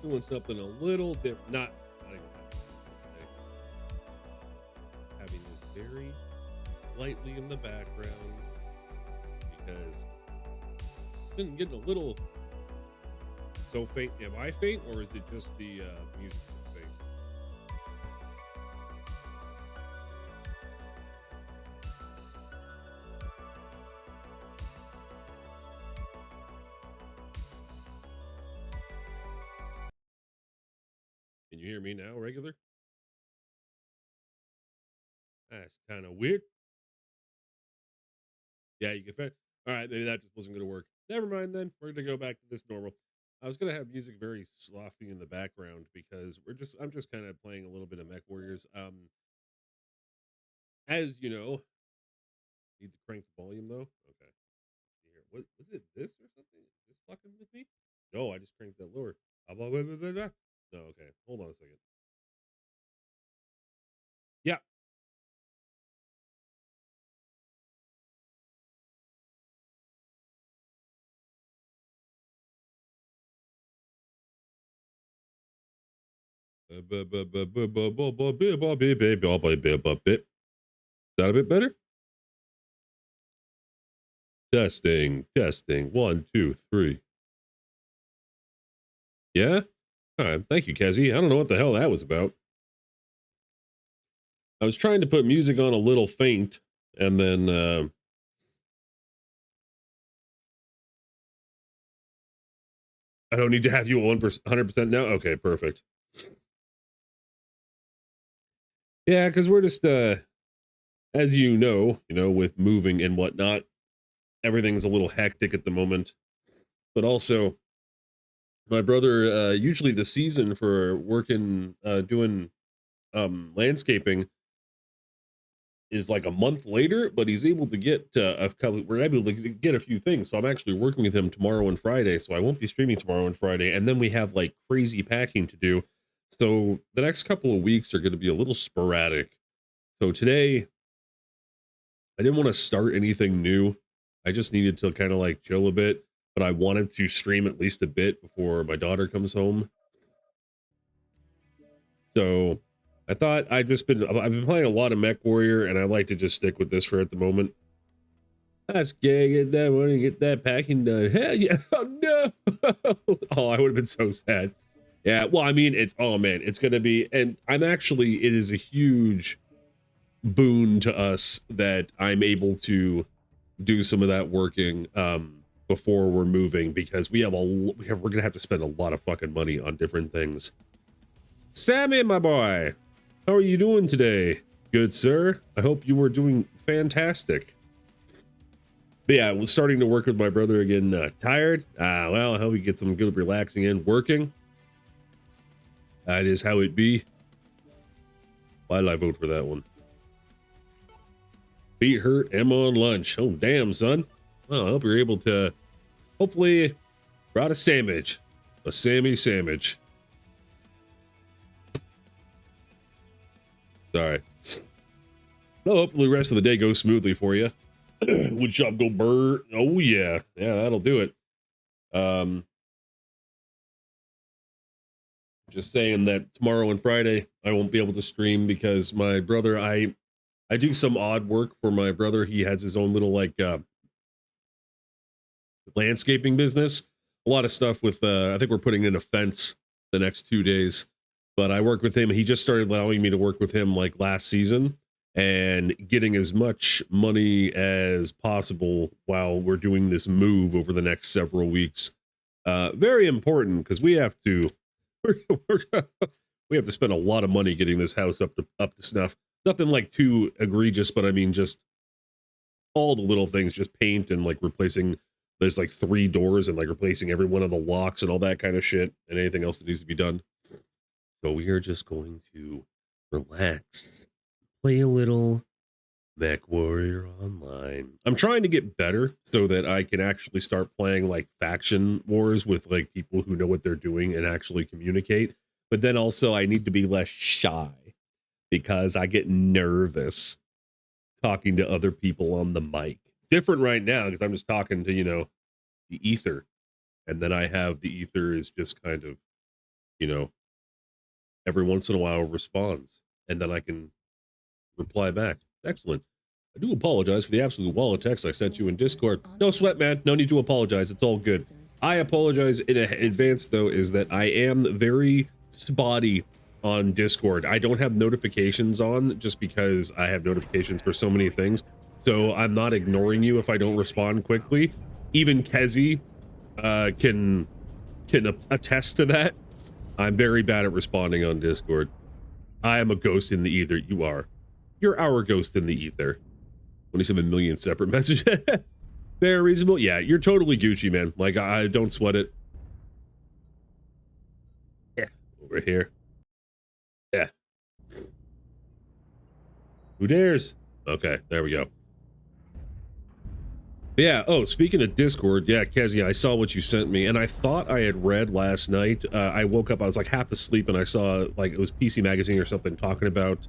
doing something a little different. Not even that. Okay? Having this very lightly in the background because it's been getting a little so faint. Am I faint or is it just the music that's faint? Can you hear me now, regular? That's kind of weird. Yeah, you can fit. All right, maybe that just wasn't going to work. Never mind then. We're going to go back to this normal. I was going to have music very sloppy in the background because I'm just kind of playing a little bit of Mech Warriors. As you know, need to crank the volume though. Okay. Here. What was it? This or something? Is this fucking with me? No, I just cranked that lower. Blah, blah, blah, blah, blah. No, okay. Hold on a second. Yeah. Is that a bit better? Testing, testing. One, two, three. Yeah? All right. Thank you, Kezzy. I don't know what the hell that was about. I was trying to put music on a little faint, and then I don't need to have you 100% now. Okay, perfect. Yeah, because we're just as you know, with moving and whatnot, everything's a little hectic at the moment. But also, my brother, usually the season for working, doing landscaping is like a month later, but he's able to get a couple. We're able to get a few things. So I'm actually working with him tomorrow and Friday. So I won't be streaming tomorrow and Friday, and then we have like crazy packing to do. So the next couple of weeks are going to be a little sporadic. So today, I didn't want to start anything new. I just needed to kind of like chill a bit, but I wanted to stream at least a bit before my daughter comes home. So I thought I've been playing a lot of Mech Warrior, and I like to just stick with this for at the moment. That's gay. Get that money, get that packing done. Hell yeah! Oh no! Oh, I would have been so sad. Yeah. Well, I mean, it's oh man, it's gonna be, and it is a huge boon to us that I'm able to do some of that working before we're moving because we're gonna have to spend a lot of fucking money on different things. Sammy, my boy, how are you doing today? Good, sir. I hope you were doing fantastic. But yeah, I was starting to work with my brother again. Tired? Well, I hope you get some good relaxing in. Working? That is how it be. Why did I vote for that one? Feet hurt, Emma on lunch. Oh, damn, son. Well, I hope you're able to, hopefully, brought a sandwich. A Sammy sandwich. Sorry. Well, hopefully the rest of the day goes smoothly for you. Wood shop go bird. Oh, yeah. Yeah, that'll do it. Just saying that tomorrow and Friday, I won't be able to stream because my brother, I do some odd work for my brother. He has his own little like landscaping business. A lot of stuff with I think we're putting in a fence the next 2 days. But I work with him. He just started allowing me to work with him like last season and getting as much money as possible while we're doing this move over the next several weeks. Very important because we have to we have to spend a lot of money getting this house up to snuff. Nothing like too egregious, but I mean just all the little things, just paint and like replacing. There's like 3 doors and like replacing every one of the locks and all that kind of shit and anything else that needs to be done. So we are just going to relax, play a little MECHWARRIOR Online. I'm trying to get better so that I can actually start playing like faction wars with like people who know what they're doing and actually communicate. But then also I need to be less shy because I get nervous talking to other people on the mic. Different right now because I'm just talking to, the ether. And then I have the ether is just kind of you know, every once in a while responds, and then I can reply back. Excellent. I do apologize for the absolute wall of text I sent you in Discord. No sweat, man. No need to apologize. It's all good. I apologize in advance, though, is that I am very spotty on Discord. I don't have notifications on just because I have notifications for so many things. So I'm not ignoring you if I don't respond quickly. Even Kezi can attest to that. I'm very bad at responding on Discord. I am a ghost in the ether. You are. You're our ghost in the ether. 27 million separate messages. Very reasonable. Yeah, you're totally Gucci, man. Like, I don't sweat it. Yeah, over here. Yeah. Who dares? Okay, there we go. Yeah, oh, speaking of Discord, yeah, Kezi, I saw what you sent me, and I thought I had read last night. I woke up, I was like half asleep, and I saw, like, it was PC Magazine or something talking about,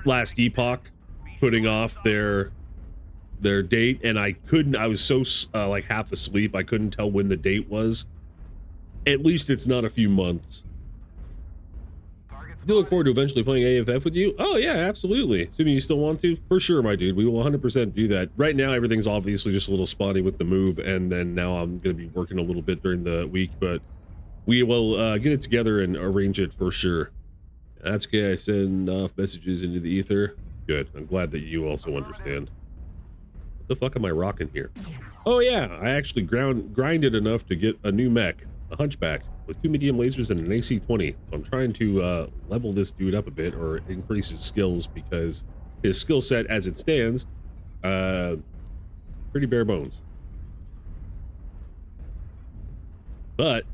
Last Epoch putting off their date, and I was so, like, half asleep, I couldn't tell when the date was. At least it's not a few months. I do look forward to eventually playing AFF with you. Oh yeah, absolutely. Assuming you still want to. For sure, my dude. We will 100% do that. Right now, everything's obviously just a little spotty with the move, and then now I'm going to be working a little bit during the week, but we will get it together and arrange it for sure. That's okay. I send off messages into the ether. Good. I'm glad that you also understand. What the fuck am I rocking here? Oh yeah, I actually grinded enough to get a new mech, a Hunchback, with 2 medium lasers and an AC-20. So I'm trying to level this dude up a bit or increase his skills because his skill set as it stands, pretty bare bones. But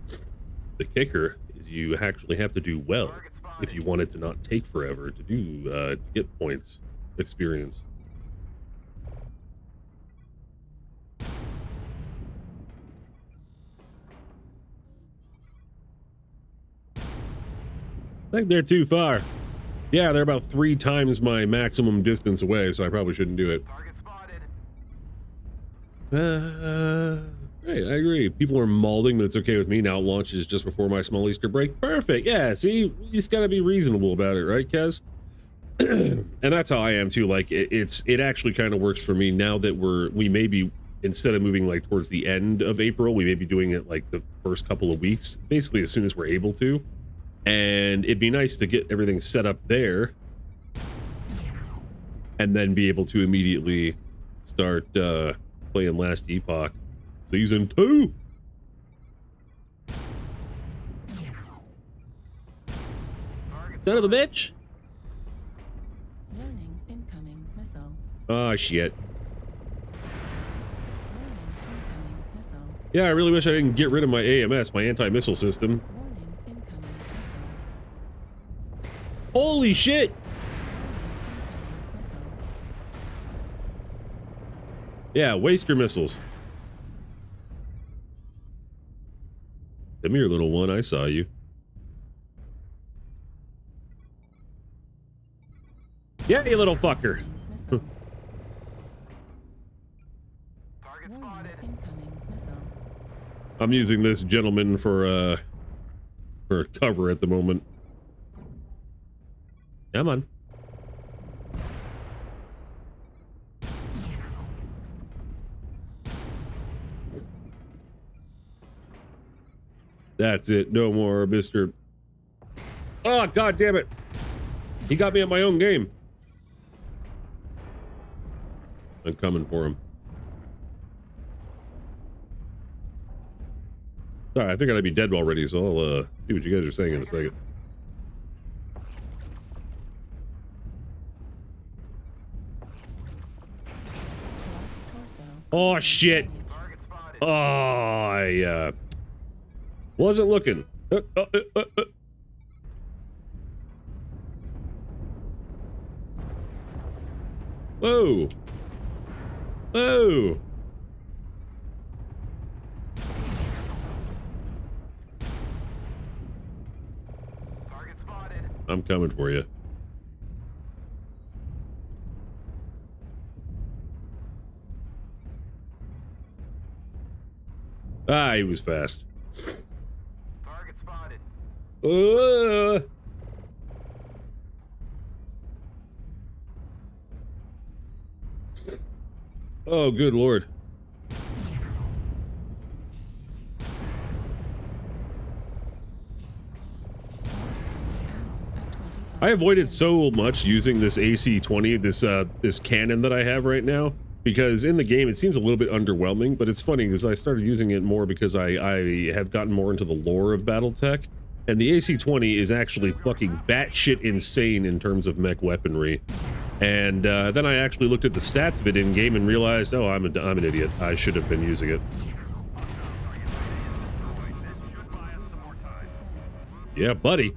the kicker is you actually have to do well if you want it to not take forever to do to get points, experience. I think they're too far. Yeah, they're about 3 times my maximum distance away, so I probably shouldn't do it. Target spotted. Right, I agree. People are mauling, but it's okay with me. Now it launches just before my small Easter break. Perfect. Yeah, see, you just gotta be reasonable about it, right, Kez? And that's how I am too. Like it actually kind of works for me now that we may be, instead of moving like towards the end of April, we may be doing it like the first couple of weeks, basically as soon as we're able to. And it'd be nice to get everything set up there and then be able to immediately start playing Last Epoch Season 2. Son of a bitch. Warning, incoming missile. Oh shit. Warning, incoming missile. Yeah, I really wish I didn't get rid of my AMS, my anti-missile system. Warning, incoming missile. Holy shit! Warning, incoming missile. Yeah, waste your missiles. Come here, little one, I saw you. Yeah, you little fucker. Missile. Target Warning, spotted. incoming missile. I'm using this gentleman for cover at the moment. Come on. That's it. No more, Mr. Oh, god damn it. He got me at my own game. I'm coming for him. Sorry, I figured I'd be dead already, so I'll see what you guys are saying in a second. Black torso. Oh shit. Target spotted. Oh, I wasn't looking. Whoa. Whoa. Target spotted. I'm coming for you. Ah, he was fast. Target spotted. Oh, good lord. I avoided so much using this AC-20, this cannon that I have right now, because in the game it seems a little bit underwhelming, but it's funny because I started using it more because I have gotten more into the lore of BattleTech, and the AC-20 is actually fucking batshit insane in terms of mech weaponry. And then I actually looked at the stats of it in game and realized, oh, I'm an idiot. I should have been using it. Yeah, buddy.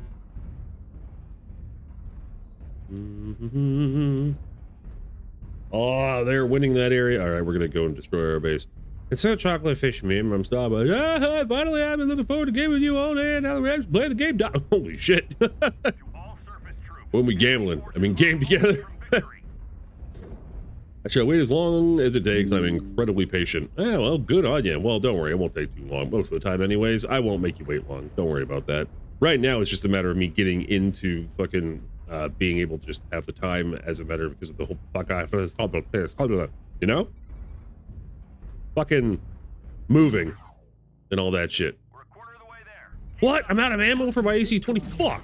Oh, they're winning that area. All right, we're gonna go and destroy our base. It's a chocolate fish meme from Starbucks. Ah, finally, I've been looking forward to gaming with you all day. Now that we're actually playing the game. Holy shit! When we gambling, I mean, game together. I shall wait as long as it takes. I'm incredibly patient. Ah, well, good on you. Well, don't worry, it won't take too long. Most of the time, anyways. I won't make you wait long. Don't worry about that. Right now, it's just a matter of me getting into fucking being able to just have the time as a matter because of the whole you know? Fucking moving and all that shit. What? I'm out of ammo for my AC-20. Fuck!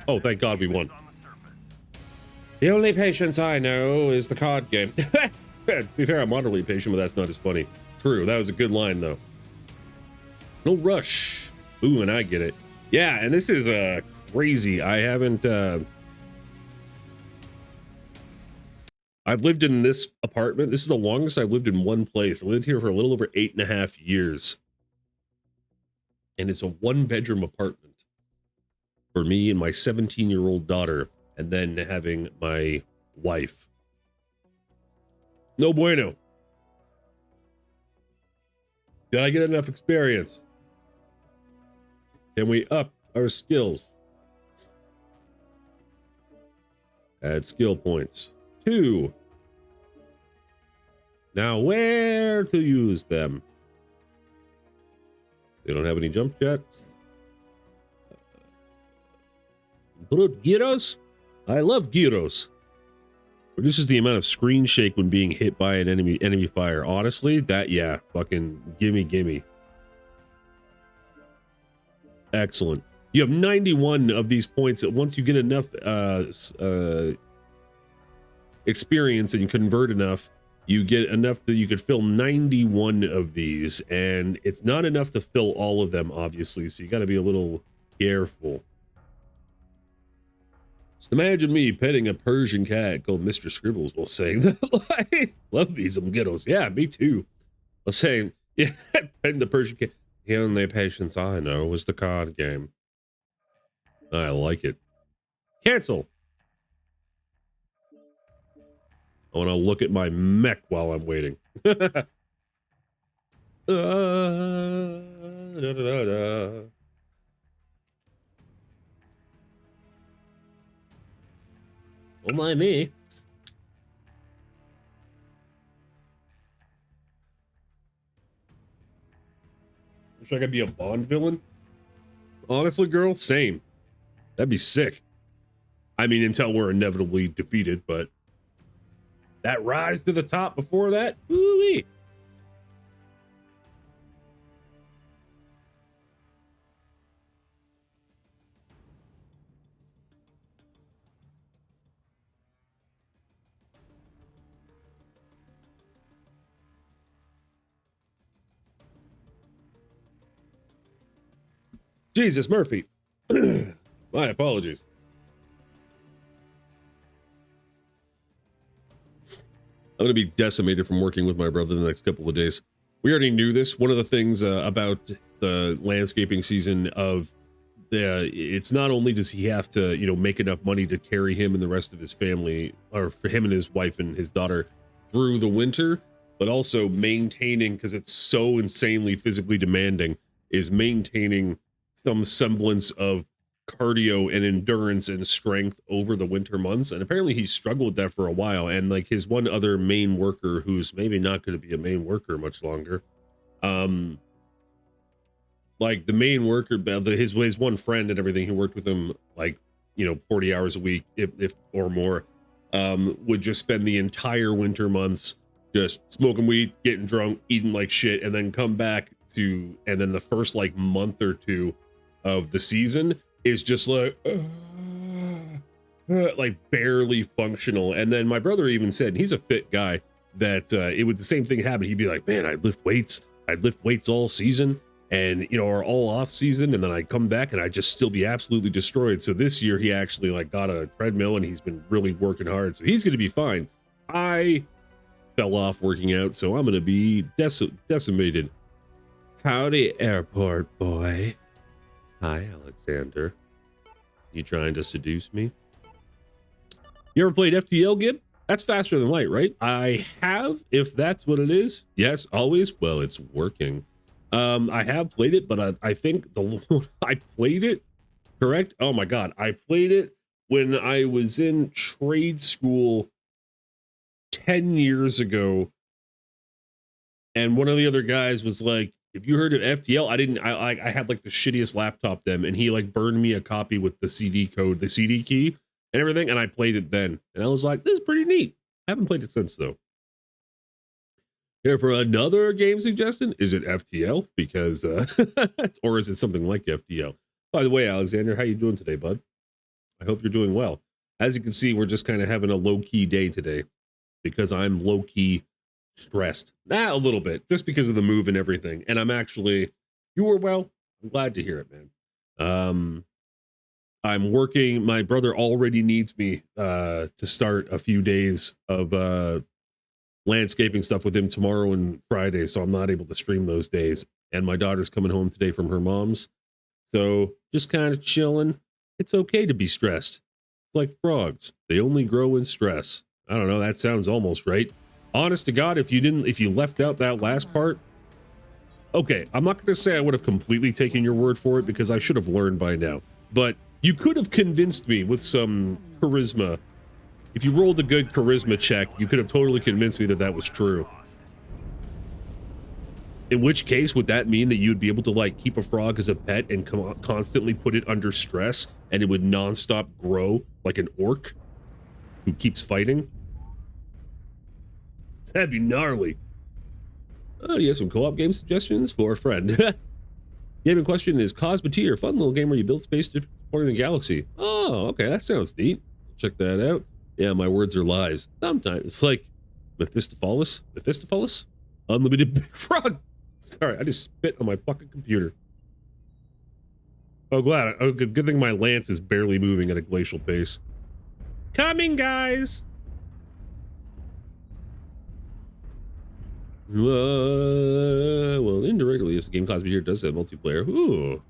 Oh, thank God we won. The only patience I know is the card game. To be fair, I'm moderately patient, but that's not as funny. True, that was a good line, though. No rush. Ooh, and I get it. Yeah, and this is crazy. I haven't I've lived in this apartment. This is the longest I've lived in one place. I lived here for a little over 8.5 years. And it's a 1-bedroom apartment for me and my 17-year-old daughter, and then having my wife. No bueno. Did I get enough experience? Can we up our skills? Add skill points. 2. Now where to use them? They don't have any jump jets. Put up gyros? I love gyros. Reduces the amount of screen shake when being hit by an enemy fire. Honestly, that, yeah, fucking gimme. Excellent. You have 91 of these points that once you get enough experience and you convert enough, you get enough that you could fill 91 of these, and it's not enough to fill all of them, obviously, so you got to be a little careful. Just imagine me petting a Persian cat called Mr. Scribbles while saying that. Love me some ghettos. Yeah, me too. While saying, yeah, petting the Persian cat. The only patience I know was the card game. I like it. Cancel. I want to look at my mech while I'm waiting. Oh my me. Wish I could be a Bond villain. Honestly, girl, same. That'd be sick. I mean, until we're inevitably defeated, but that rise to the top before that, woo-wee. Jesus, Murphy. My apologies. I'm going to be decimated from working with my brother the next couple of days. We already knew this. One of the things about the landscaping season of it's not only does he have to, you know, make enough money to carry him and the rest of his family, or for him and his wife and his daughter through the winter, but also maintaining, because it's so insanely physically demanding, is maintaining some semblance of cardio and endurance and strength over the winter months. And apparently he struggled with that for a while. And like his one other main worker, who's maybe not going to be a main worker much longer, Like the main worker, his one friend and everything, who worked with him like, 40 hours a week, if or more, would just spend the entire winter months just smoking weed, getting drunk, eating like shit, and then come back and then the first like month or two of the season is just like barely functional. And then my brother even said, he's a fit guy, that it would the same thing happen. He'd be like, man, I'd lift weights all season, and or all off season, and then I'd come back and I'd just still be absolutely destroyed. So this year he actually like got a treadmill and he's been really working hard, so he's gonna be fine. I fell off working out, so I'm gonna be decimated. Howdy, airport boy. Hi, Alexander. You trying to seduce me? You ever played FTL, Gib? That's faster than light, right? I have, if that's what it is. Yes, always. Well, it's working. I have played it, but I think I played it, correct? Oh my God. I played it when I was in trade school 10 years ago. And one of the other guys was like, if you heard of FTL, I had like the shittiest laptop then, and he like burned me a copy with the CD code, the CD key and everything. And I played it then. And I was like, this is pretty neat. I haven't played it since though. Here for another game suggestion. Is it FTL? Because, or is it something like FTL? By the way, Alexander, how you doing today, bud? I hope you're doing well. As you can see, we're just kind of having a low-key day today because I'm low-key stressed. A little bit, just because of the move and everything. And I'm actually, you were well. I'm glad to hear it, man. I'm working. My brother already needs me to start a few days of landscaping stuff with him tomorrow and Friday, so I'm not able to stream those days. And my daughter's coming home today from her mom's, so just kind of chilling. It's okay to be stressed. It's like frogs, they only grow in stress. I don't know, that sounds almost right. Honest to God, if you left out that last part, okay, I'm not going to say I would have completely taken your word for it because I should have learned by now, but you could have convinced me with some charisma. If you rolled a good charisma check, you could have totally convinced me that that was true. In which case, would that mean that you'd be able to like keep a frog as a pet and constantly put it under stress, and it would nonstop grow like an orc who keeps fighting? That'd be gnarly. Oh, do you have some co-op game suggestions for a friend? Gaming question is Cosmeteer, fun little game where you build space to support the galaxy. Oh, okay, that sounds neat. Check that out. Yeah, my words are lies. Sometimes it's like Mephistopheles, unlimited big frog. Sorry, I just spit on my fucking computer. Oh, glad. Oh, good thing my lance is barely moving at a glacial pace. Coming, guys. Well, indirectly, yes, the game Cosmeteer does have multiplayer. Ooh,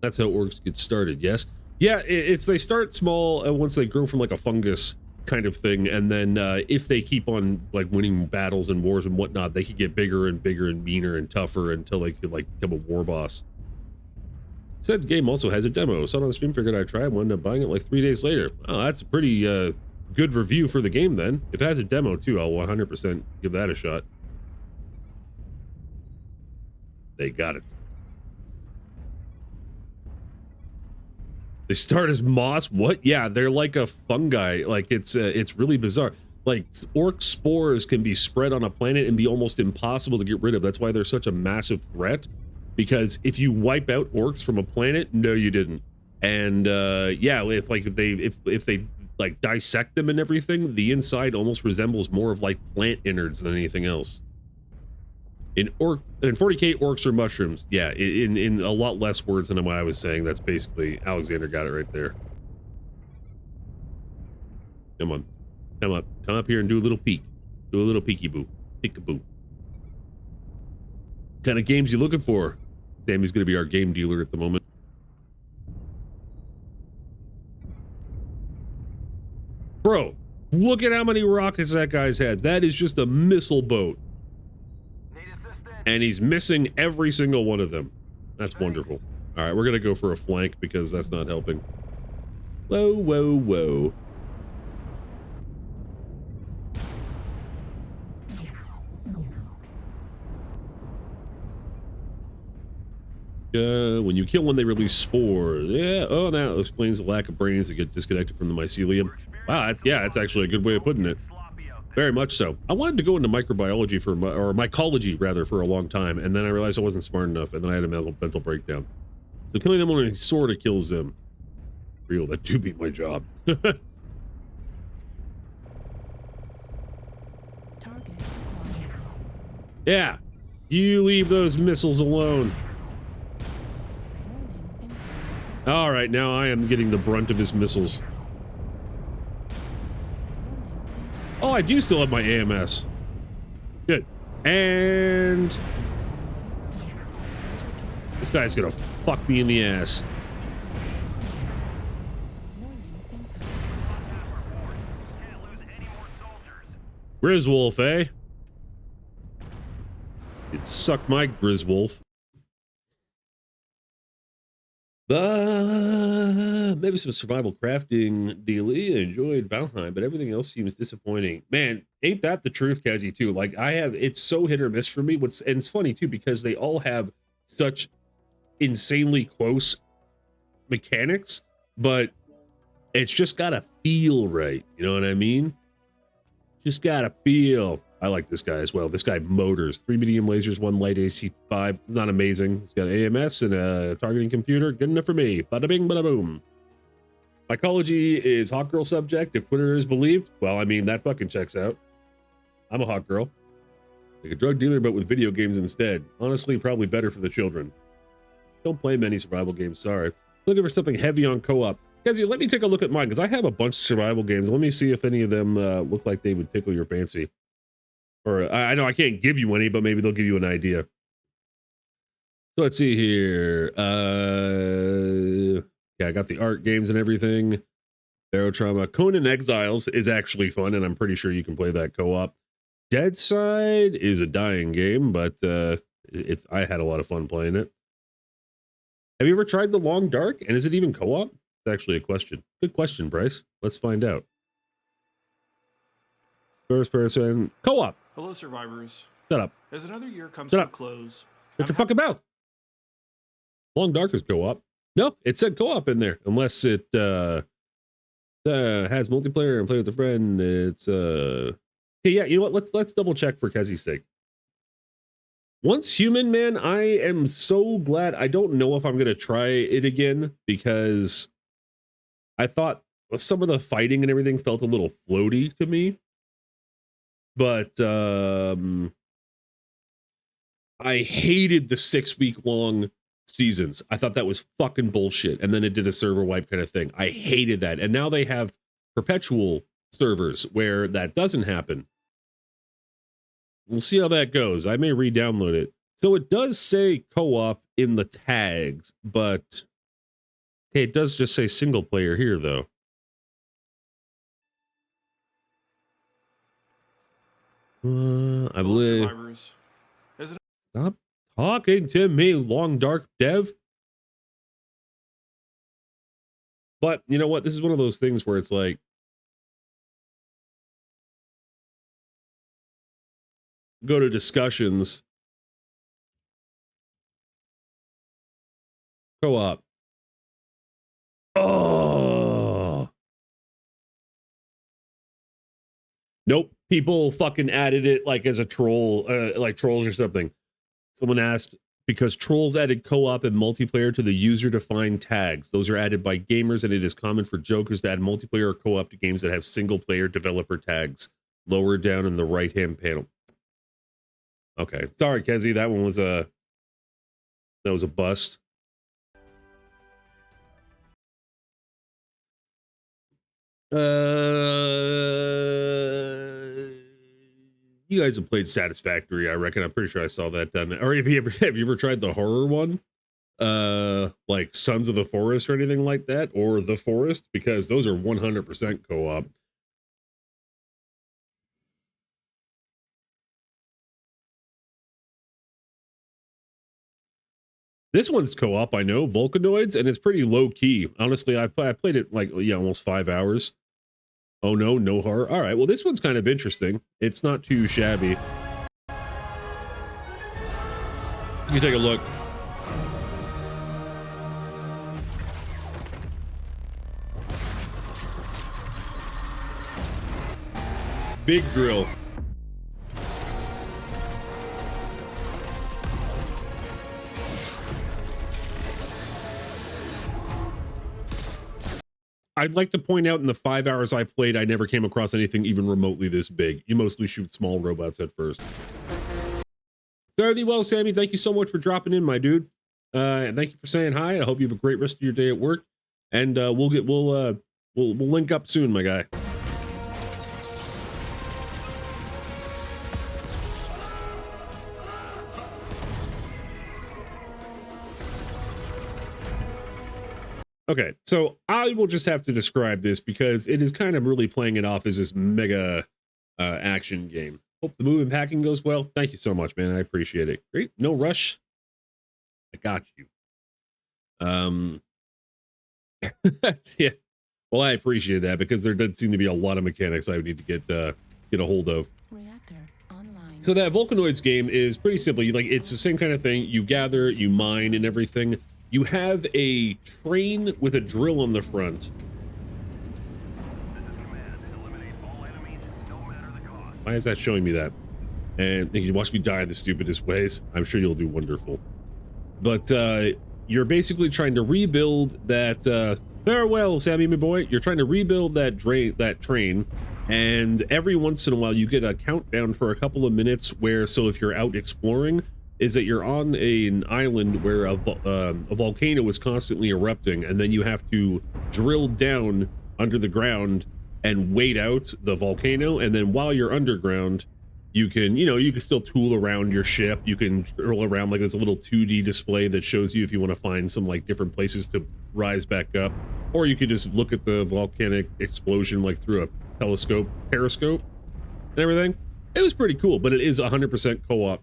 that's how orcs get started. Yes, yeah. It's they start small once they grow from like a fungus kind of thing, and then if they keep on like winning battles and wars and whatnot, they could get bigger and bigger and meaner and tougher until they could like become a war boss. Said game also has a demo. Saw it on the stream, figured I'd try it, wound up buying it like 3 days later. Oh, that's a pretty good review for the game then. If it has a demo too, I'll 100% give that a shot. They got it. They start as moss. What? Yeah, they're like a fungi. Like it's really bizarre. Like orc spores can be spread on a planet and be almost impossible to get rid of. That's why they're such a massive threat. Because if you wipe out orcs from a planet, no, you didn't. And yeah, if they like dissect them and everything, the inside almost resembles more of like plant innards than anything else. In 40k, orcs are mushrooms. Yeah, in a lot less words than what I was saying. That's basically, Alexander got it right there. Come on. Come up. Come up here and do a little peek. Do a little peeky-boo. Peek-a-boo. What kind of games you looking for? Sammy's going to be our game dealer at the moment. Bro, look at how many rockets that guy's had. That is just a missile boat. And he's missing every single one of them. That's wonderful. All right, we're going to go for a flank because that's not helping. Whoa, whoa, whoa. When you kill one, they release spores. Yeah. Oh, that explains the lack of brains that get disconnected from the mycelium. Wow. Yeah, that's actually a good way of putting it. Very much so. I wanted to go into microbiology or mycology rather, for a long time, and then I realized I wasn't smart enough, and then I had a mental breakdown. So killing them only sort of kills them. Real, that do beat my job. Target acquired. Yeah. You leave those missiles alone. Warning, incoming missile. All right, now I am getting the brunt of his missiles. Warning, Oh, I do still have my AMS. Good. And incoming missile. this guy's gonna fuck me in the ass. Warning, incoming. Can't lose any more soldiers. Griswolf, eh? It sucked my Griswolf. Maybe some survival crafting dealy. I enjoyed Valheim, but everything else seems disappointing. Man, ain't that the truth, Kazi, too? Like, it's so hit or miss for me. And it's funny, too, because they all have such insanely close mechanics, but it's just gotta feel right. You know what I mean? Just gotta feel. I like this guy as well. This guy motors. 3 medium lasers, 1 light AC5. Not amazing. He's got AMS and a targeting computer. Good enough for me. Bada bing, bada boom. Mycology is hot girl subject, if Twitter is believed. Well, I mean, that fucking checks out. I'm a hot girl. Like a drug dealer, but with video games instead. Honestly, probably better for the children. Don't play many survival games, sorry. Looking for something heavy on co-op. Guys, let me take a look at mine, because I have a bunch of survival games. Let me see if any of them look like they would tickle your fancy. Or, I know I can't give you any, but maybe they'll give you an idea. So let's see here. Yeah, I got the art games and everything. Barotrauma. Conan Exiles is actually fun, and I'm pretty sure you can play that co-op. Dead Side is a dying game, but I had a lot of fun playing it. Have you ever tried The Long Dark? And is it even co-op? It's actually a question. Good question, Bryce. Let's find out. First person. Co-op. Hello, survivors. Shut up. As another year comes Shut to a up. close, Shut your fucking mouth. Long Dark is co-op. No, it said co-op in there. Unless it has multiplayer and play with a friend. It's okay, yeah, you know what? Let's double check for Kezi's sake. Once Human, man, I am so glad. I don't know if I'm gonna try it again, because I thought some of the fighting and everything felt a little floaty to me. But I hated the 6-week-long seasons. I thought that was fucking bullshit. And then it did a server wipe kind of thing. I hated that. And now they have perpetual servers where that doesn't happen. We'll see how that goes. I may re-download it. So it does say co-op in the tags, but okay, it does just say single player here, though. I hello, believe. survivors. Stop talking to me, Long Dark Dev. But you know what? This is one of those things where it's like, go to discussions. Co-op. Oh. Nope. People fucking added it like as a troll, like trolls or something. Someone asked, because trolls added co-op and multiplayer to the user-defined tags. Those are added by gamers, and it is common for jokers to add multiplayer or co-op to games that have single-player developer tags. Lower down in the right-hand panel. Okay. Sorry, Kezi. That one was a bust. You guys have played Satisfactory, I reckon. I'm pretty sure I saw that done. Or have you ever tried the horror one? Like Sons of the Forest or anything like that, or The Forest, because those are 100% co-op. This one's co-op, I know, Volcanoids, and it's pretty low key. Honestly, I played it like, yeah, almost 5 hours. Oh no, no horror. All right, well, this one's kind of interesting. It's not too shabby. You take a look. Big grill. I'd like to point out in the 5 hours I played, I never came across anything even remotely this big. You mostly shoot small robots at first. Fare thee well, Sammy. Thank you so much for dropping in, my dude. And thank you for saying hi. I hope you have a great rest of your day at work. And we'll link up soon, my guy. Okay, so I will just have to describe this because it is kind of really playing it off as this mega action game. Hope the moving packing goes well. Thank you so much, man. I appreciate it. Great. No rush. I got you. Yeah. Well, I appreciate that because there does seem to be a lot of mechanics I would need to get a hold of. Reactor online. So that Vulcanoids game is pretty simple. It's the same kind of thing. You gather, you mine, and everything. You have a train with a drill on the front. This is command. Eliminate all enemies, no matter the cost. Why is that showing me that? And you watch me die the stupidest ways. I'm sure you'll do wonderful. But you're basically trying to rebuild that. Farewell, Sammy, my boy. You're trying to rebuild that train, and every once in a while you get a countdown for a couple of minutes. So if you're out exploring, is that you're on an island where a volcano is constantly erupting, and then you have to drill down under the ground and wait out the volcano, and then while you're underground, you can still tool around your ship. You can drill around, like there's a little 2D display that shows you if you want to find some like different places to rise back up, or you could just look at the volcanic explosion like through a periscope and everything. It was pretty cool, but it is 100% co-op.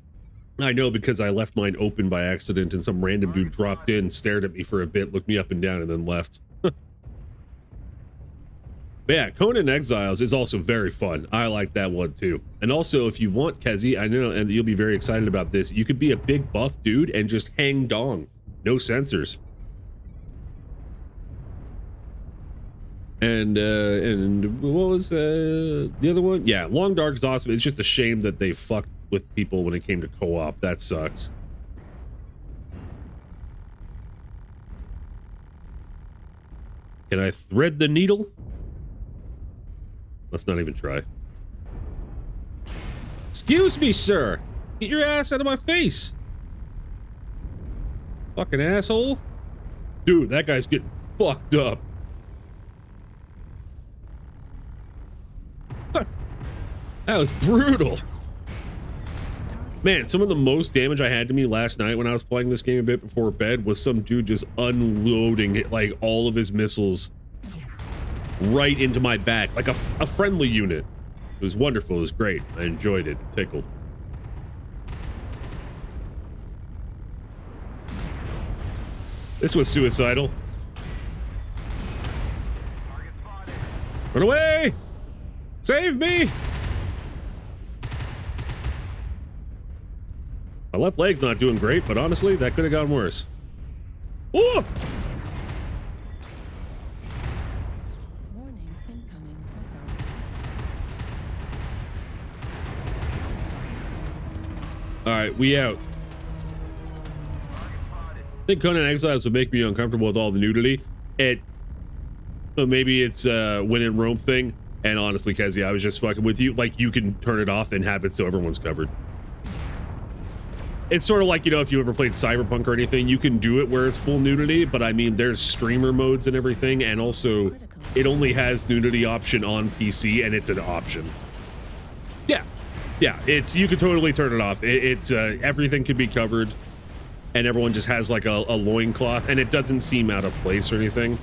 I know because I left mine open by accident and some random dude dropped in, stared at me for a bit, looked me up and down, and then left. But yeah, Conan Exiles is also very fun. I like that one too. And also, if you want, Kezi, I know, and you'll be very excited about this, you could be a big buff dude and just hang dong. No sensors. And what was the other one? Yeah, Long Dark is awesome. It's just a shame that they fucked with people when it came to co-op. That sucks. Can I thread the needle? Let's not even try. Excuse me, sir. Get your ass out of my face. Fucking asshole. Dude, that guy's getting fucked up. What? That was brutal. Man, some of the most damage I had to me last night when I was playing this game a bit before bed was some dude just unloading like all of his missiles right into my back, like a friendly unit. It was wonderful. It was great. I enjoyed it. It tickled. This was suicidal. Target spotted. Run away! Save me! My left leg's not doing great, but honestly, that could have gone worse. Ooh! Warning, incoming missile. Alright, we out. Target spotted. I think Conan Exiles would make me uncomfortable with all the nudity. Maybe it's a when in Rome thing. And honestly, Kezi, I was just fucking with you. Like, you can turn it off and have it so everyone's covered. It's sort of like, you know, if you ever played Cyberpunk or anything, you can do it where it's full nudity, but I mean, there's streamer modes and everything, and also it only has nudity option on PC, and it's an option. Yeah, you can totally turn it off. Everything can be covered, and everyone just has like a loincloth, and it doesn't seem out of place or anything.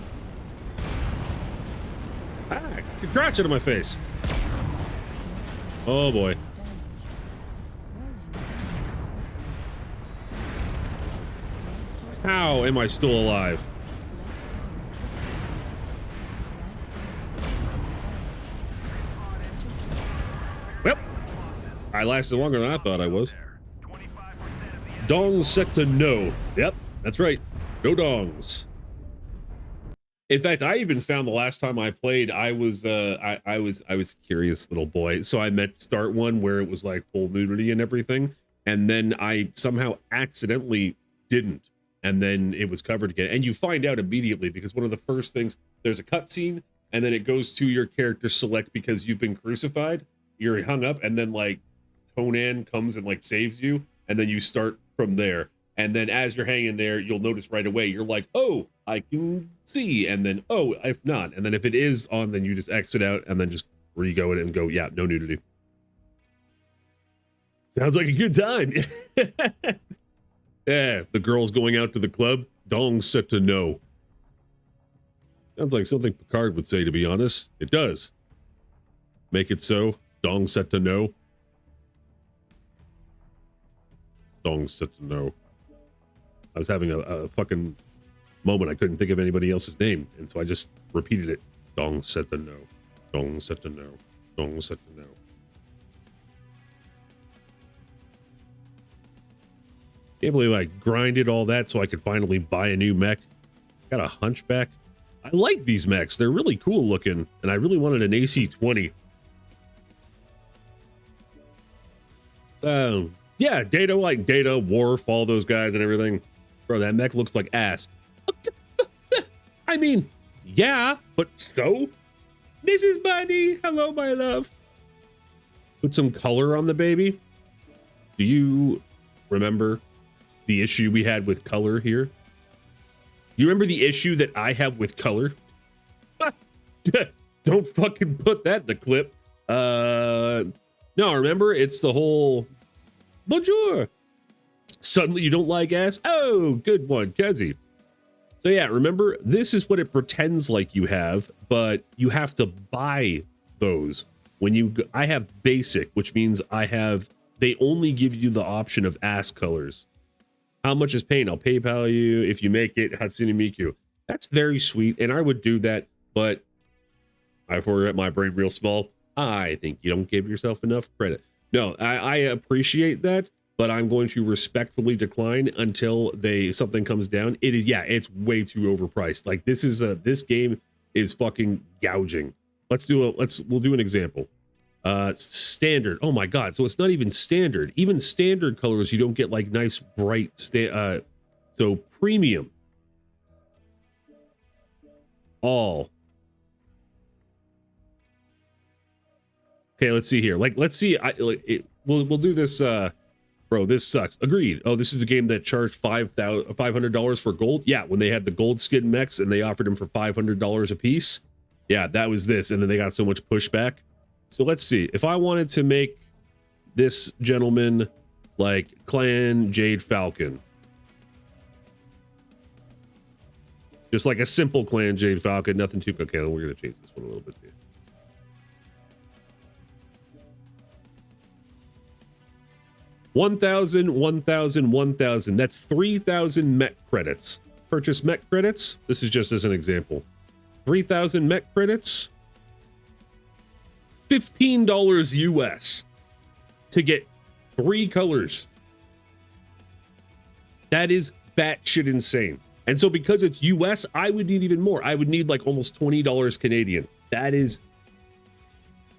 Ah, crouch out of my face. Oh boy. How am I still alive? Well, I lasted longer than I thought I was. 25% of the Dongs set to no. Yep, that's right. No dongs. In fact, I even found the last time I played, I was a curious little boy. So I meant start one where it was like full nudity and everything, and then I somehow accidentally didn't, and then it was covered again. And you find out immediately because one of the first things, there's a cutscene, and then it goes to your character select because you've been crucified, you're hung up, and then like Conan comes and like saves you, and then you start from there. And then as you're hanging there, you'll notice right away, you're like, oh, I can see. And then, oh, if not. And then if it is on, then you just exit out and then just re-go it and go, yeah, no nudity. Sounds like a good time. Yeah, the girls going out to the club, dong set to no. Sounds like something Picard would say, to be honest. It does. Make it so, dong set to no. Dong set to no. I was having a fucking moment. I couldn't think of anybody else's name, and so I just repeated it. Dong set to no. Dong set to no. Dong set to no. Can't believe I grinded all that so I could finally buy a new mech. Got a hunchback. I like these mechs. They're really cool looking, and I really wanted an AC-20. Yeah, Data, like Data, Worf, all those guys and everything. Bro, that mech looks like ass. I mean, yeah, but so? This is Bunny. Hello, my love. Put some color on the baby. Do you remember the issue we had with color here? Do you remember the issue that I have with color? Don't fucking put that in the clip. No, remember? It's the whole... Bonjour. Suddenly you don't like ass? Oh, good one, Kezi. So yeah, remember, this is what it pretends like you have, but you have to buy those. When you, I have basic, which means they only give you the option of ass colors. How much is paint? I'll PayPal you if you make it Hatsune Miku. That's very sweet, and I would do that, but I forget my brain real small. I think you don't give yourself enough credit. No, I appreciate that, but I'm going to respectfully decline until something comes down. It is, yeah, it's way too overpriced. Like this game is fucking gouging. We'll do an example. Standard. Oh my God. So it's not even standard. Even standard colors, you don't get like nice bright so premium. All. Okay, let's see here. Let's see. We'll do this. Bro, this sucks. Agreed. Oh, this is a game that charged $500 for gold. Yeah, when they had the gold skin mechs and they offered them for $500 a piece. Yeah, that was this, and then they got so much pushback. So let's see. If I wanted to make this gentleman like Clan Jade Falcon, just like a simple Clan Jade Falcon, nothing too. Okay, we're gonna change this one a little bit too. $1,000. That's 3,000 mech credits. Purchase mech credits. This is just as an example. 3,000 mech credits. $15 US to get 3 colors. That is batshit insane. And so because it's US, I would need even more. I would need like almost $20 Canadian. That is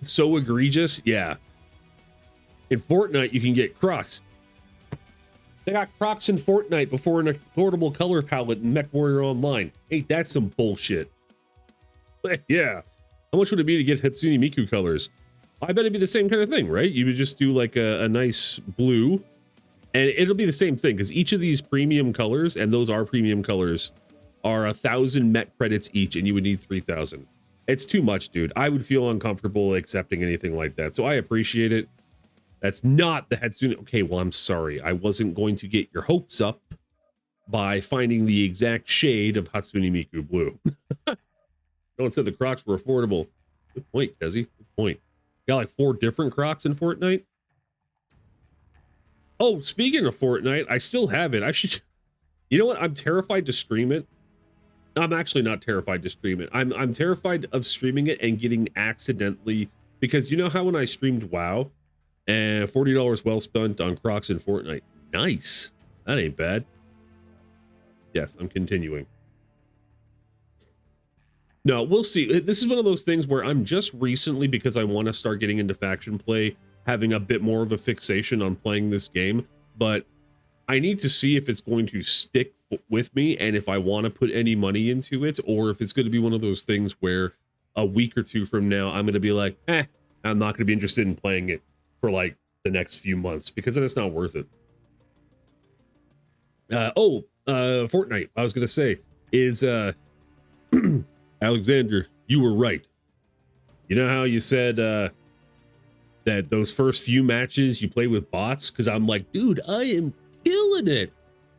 so egregious. Yeah. In Fortnite, you can get Crocs. They got Crocs in Fortnite before an affordable color palette in MechWarrior Online. Ain't that some bullshit? Yeah. How much would it be to get Hatsune Miku colors? I bet it'd be the same kind of thing, right? You would just do like a nice blue, and it'll be the same thing because each of these premium colors, and those are premium colors, are 1,000 mech credits each, and you would need 3,000. It's too much, dude. I would feel uncomfortable accepting anything like that. So I appreciate it. That's not the Hatsune. Okay, well, I'm sorry. I wasn't going to get your hopes up by finding the exact shade of Hatsune Miku blue. No one said the Crocs were affordable. Good point, Kezi. Good point. Got like 4 different Crocs in Fortnite. Oh, speaking of Fortnite, I still have it. I should. You know what? I'm terrified to stream it. I'm actually not terrified to stream it. I'm terrified of streaming it and getting accidentally, because you know how when I streamed WoW, and $40 well spent on Crocs in Fortnite. Nice. That ain't bad. Yes, I'm continuing. No, we'll see. This is one of those things where I'm just recently, because I want to start getting into faction play, having a bit more of a fixation on playing this game, but I need to see if it's going to stick with me and if I want to put any money into it, or if it's going to be one of those things where a week or two from now, I'm going to be like, I'm not going to be interested in playing it for like the next few months, because then it's not worth it. Fortnite, I was going to say, is, Alexander, you were right. You know how you said, that those first few matches you play with bots? Because I'm like, dude, I am killing it.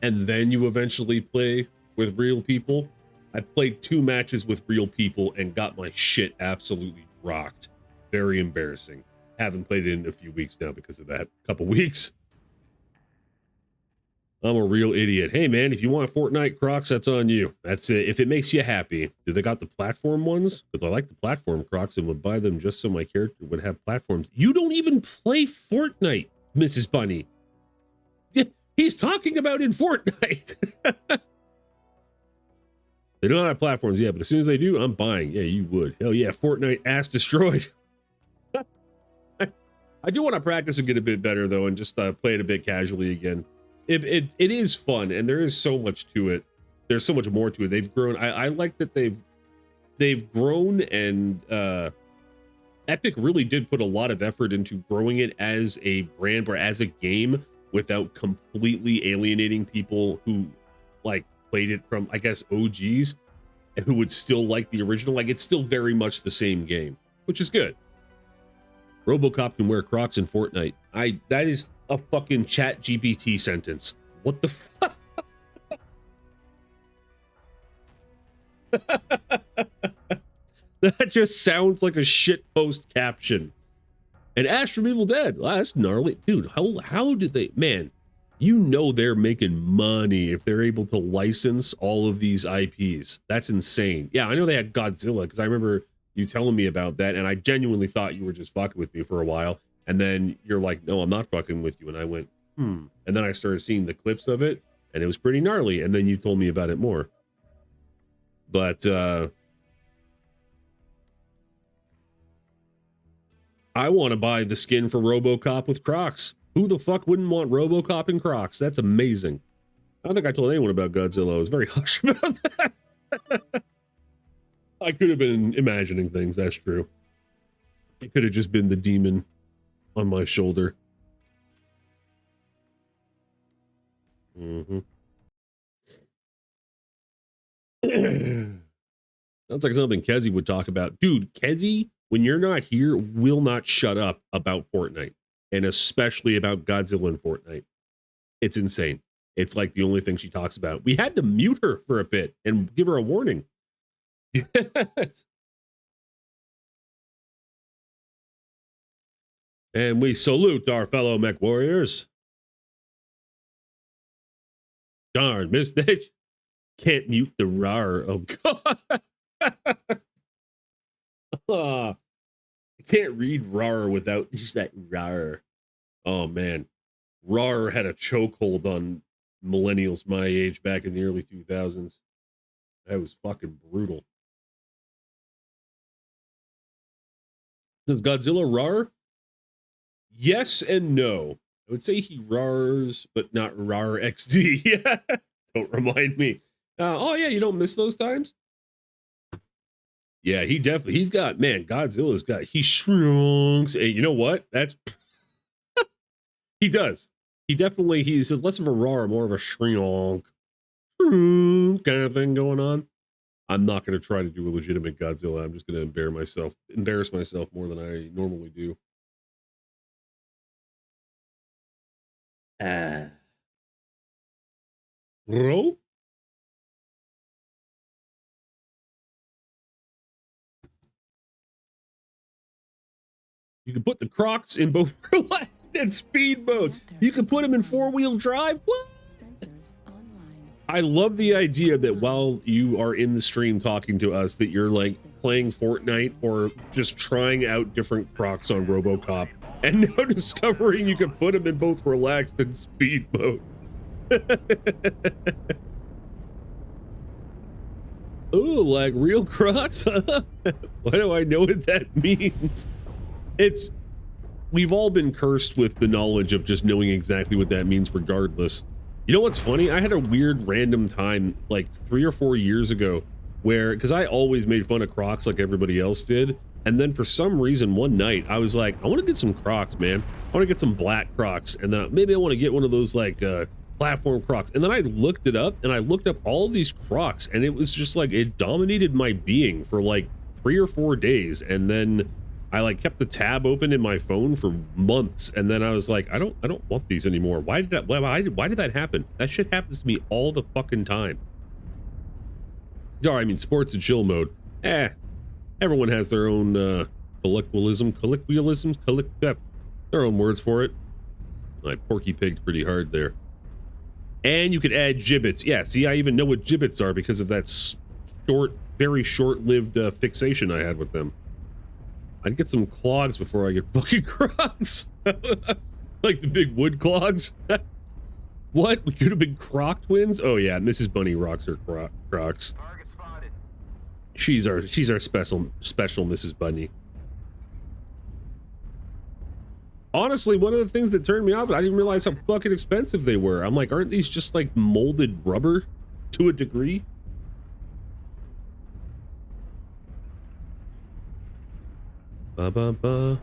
And then you eventually play with real people. I played 2 matches with real people and got my shit absolutely rocked. Very embarrassing. Haven't played it in a few weeks now because of that. Couple weeks. I'm a real idiot. Hey man, if you want Fortnite Crocs, that's on you. That's it. If it makes you happy. Do they got the platform ones? Because I like the platform Crocs and would buy them just so my character would have platforms. You don't even play Fortnite, Mrs. Bunny. He's talking about in Fortnite. They don't have platforms yet, but as soon as they do, I'm buying. Yeah, you would. Hell yeah, Fortnite ass destroyed. I do want to practice and get a bit better though, and just play it a bit casually again. It is fun, and there is so much to it. There's so much more to it. They've grown. I like that they've grown, and Epic really did put a lot of effort into growing it as a brand or as a game without completely alienating people who like played it from, I guess, OGs, and who would still like the original. Like, it's still very much the same game, which is good. RoboCop can wear Crocs in Fortnite. That is a fucking chat GPT sentence. What the fuck? That just sounds like a shitpost caption. And Ash from Evil Dead. Wow, that's gnarly. Dude, how did they... Man, you know they're making money if they're able to license all of these IPs. That's insane. Yeah, I know they had Godzilla, because I remember you telling me about that, and I genuinely thought you were just fucking with me for a while. And then you're like, no, I'm not fucking with you. And I went, And then I started seeing the clips of it, and it was pretty gnarly. And then you told me about it more. But I want to buy the skin for RoboCop with Crocs. Who the fuck wouldn't want RoboCop in Crocs? That's amazing. I don't think I told anyone about Godzilla. I was very hush about that. I could have been imagining things, that's true. It could have just been the demon on my shoulder. Sounds like something Kezi would talk about. Dude, Kezi, when you're not here, will not shut up about Fortnite. And especially about Godzilla and Fortnite. It's insane. It's like the only thing she talks about. We had to mute her for a bit and give her a warning. And we salute our fellow mech warriors. Darn, mistake. Can't mute the rar. Oh, God. I can't read rar without just that rar. Oh, man. Rar had a chokehold on millennials my age back in the early 2000s. That was fucking brutal. Does Godzilla rar? Yes and no. I would say he rars, but not rar XD. Yeah. Don't remind me. Oh, yeah, you don't miss those times? Yeah, he's got, man, Godzilla's got, he shrunks. And you know what? That's, he does. He's less of a rar, more of a shrunk kind of thing going on. I'm not going to try to do a legitimate Godzilla. I'm just going to embarrass myself more than I normally do. Bro? You can put the Crocs in both relaxed and speed modes. You can put them in 4-wheel drive. What? Sensors online. I love the idea that while you are in the stream talking to us, that you're like playing Fortnite or just trying out different Crocs on RoboCop, and now discovering you can put them in both relaxed and speed mode. Oh, like real Crocs? Why do I know what that means? We've all been cursed with the knowledge of just knowing exactly what that means regardless. You know what's funny? I had a weird random time like 3 or 4 years ago where, because I always made fun of Crocs like everybody else did, and then for some reason one night I was like, I want to get some Crocs, man. I want to get some black Crocs, and then maybe I want to get one of those like platform Crocs. And then I looked it up, and I looked up all of these Crocs, and it was just like it dominated my being for like 3 or 4 days, and then I like kept the tab open in my phone for months, and then I was like, I don't want these anymore. Why did that happen? That shit happens to me all the fucking time. I mean, sports and chill mode. Everyone has their own colloquialisms, their own words for it. I porky pigged pretty hard there. And you could add gibbets. Yeah, see, I even know what gibbets are because of that very short-lived fixation I had with them. I'd get some clogs before I get fucking Crocs. Like the big wood clogs. What? We could have been Croc twins? Oh yeah, Mrs. Bunny rocks her Crocs. Target spotted. She's our special Mrs. Bunny. Honestly, one of the things that turned me off, I didn't realize how fucking expensive they were. I'm like, aren't these just like molded rubber to a degree? You know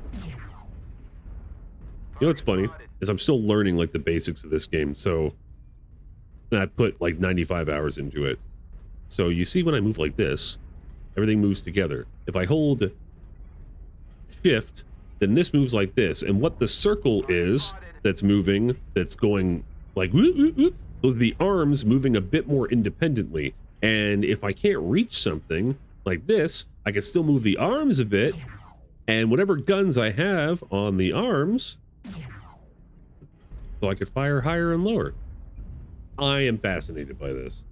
what's funny is I'm still learning like the basics of this game, so and I put like 95 hours into it. So you see when I move like this, everything moves together. If I hold shift, then this moves like this, and what the circle is that's moving, that's going like whoop, whoop, whoop, those are the arms moving a bit more independently. And if I can't reach something like this, I can still move the arms a bit, and whatever guns I have on the arms, so I could fire higher and lower. I am fascinated by this.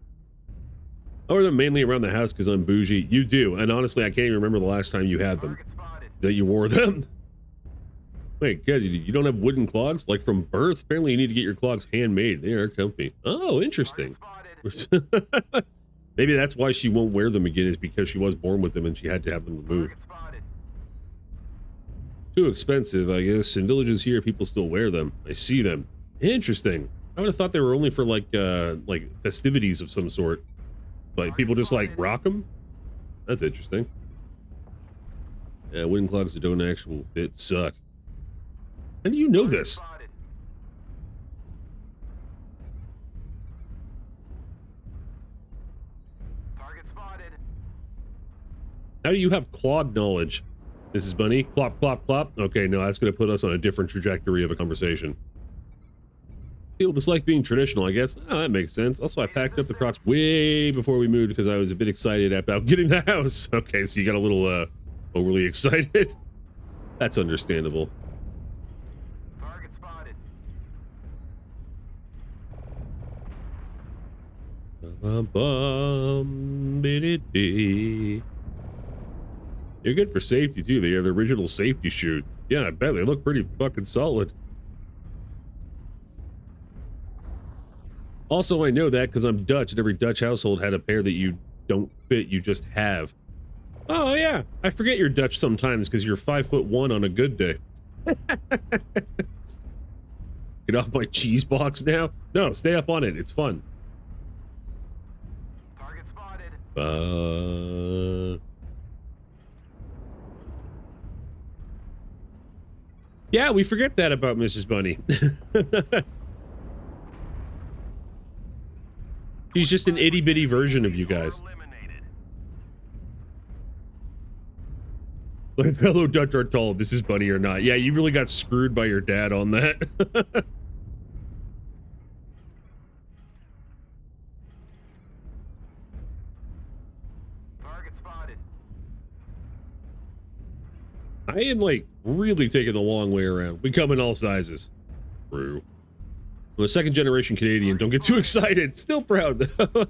I wear them mainly around the house because I'm bougie. You do, and honestly, I can't even remember the last time you had them, that you wore them. Wait, guys, you don't have wooden clogs? Like from birth? Apparently you need to get your clogs handmade. They are comfy. Oh, interesting. Maybe that's why she won't wear them again, is because she was born with them and she had to have them removed. Too expensive, I guess. In villages here, people still wear them. I see them. Interesting. I would have thought they were only for like festivities of some sort. Like people just like rock them. That's interesting. Yeah, wooden clogs that don't actually fit suck. How do you know this? Target spotted. How do you have clog knowledge? Mrs. Bunny, clop, clop, clop. Okay, no, that's going to put us on a different trajectory of a conversation. People just like being traditional, I guess. Oh, that makes sense. Also, I packed up the Crocs way before we moved because I was a bit excited about getting the house. Okay, so you got a little overly excited. That's understandable. Target spotted. Bum-bum-biddy-dee. You're good for safety too. They are the original safety chute. Yeah, I bet they look pretty fucking solid. Also, I know that because I'm Dutch, and every Dutch household had a pair that you don't fit, you just have. Oh yeah, I forget you're Dutch sometimes because you're 5'1" on a good day. Get off my cheese box now? No, stay up on it. It's fun. Target spotted. Yeah, we forget that about Mrs. Bunny. She's just an itty-bitty version of you guys. Eliminated. My fellow Dutch are tall, Mrs. Bunny or not. Yeah, you really got screwed by your dad on that. Target spotted. I am like really taking the long way around. We come in all sizes. True. I'm a second generation Canadian. Don't get too excited. Still proud though.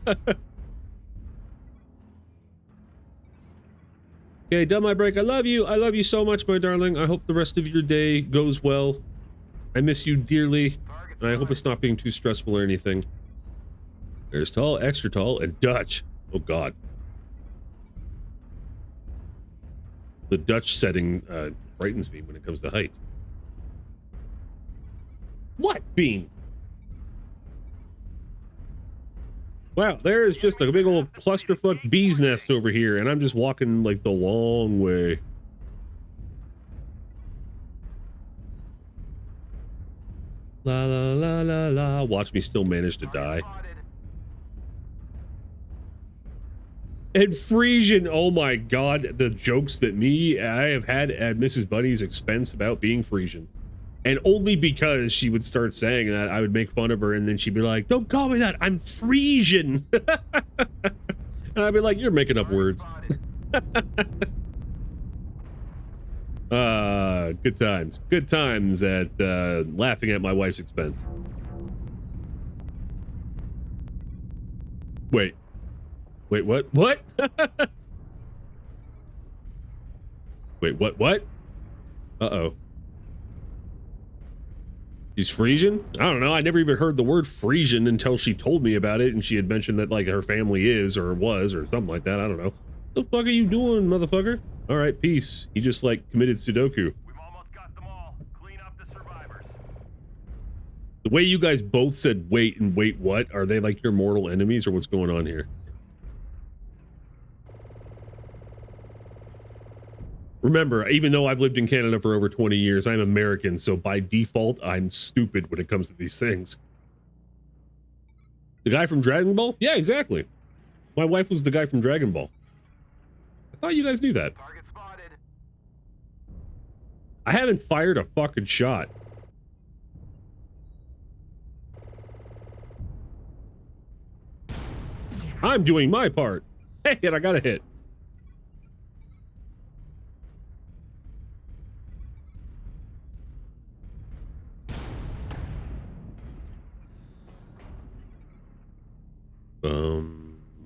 Okay, done my break. I love you. I love you so much, my darling. I hope the rest of your day goes well. I miss you dearly. And I hope it's not being too stressful or anything. There's tall, extra tall, and Dutch. Oh God. The Dutch setting frightens me when it comes to height. What beam? Wow, there is just a big old clusterfuck bee's nest over here, and I'm just walking like the long way. La la la la la. Watch me still manage to die. And Frisian, oh my god, the jokes that I have had at Mrs. Bunny's expense about being Frisian. And only because she would start saying that, I would make fun of her, and then she'd be like, don't call me that, I'm Frisian. And I'd be like, you're making up words. Good times. Good times at laughing at my wife's expense. Wait, what? What? Wait, what? Uh-oh. She's Frisian? I don't know. I never even heard the word Frisian until she told me about it, and she had mentioned that, like, her family is, or was, or something like that. I don't know. What the fuck are you doing, motherfucker? All right, peace. He just, like, committed Sudoku. We've almost got them all. Clean up the survivors. The way you guys both said wait and wait what? Are they, like, your mortal enemies, or what's going on here? Remember, even though I've lived in Canada for over 20 years, I'm American, so by default, I'm stupid when it comes to these things. The guy from Dragon Ball? Yeah, exactly. My wife was the guy from Dragon Ball. I thought you guys knew that. Target spotted. I haven't fired a fucking shot. I'm doing my part. Hey, and I got a hit.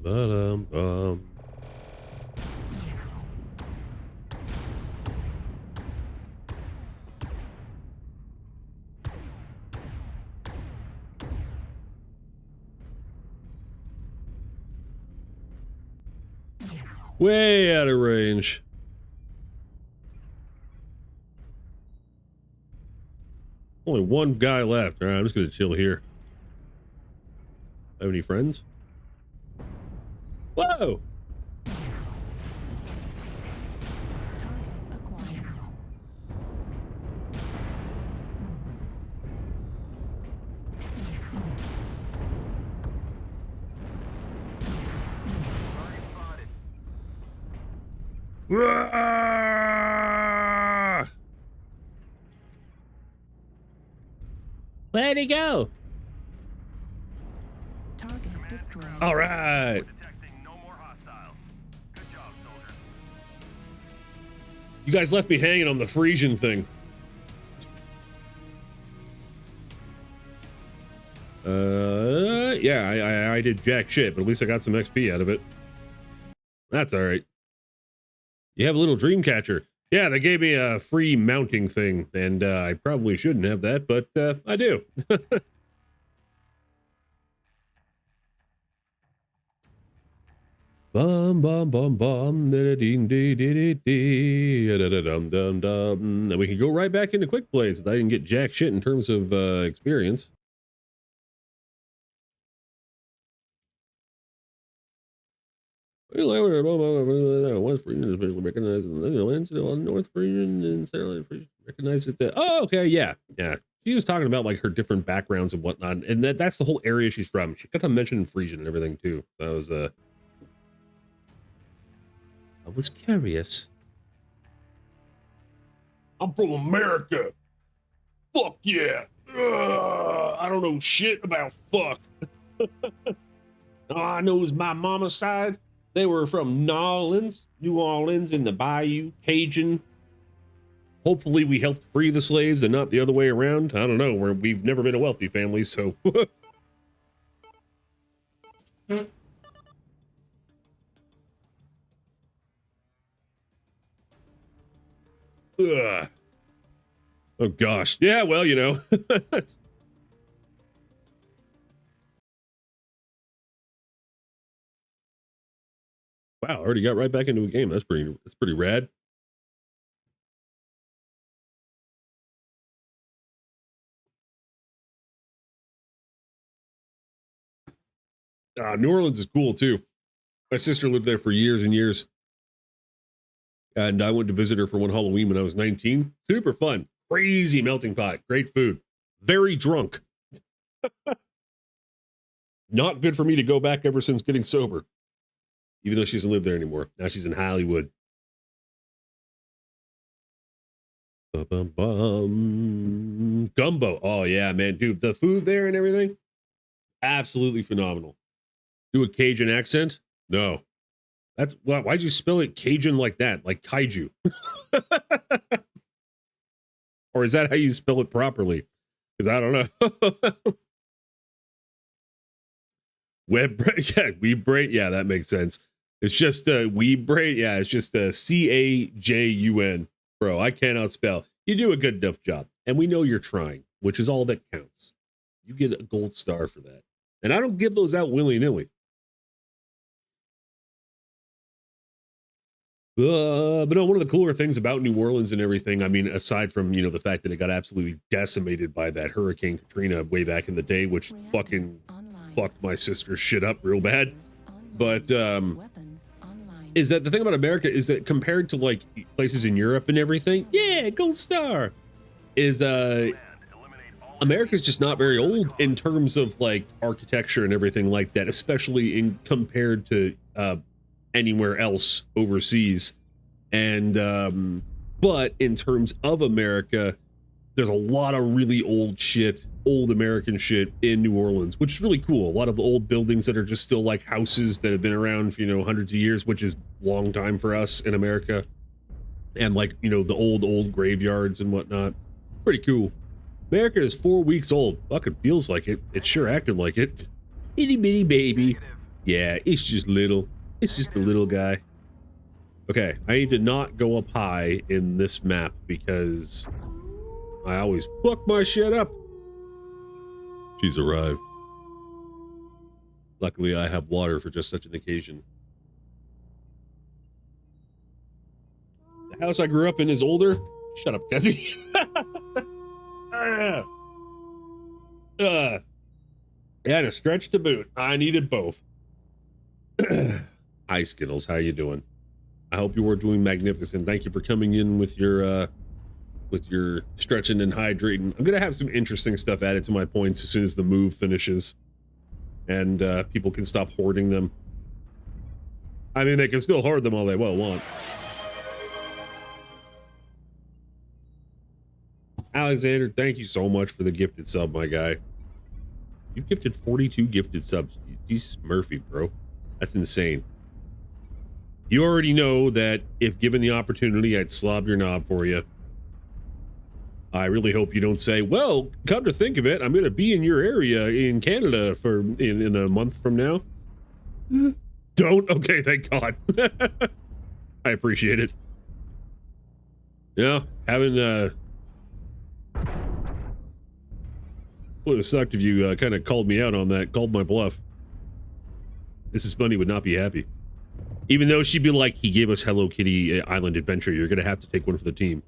Ba-dum-bum. Way out of range. Only one guy left. All right, I'm just gonna chill here. Have any friends? Whoa! Target acquired. Target spotted. Where'd he go? Target destroyed. All right. Detecting no more hostiles. Good job, soldier. You guys left me hanging on the Frisian thing. Yeah, I did jack shit, but at least I got some XP out of it. That's all right. You have a little dream catcher. Yeah, they gave me a free mounting thing, and I probably shouldn't have that, but I do. Bum bum bum bum da ding dee dee dee da da dum dum dum. And we can go right back into quick plays. I didn't get jack shit in terms of experience. West Region is visually recognized in the Netherlands, North Region and South Region recognized it. Oh, okay, yeah. She was talking about like her different backgrounds and whatnot, and that's the whole area she's from. She got to mention Frisian and everything too. That was I was curious. I'm from America. Fuck yeah. I don't know shit about fuck. All I know is my mama's side. They were from New Orleans in the Bayou, Cajun. Hopefully we helped free the slaves and not the other way around. I don't know. We've never been a wealthy family, so. Ugh. Oh gosh. Yeah, well, you know. Wow, I already got right back into a game. That's pretty rad. New Orleans is cool too. My sister lived there for years and years. And I went to visit her for one Halloween when I was 19. Super fun. Crazy melting pot. Great food. Very drunk. Not good for me to go back ever since getting sober. Even though she doesn't live there anymore. Now she's in Hollywood. Ba-bum-bum. Gumbo. Oh, yeah, man. Dude, the food there and everything, absolutely phenomenal. Do a Cajun accent? No. That's why'd you spell it Cajun like that? Like kaiju? Or is that how you spell it properly? Because I don't know. Weeb brain. Yeah, that makes sense. It's just weeb brain. Yeah, it's just Cajun. Bro, I cannot spell. You do a good enough job, and we know you're trying, which is all that counts. You get a gold star for that, and I don't give those out willy-nilly. But no, one of the cooler things about New Orleans and everything, I mean, aside from, you know, the fact that it got absolutely decimated by that Hurricane Katrina way back in the day, which fucking fucked my sister's shit up real bad. But is that the thing about America is that compared to like places in Europe and everything, yeah, gold star, is America's just not very old in terms of like architecture and everything like that, especially in compared to anywhere else overseas. And but in terms of America, there's a lot of really old shit, old American shit in New Orleans, which is really cool. A lot of old buildings that are just still like houses that have been around for, you know, hundreds of years, which is a long time for us in America. And like, you know, the old graveyards and whatnot. Pretty cool. America is 4 weeks old. Fucking feels like it. It's sure acting like it. Itty bitty baby. Yeah, it's just little. It's just a little guy. Okay, I need to not go up high in this map because I always fuck my shit up. She's arrived. Luckily, I have water for just such an occasion. The house I grew up in is older. Shut up, Cassie. And a stretch to boot. I needed both. Hi, Skittles. How you doing? I hope you were doing magnificent. Thank you for coming in with your stretching and hydrating. I'm gonna have some interesting stuff added to my points as soon as the move finishes, and people can stop hoarding them. I mean, they can still hoard them all they want. Alexander, thank you so much for the gifted sub, my guy. You've gifted 42 gifted subs. Jesus Murphy, bro. That's insane. You already know that if given the opportunity, I'd slob your knob for you. I really hope you don't say, well, come to think of it, I'm going to be in your area in Canada for in a month from now. Don't? Okay, thank God. I appreciate it. Yeah, having would have sucked if you kind of called me out on that, called my bluff. Mrs. Bunny would not be happy. Even though she'd be like, he gave us Hello Kitty Island Adventure, you're gonna have to take one for the team.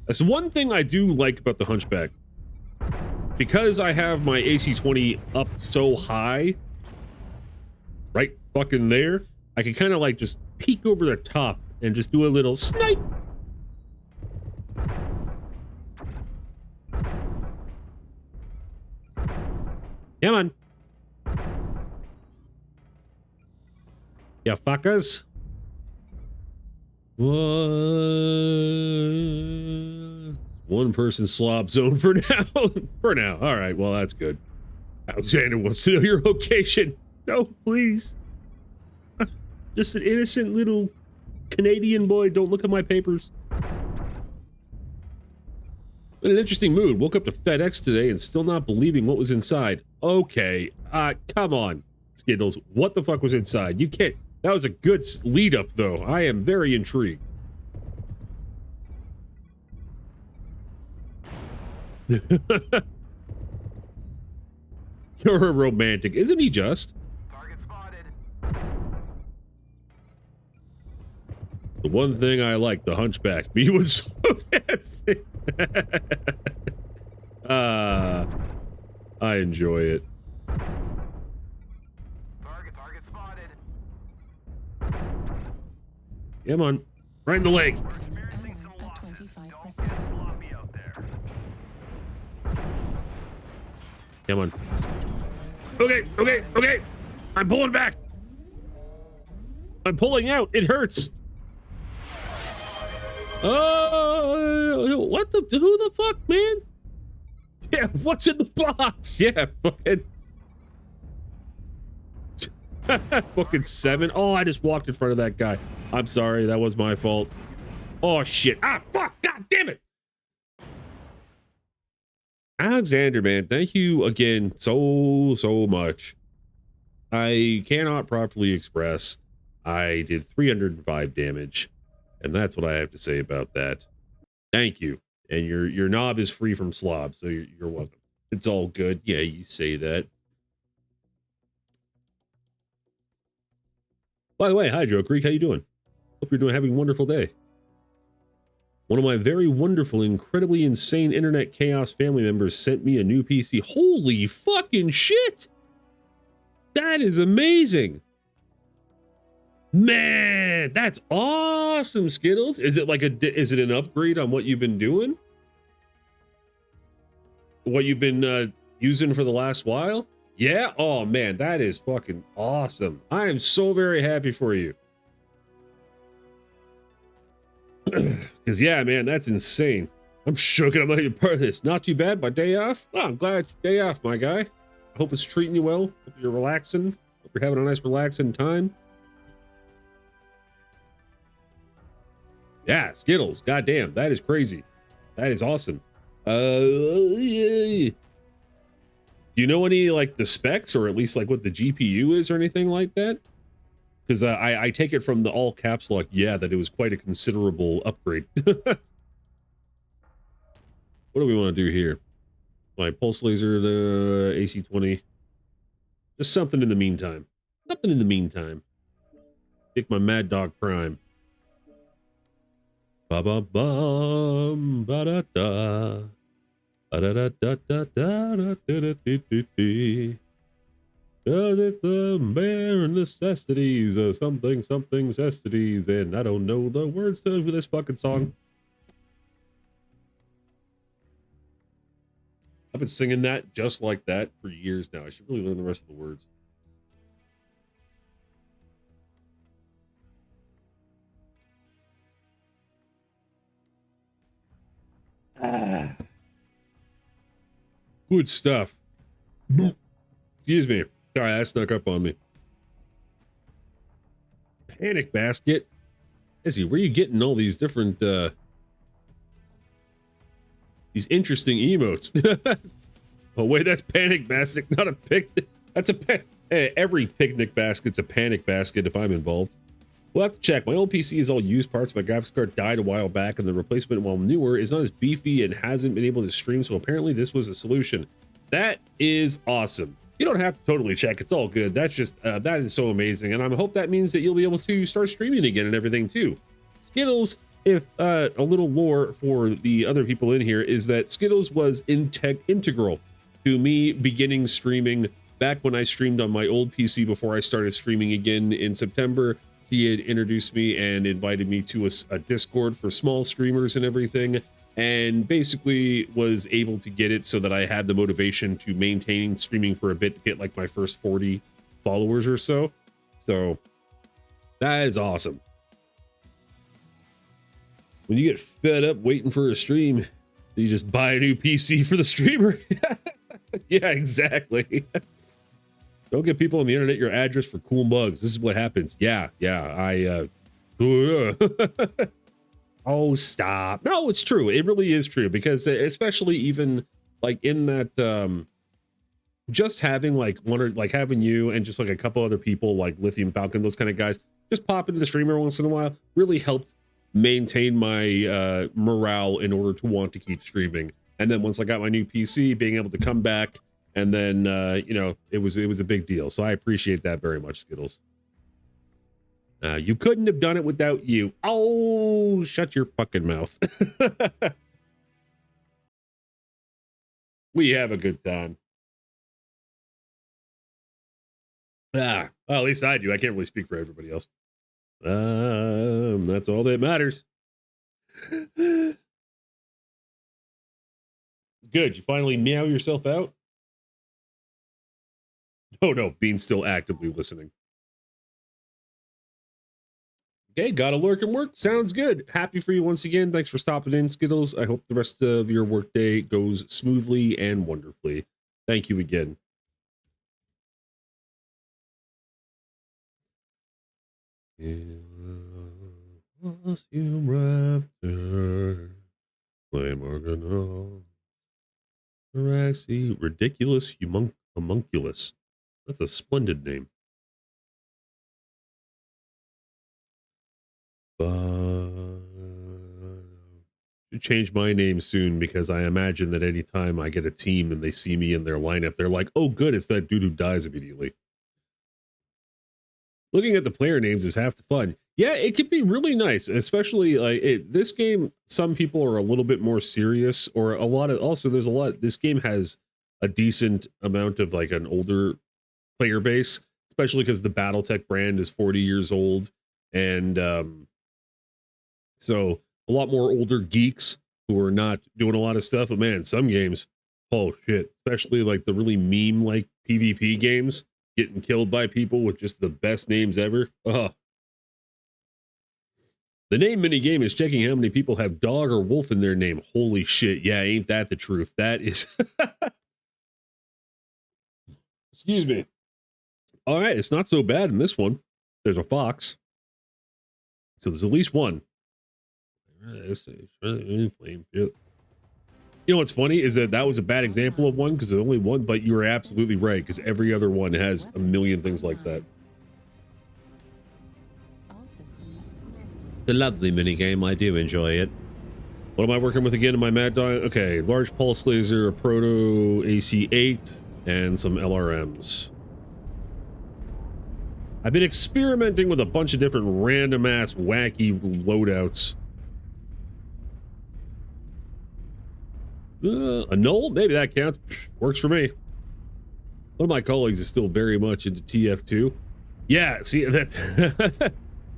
That's one thing I do like about the Hunchback. Because I have my AC-20 up so high, right fucking there, I can kind of like just peek over the top and just do a little snipe. Come on. Ya fuckers. One person slob zone for now. For now. All right, well, that's good. Alexander wants to know your location. No, please. I'm just an innocent little Canadian boy. Don't look at my papers. In an interesting mood. Woke up to FedEx today and still not believing what was inside. Okay, come on, Skittles. What the fuck was inside? You can't. That was a good lead up, though. I am very intrigued. You're a romantic, isn't he just? Target spotted. The one thing I like, the hunchback. Me with slow dancing. I enjoy it. Target spotted. Come on. Right in the leg. We're experiencing some At losses. Don't 25%. get sloppy out there. Come on. Okay. I'm pulling back. I'm pulling out. It hurts. What the? Who the fuck, man? Yeah, what's in the box? Yeah, fucking. Fucking 7. Oh, I just walked in front of that guy. I'm sorry. That was my fault. Oh, shit. Ah, fuck. God damn it. Alexander, man, thank you again so much. I cannot properly express. I did 305 damage, and that's what I have to say about that. Thank you. And your knob is free from slob, so you're welcome. It's all good. Yeah, you say that. By the way, hi Joe Creek, how you doing? Hope you're having a wonderful day. One of my very wonderful, incredibly insane internet chaos family members sent me a new PC. Holy fucking shit! That is amazing! Man, that's awesome, Skittles. Is it like is it an upgrade on what you've been doing? What you've been using for the last while? Yeah? Oh man, that is fucking awesome. I am so very happy for you. Because yeah, man, that's insane. I'm shook and I'm not even part of this. Not too bad. My day off? Oh, I'm glad it's your day off, my guy. I hope it's treating you well. Hope you're relaxing. Hope you're having a nice relaxing time. Yeah, Skittles. Goddamn, that is crazy. That is awesome. Yeah. Do you know any like the specs or at least like what the GPU is or anything like that? Because I take it from the all caps lock, yeah, that it was quite a considerable upgrade. What do we want to do here? My pulse laser, the AC-20. Just something in the meantime. Something in the meantime. Take my Mad Dog Prime. Ba ba bum ba da da. Ba da da da da da da da da da. Cause it's the bare necessities of something necessities, and I don't know the words to this fucking song. I've been singing that just like that for years now. I should really learn the rest of the words. Good stuff. Excuse me. Sorry, that snuck up on me. Panic basket. Izzy, where are you getting all these different these interesting emotes? Oh wait, that's panic basket, not a picnic. That's every picnic basket's a panic basket if I'm involved. We'll have to check. My old PC is all used parts. My graphics card died a while back, and the replacement, while newer, is not as beefy and hasn't been able to stream, so apparently this was a solution. That is awesome. You don't have to totally check. It's all good. That's just, that is so amazing. And I hope that means that you'll be able to start streaming again and everything too. Skittles, if a little lore for the other people in here is that Skittles was integral to me beginning streaming back when I streamed on my old PC before I started streaming again in September. He had introduced me and invited me to a Discord for small streamers and everything, and basically was able to get it so that I had the motivation to maintain streaming for a bit to get like my first 40 followers or so. So that is awesome. When you get fed up waiting for a stream, you just buy a new PC for the streamer. Yeah, exactly. Don't give people on the internet your address for cool mugs. This is what happens. Yeah, oh, stop. No, it's true. It really is true, because especially even like in that, just having like one or like having you and just like a couple other people like Lithium Falcon, those kind of guys, just pop into the streamer once in a while really helped maintain my morale in order to want to keep streaming. And then once I got my new PC, being able to come back, and then, you know, it was a big deal. So I appreciate that very much, Skittles. You couldn't have done it without you. Oh, shut your fucking mouth. We have a good time. Well, at least I do. I can't really speak for everybody else. That's all that matters. Good. You finally meow yourself out? Oh, no. Bean's still actively listening. Okay, got to lurk and work. Sounds good. Happy for you once again. Thanks for stopping in, Skittles. I hope the rest of your workday goes smoothly and wonderfully. Thank you again. Raptor. Play Morgano. Raxi. Ridiculous homunculus. That's a splendid name. Should change my name soon because I imagine that anytime I get a team and they see me in their lineup, they're like, oh, good, it's that dude who dies immediately. Looking at the player names is half the fun. Yeah, it can be really nice, especially like this game. Some people are a little bit more serious, or a lot of also there's a lot. This game has a decent amount of like an older player base, especially because the BattleTech brand is 40 years old, and so a lot more older geeks who are not doing a lot of stuff. But man, some games, oh shit, especially like the really meme like PvP games, getting killed by people with just the best names ever. Oh. The name minigame is checking how many people have dog or wolf in their name. Holy shit. Yeah, ain't that the truth? That is... Excuse me. All right, it's not so bad in this one. There's a fox. So there's at least one. You know what's funny is that was a bad example of one because there's only one, but you were absolutely right because every other one has a million things like that. It's a lovely minigame. I do enjoy it. What am I working with again in my Mad Dog? Okay, large pulse laser, a Proto AC-8, and some LRMs. I've been experimenting with a bunch of different random-ass wacky loadouts. A null? Maybe that counts. Pfft, works for me. One of my colleagues is still very much into TF2. Yeah, see, that...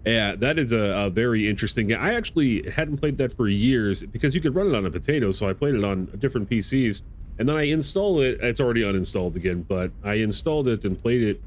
Yeah, that is a very interesting game. I actually hadn't played that for years because you could run it on a potato, so I played it on different PCs. And then I installed it. It's already uninstalled again, but I installed it and played it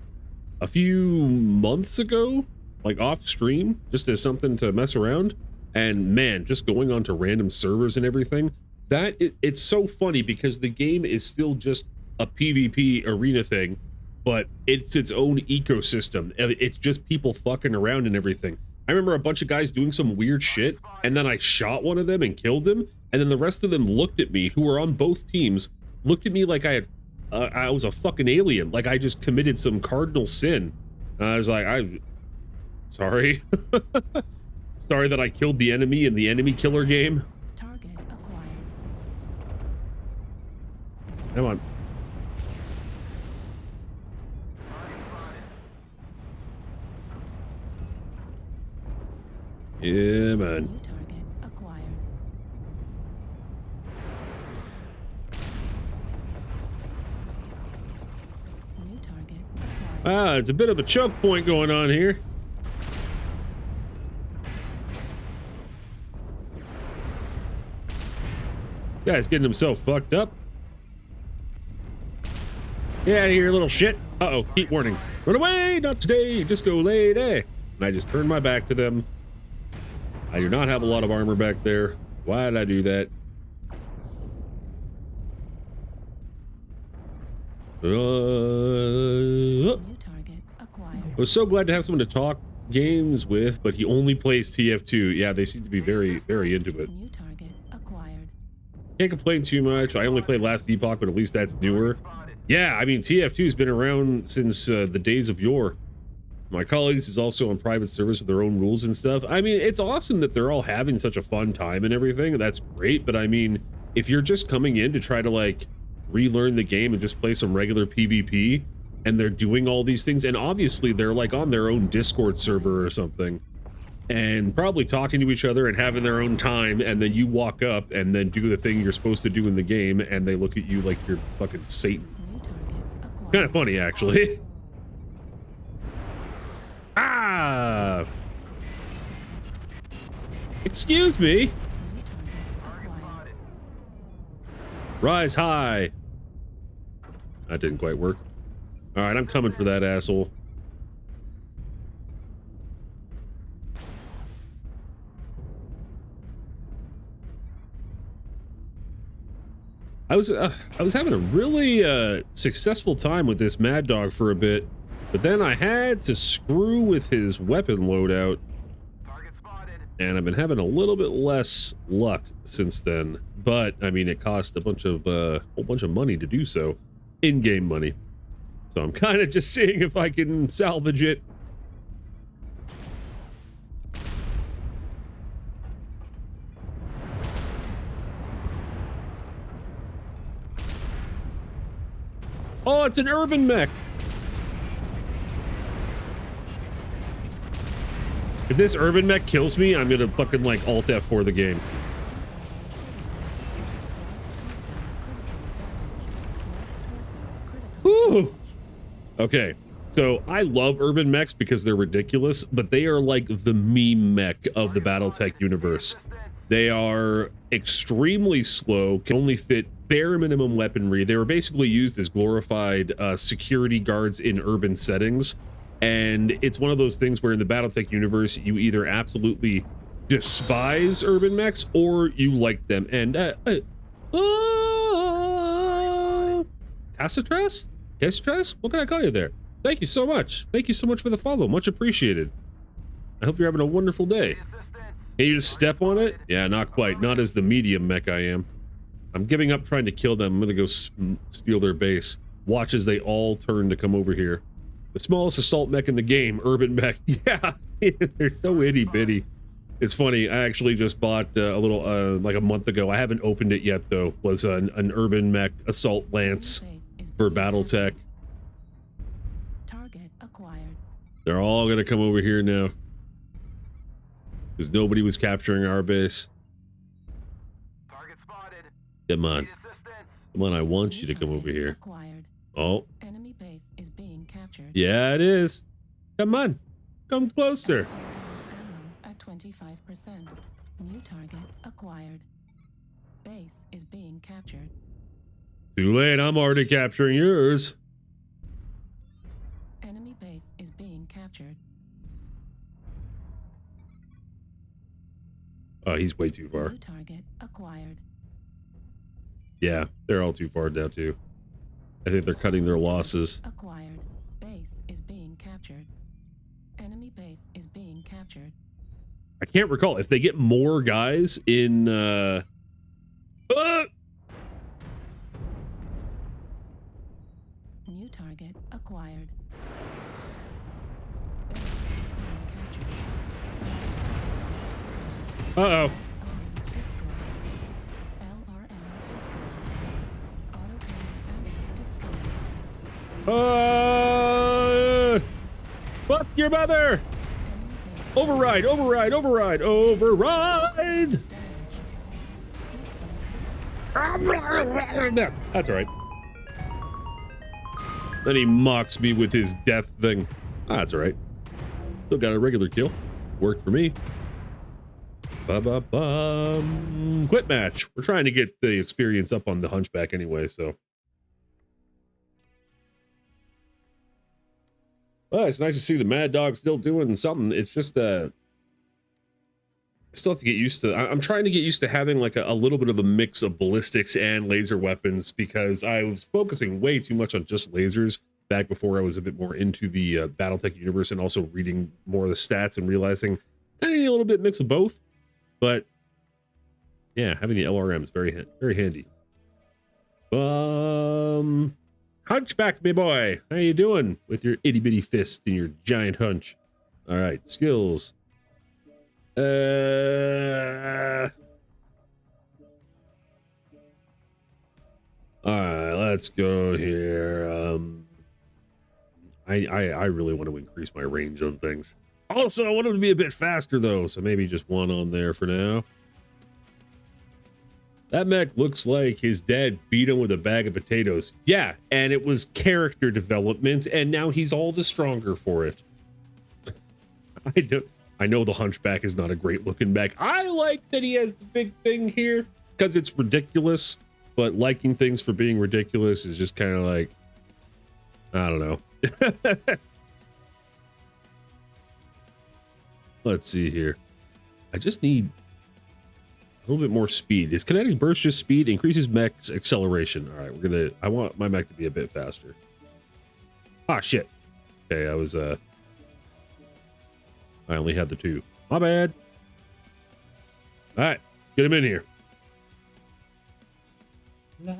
a few months ago, like off stream, just as something to mess around. And man, just going on to random servers and everything, it's so funny because the game is still just a PvP arena thing, but it's its own ecosystem. It's just people fucking around and everything. I remember a bunch of guys doing some weird shit, and then I shot one of them and killed him, and then the rest of them looked at me, who were on both teams, looked at me like I was a fucking alien, like I just committed some cardinal sin. I was like, sorry. Sorry that I killed the enemy in the enemy killer game. Target acquired. Come on. Yeah, man. New target acquired. New target acquired. It's a bit of a choke point going on here. Guy's getting himself fucked up. Get out of here, little shit. Uh-oh, heat warning. Run away, not today, disco lady. And I just turned my back to them. I do not have a lot of armor back there. Why did I do that? New target acquired. I was so glad to have someone to talk games with, but he only plays TF2. Yeah, they seem to be very, very into it. New target acquired. Can't complain too much. I only played Last Epoch, but at least that's newer. Yeah, I mean, TF2's been around since the days of yore. My colleagues is also on private servers with their own rules and stuff. I mean, it's awesome that they're all having such a fun time and everything. That's great, but I mean, if you're just coming in to try to, like, relearn the game and just play some regular PvP, and they're doing all these things, and obviously they're like on their own Discord server or something, and probably talking to each other and having their own time, and then you walk up and then do the thing you're supposed to do in the game, and they look at you like you're fucking Satan. New target acquired. Kind of funny, actually. Ah! Excuse me. New target acquired. Rise high. That didn't quite work. All right, I'm coming for that asshole. I was having a really successful time with this Mad Dog for a bit, but then I had to screw with his weapon loadout, Target spotted. and I've been having a little bit less luck since then. But I mean, it cost a whole bunch of money to do so, in-game money. So I'm kind of just seeing if I can salvage it. Oh, it's an urban mech. If this urban mech kills me, I'm gonna fucking like Alt F4 the game. Whew. Okay, so I love urban mechs because they're ridiculous, but they are like the meme mech of the BattleTech universe. They are extremely slow, can only fit bare minimum weaponry. They were basically used as glorified security guards in urban settings. And it's one of those things where in the BattleTech universe, you either absolutely despise urban mechs or you like them. And, Cassitress? Cassitress? What can I call you there? Thank you so much. Thank you so much for the follow. Much appreciated. I hope you're having a wonderful day. Can you just step on it? Yeah, not quite. Not as the medium mech I am. I'm giving up trying to kill them. I'm gonna go steal their base. Watch as they all turn to come over here. The smallest assault mech in the game, urban mech. Yeah, they're so itty bitty. It's funny. I actually just bought a little, like a month ago. I haven't opened it yet though. Was an urban mech assault lance for BattleTech. Target acquired. They're all gonna come over here now. Because nobody was capturing our base. Target spotted. Come on. Need assistance. Come on, I want you to come over here. Acquired. Oh, Enemy base is being captured. yeah, it is. Come on. Come closer. Ammo at 25%. New target acquired. Base is being captured. Too late, I'm already capturing yours. Enemy base is being captured. Oh, he's way too far. New target acquired. Yeah, they're all too far now too. I think they're cutting their losses. Acquired. Base is being captured. Enemy base is being captured. I can't recall if they get more guys in New target acquired. Base is being captured. uh-oh. Destroyed. LRM destroyed. Autocannon ammo destroyed. Fuck your mother! Enemy base Override, override, override, override! That's all right. Then he mocks me with his death thing. Ah, that's all right. Still got a regular kill. Worked for me. Ba-ba-bum. Quit match. We're trying to get the experience up on the Hunchback anyway, so. Well, it's nice to see the Mad Dog still doing something. It's just, I still have to get used to. I'm trying to get used to having like a little bit of a mix of ballistics and laser weapons because I was focusing way too much on just lasers back before I was a bit more into the BattleTech universe and also reading more of the stats and realizing I need a little bit mix of both. But yeah, having the LRM is very handy. Hunchback, me boy, how you doing with your itty bitty fist and your giant hunch? All right, skills. All right, let's go here. I really want to increase my range on things. Also, I want him to be a bit faster though, so maybe just one on there for now. That mech looks like his dad beat him with a bag of potatoes. Yeah, and it was character development, and now he's all the stronger for it. I know the Hunchback is not a great looking mech. I like that he has the big thing here because it's ridiculous, but liking things for being ridiculous is just kind of like, I don't know. Let's see here. I just need a little bit more speed. His kinetic burst just speed, increases mech's acceleration. All right, I want my mech to be a bit faster. Ah, shit. Okay, I only had the 2. My bad. All right, let's get him in here. La,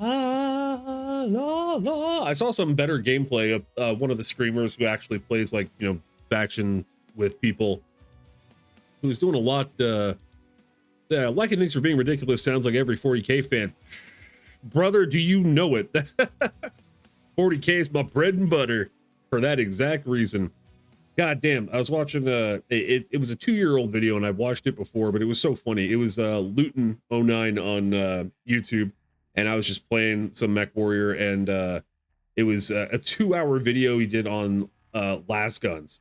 la, la. I saw some better gameplay of one of the streamers who actually plays, like, you know, faction with people, who was doing a lot, liking things for being ridiculous sounds like every 40K fan. Brother, do you know it? That's 40K is my bread and butter for that exact reason. God damn, I was watching, it was a 2-year-old video and I've watched it before, but it was so funny. It was Luton09 on YouTube, and I was just playing some MECHWARRIOR, and it was a 2-hour video he did on las guns,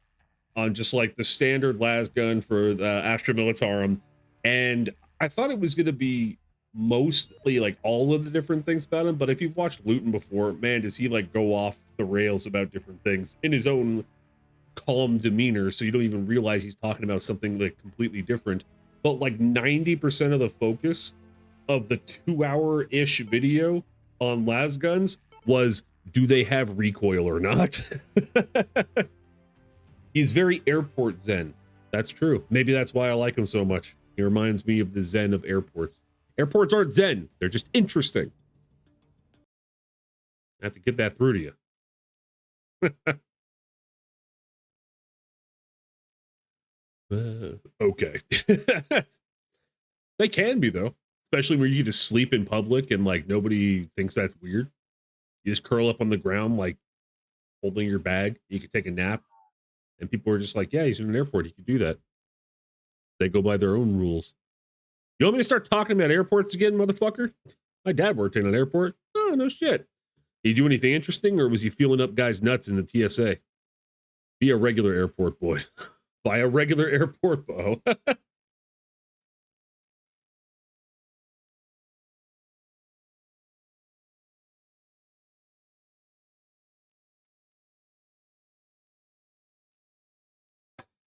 on just like the standard las gun for the Astra Militarum. And I thought it was going to be mostly like all of the different things about him, but if you've watched Luton before, man, does he like go off the rails about different things in his own calm demeanor, so you don't even realize he's talking about something like completely different. But like 90% of the focus of the 2-hour-ish video on las guns was, do they have recoil or not? He's very airport zen. That's true. Maybe that's why I like him so much. He reminds me of the zen of airports. Airports aren't zen. They're just interesting. I have to get that through to you. Okay. They can be, though. Especially where you just sleep in public and, like, nobody thinks that's weird. You just curl up on the ground, like, holding your bag. You can take a nap. And people are just like, yeah, he's in an airport. He can do that. They go by their own rules. You want me to start talking about airports again, motherfucker? My dad worked in an airport. Oh, no shit. Did he do anything interesting, or was he feeling up guys' nuts in the TSA? Be a regular airport boy. Buy a regular airport bow.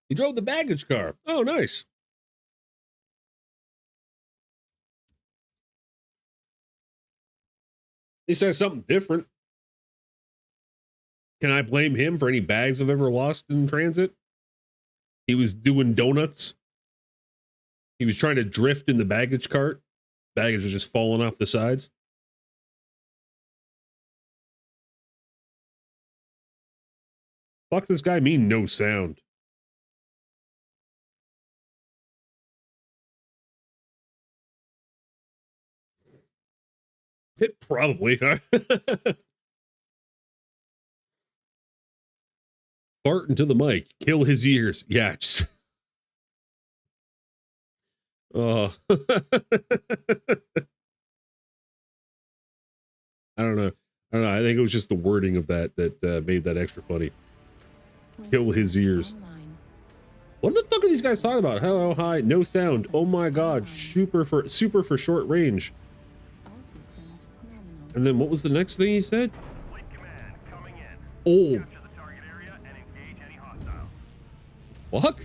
He drove the baggage car. Oh, nice. He says something different. Can I blame him for any bags I've ever lost in transit? He was doing donuts. He was trying to drift in the baggage cart. Baggage was just falling off the sides. Fuck this guy mean no sound. It probably, huh? Fart into the mic. Kill his ears. Yeah. Just... Oh. I don't know. I think it was just the wording of that made that extra funny. Kill his ears. What the fuck are these guys talking about? Hello, hi, no sound. Oh my god, super for short range. And then what was the next thing he said? Fleet command coming in. Oh. Capture the target area and engage any hostiles. Fuck.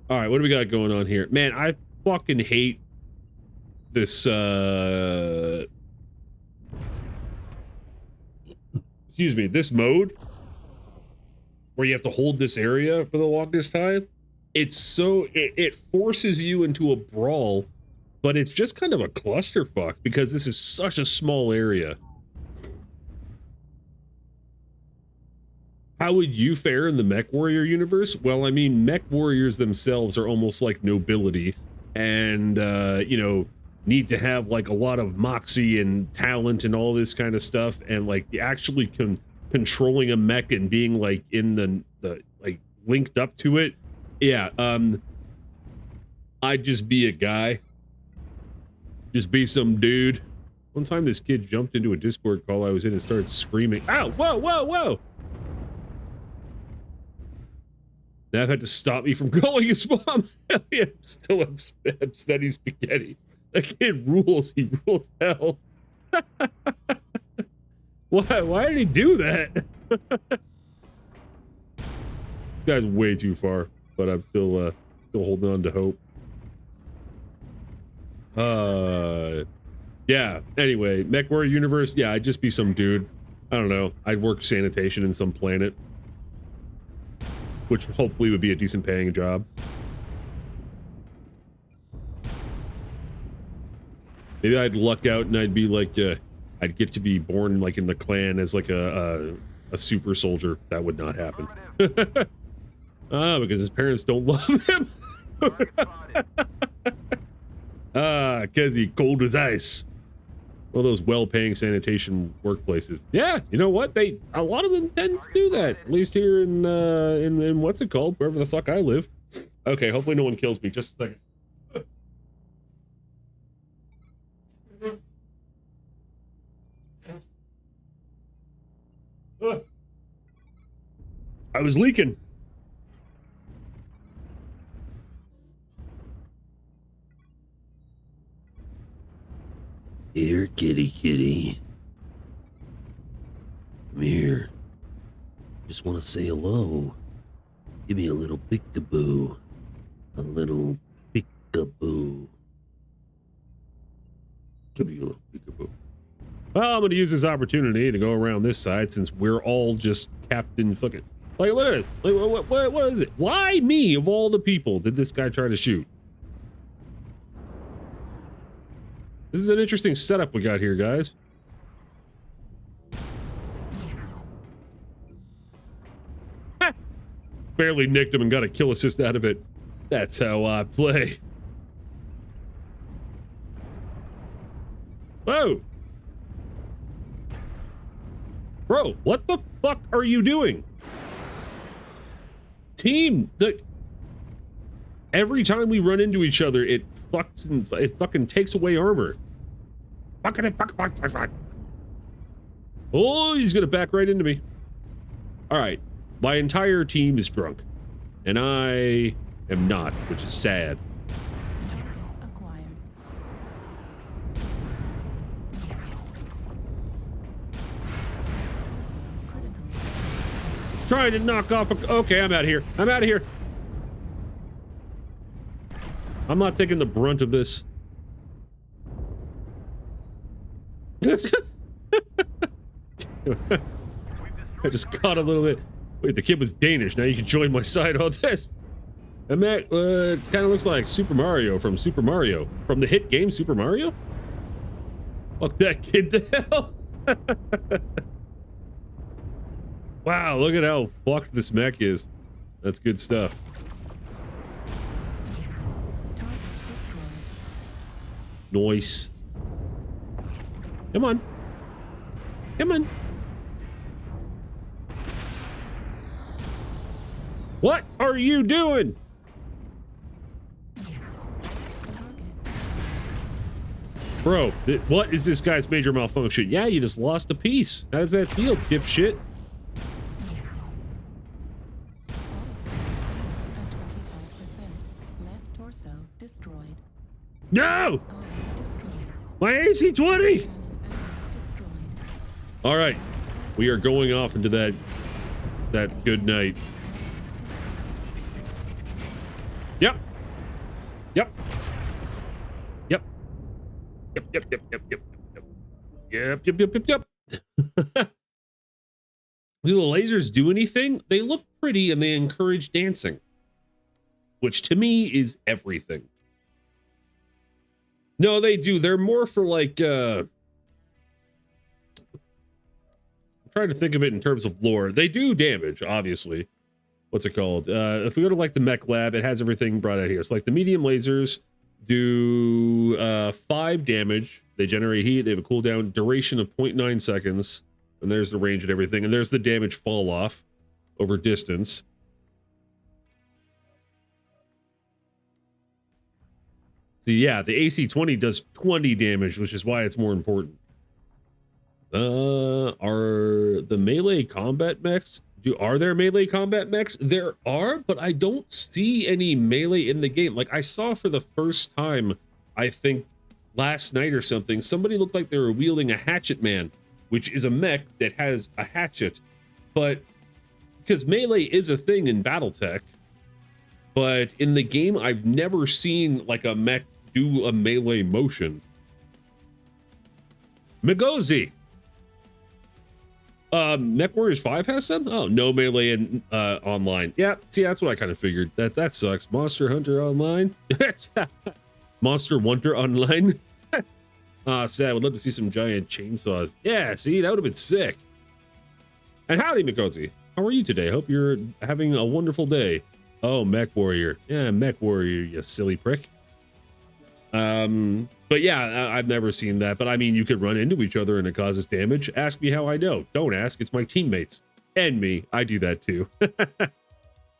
All right, what do we got going on here? Man, I fucking hate this excuse me, this mode where you have to hold this area for the longest time. It's so it forces you into a brawl, but it's just kind of a clusterfuck because this is such a small area. How would you fare in the MECHWARRIOR universe? Well, I mean, mech warriors themselves are almost like nobility, and you know, need to have like a lot of moxie and talent and all this kind of stuff, and like actually controlling a mech and being like in the like linked up to it. Yeah, I'd just be a guy. Just be some dude. One time this kid jumped into a Discord call I was in and started screaming, "Ow, whoa, whoa, whoa!" That had to stop me from calling his mom. Hell yeah, I'm still upsetty spaghetti. That kid rules. He rules hell. Why did he do that? This guy's way too far, but I'm still holding on to hope. Yeah, anyway, MechWarrior universe, yeah, I'd just be some dude. I don't know, I'd work sanitation in some planet, which hopefully would be a decent paying job. Maybe I'd luck out and I'd be like, I'd get to be born like in the clan as like a super soldier. That would not happen. Because his parents don't love him. Cause he cold as ice. One of those well-paying sanitation workplaces. Yeah, you know what? A lot of them tend to do that. At least here in what's it called? Wherever the fuck I live. Okay, hopefully no one kills me. Just a second. I was leaking. Here, kitty, kitty. Come here. Just want to say hello. Give me a little peekaboo. A little peekaboo. Give you a little peekaboo. Well, I'm going to use this opportunity to go around this side since we're all just Captain fucking... Like, look at this. Like, what is it? Why me, of all the people, did this guy try to shoot? This is an interesting setup we got here, guys. Ha! Barely nicked him and got a kill assist out of it. That's how I play. Whoa! Bro, what the fuck are you doing? Team, every time we run into each other, it fucking takes away armor. Fuck. Oh, he's gonna back right into me. All right, my entire team is drunk, and I am not, which is sad. Acquired. He's trying to knock off a... Okay, I'm out of here. I'm out of here. I'm not taking the brunt of this. I just caught a little bit. Wait, the kid was Danish. Now you can join my side on this. And that kind of looks like Super Mario from Super Mario. From the hit game Super Mario? Fuck that kid the hell. Wow, look at how fucked this mech is. That's good stuff. Nice. Come on. Come on. What are you doing? Bro, what is this guy's major malfunction? Yeah, you just lost a piece. How does that feel, dipshit? Left torso destroyed. No! Destroyed. My AC-20! Destroyed. All right, we are going off into that good night. Yep. Yep. Yep. Yep. Do the lasers do anything? They look pretty and they encourage dancing, which to me is everything. No, they do. They're more for like, I'm trying to think of it in terms of lore. They do damage, obviously. What's it called? If we go to like the mech lab, it has everything brought out here. It's like the medium lasers do 5 damage. They generate heat. They have a cooldown duration of 0.9 seconds. And there's the range and everything. And there's the damage fall off over distance. So yeah, the AC-20 does 20 damage, which is why it's more important. Are the melee combat mechs? Are there melee combat mechs? There are, but I don't see any melee in the game. Like I saw for the first time, I think last night or something, somebody looked like they were wielding a hatchet man, which is a mech that has a hatchet. But because melee is a thing in BattleTech, but in the game, I've never seen like a mech do a melee motion. Migozi. MechWarriors 5 has some? Oh, no melee in online. Yeah, see, that's what I kind of figured. That sucks. Monster Hunter Online. Monster Hunter Online. Sad. I would love to see some giant chainsaws. Yeah, see, that would have been sick. And howdy, Mikozi. How are you today? Hope you're having a wonderful day. Oh, MechWarrior. Yeah, MechWarrior, you silly prick. But yeah, I've never seen that. But I mean, you could run into each other and it causes damage. Ask me how I know. Don't ask. It's my teammates and me. I do that too.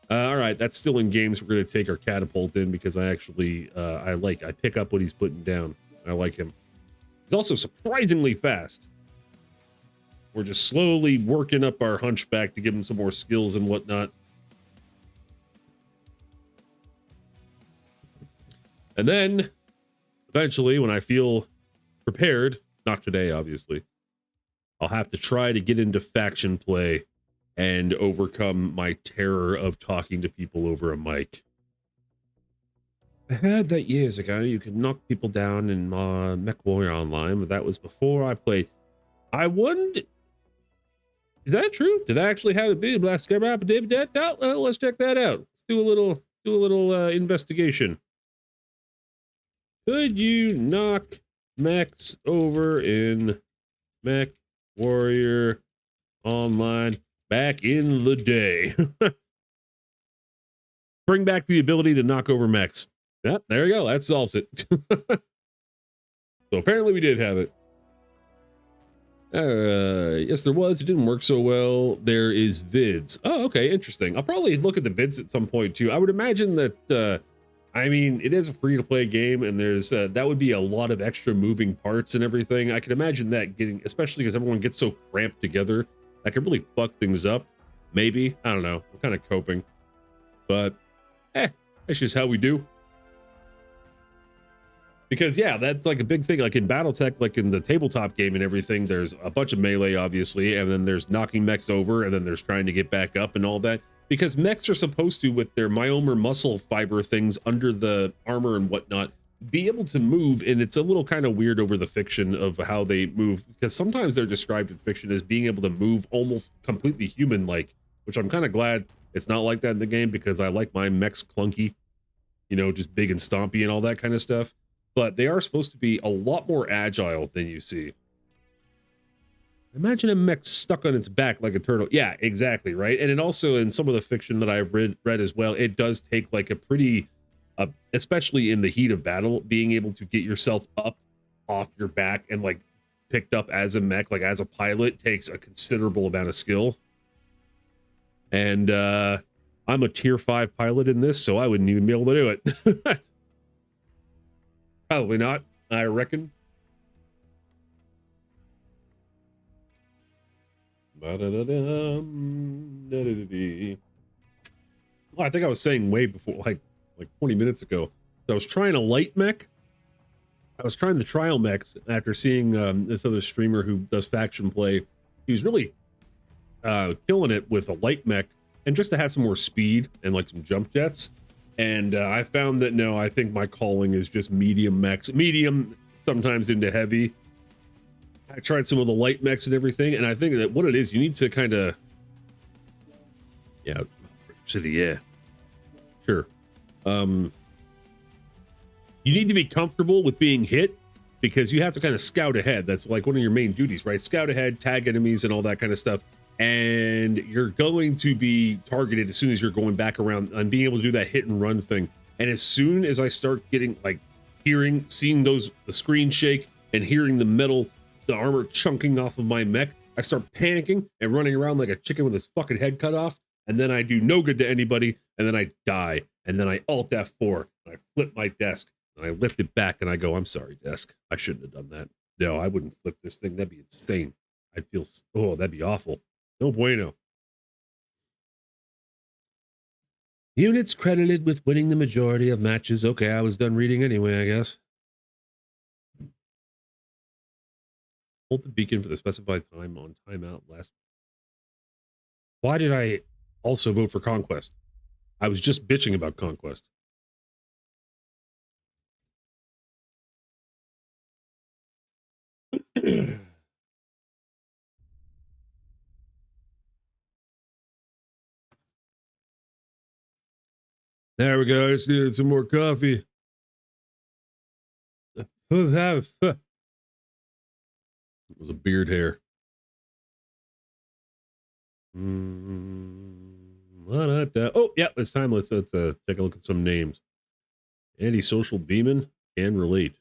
All right, that's still in games. We're going to take our catapult in because I actually, I pick up what he's putting down. I like him. He's also surprisingly fast. We're just slowly working up our hunchback to give him some more skills and whatnot. And then eventually, when I feel prepared, not today, obviously, I'll have to try to get into faction play and overcome my terror of talking to people over a mic. I heard that years ago you could knock people down in MECHWARRIOR Online, but that was before I played. I wonder, is that true? Did I actually have a big blast? Let's check that out. Let's do a little investigation. Could you knock mechs over in MECHWARRIOR Online back in the day? Bring back the ability to knock over mechs. Yep, there you go. That solves it. So apparently we did have it. Yes, there was. It didn't work so well. There is vids. Oh, okay, interesting. I'll probably look at the vids at some point too. I would imagine that, I mean, it is a free-to-play game, and there's that would be a lot of extra moving parts and everything. I can imagine that getting, especially because everyone gets so cramped together, that could really fuck things up. Maybe. I don't know. I'm kind of coping. But, that's just how we do. Because, yeah, that's like a big thing. Like in BattleTech, like in the tabletop game and everything, there's a bunch of melee, obviously, and then there's knocking mechs over, and then there's trying to get back up and all that. Because mechs are supposed to, with their myomer muscle fiber things under the armor and whatnot, be able to move, and it's a little kind of weird over the fiction of how they move, because sometimes they're described in fiction as being able to move almost completely human-like, which I'm kind of glad it's not like that in the game, because I like my mechs clunky, you know, just big and stompy and all that kind of stuff. But they are supposed to be a lot more agile than you see. Imagine a mech stuck on its back like a turtle. Yeah, exactly, right? And it also, in some of the fiction that I've read as well, it does take like a pretty, especially in the heat of battle, being able to get yourself up off your back and like picked up as a mech, like as a pilot, takes a considerable amount of skill. And I'm a tier 5 pilot in this, so I wouldn't even be able to do it. Probably not, I reckon. Well, I think I was saying way before, like 20 minutes ago, I was trying a light mech. I was trying the trial mechs after seeing this other streamer who does faction play. He was really killing it with a light mech, and just to have some more speed and like some jump jets. And I found that, no, I think my calling is just medium mechs. Medium, sometimes into heavy. I tried some of the light mechs and everything, and I think that what it is, you need to kind of... Yeah, to the air. Sure. You need to be comfortable with being hit, because you have to kind of scout ahead. That's like one of your main duties, right? Scout ahead, tag enemies, and all that kind of stuff. And you're going to be targeted as soon as you're going back around and being able to do that hit and run thing. And as soon as I start getting like seeing the screen shake and hearing the armor chunking off of my mech, I start panicking and running around like a chicken with his fucking head cut off. And then I do no good to anybody. And then I die. And then I Alt F4 and I flip my desk and I lift it back and I go, I'm sorry, desk. I shouldn't have done that. No, I wouldn't flip this thing. That'd be insane. I'd feel, oh, that'd be awful. No bueno. Units credited with winning the majority of matches. Okay, I was done reading anyway, I guess. Hold the beacon for the specified time on timeout last. Why did I also vote for Conquest? I was just bitching about Conquest. There we go. I just needed some more coffee. It was a beard hair. Oh, yeah, it's time. Let's take a look at some names. Antisocial demon can relate.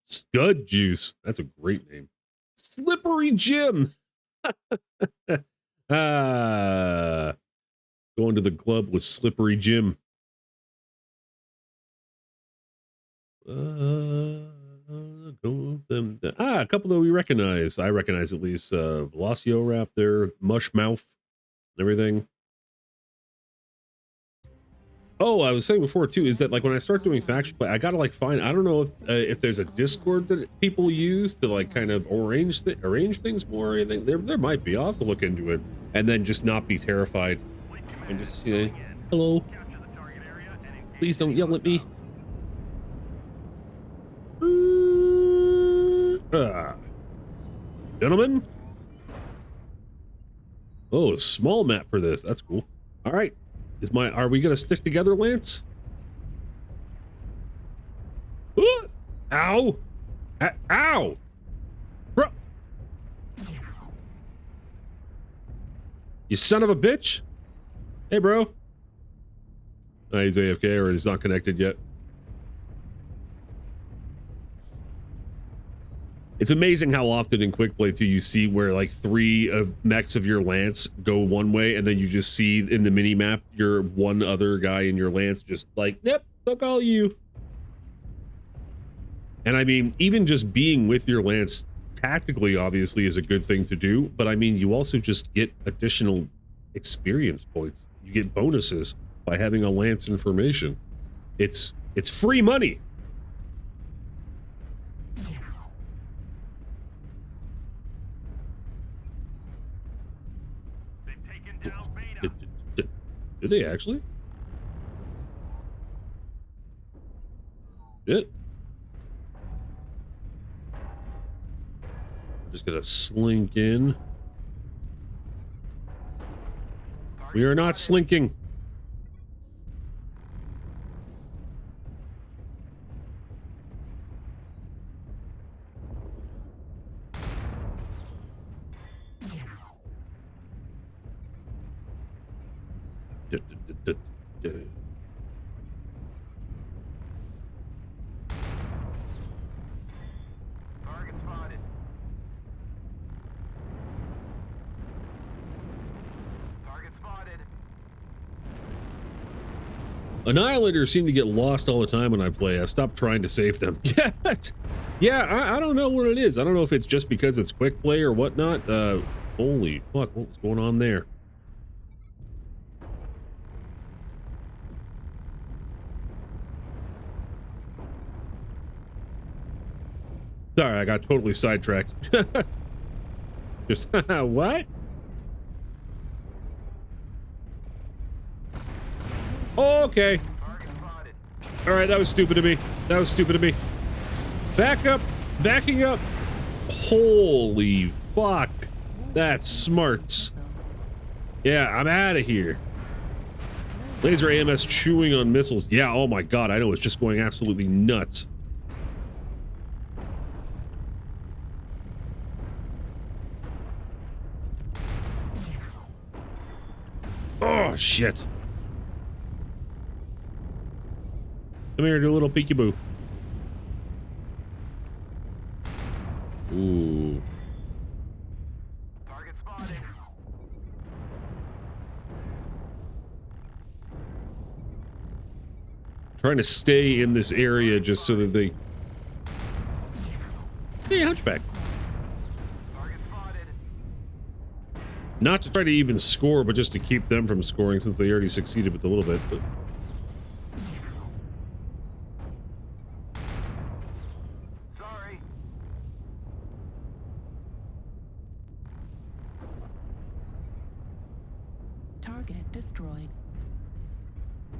Scud juice. That's a great name. Slippery Jim. Going to the club with Slippery Jim. A couple that we recognize. I recognize at least Velocioraptor, Mushmouth, and everything. Oh, I was saying before too, is that like when I start doing faction play, I gotta like find, I don't know if there's a Discord that people use to like kind of arrange things more or anything. There might be. I'll have to look into it and then just not be terrified and just, you know, hello. Please don't yell at me. Gentlemen. Oh, a small map for this. That's cool. All right. Are we gonna stick together, Lance? Ooh! Ow! Ow! Bro! You son of a bitch! Hey, bro. He's AFK or he's not connected yet. It's amazing how often in quick play 2 you see where like 3 of mechs of your lance go one way and then you just see in the mini map your one other guy in your lance just like, yep, fuck all you. And I mean, even just being with your lance tactically obviously is a good thing to do, but I mean, you also just get additional experience points. You get bonuses by having a lance information. It's free money. Did they actually? Shit. I'm just gonna slink in. We are not slinking. Target spotted. Target spotted. Annihilators seem to get lost all the time when I play. I've stopped trying to save them. Yeah, I don't know what it is. I don't know if it's just because it's quick play or whatnot. Holy fuck, what's going on there? Sorry, I got totally sidetracked. Just, what? Oh, okay. All right, that was stupid of me. That was stupid of me. Back up, backing up. Holy fuck. That's smarts. Yeah, I'm out of here. Laser AMS chewing on missiles. Yeah, oh my god, I know, it's just going absolutely nuts. Oh, shit. Come here, do a little peekaboo. Ooh. Target spotted. Trying to stay in this area just so that they... Hey, Hunchback. Target spotted. Not to try to even score, but just to keep them from scoring since they already succeeded with a little bit, but... Sorry. Target destroyed.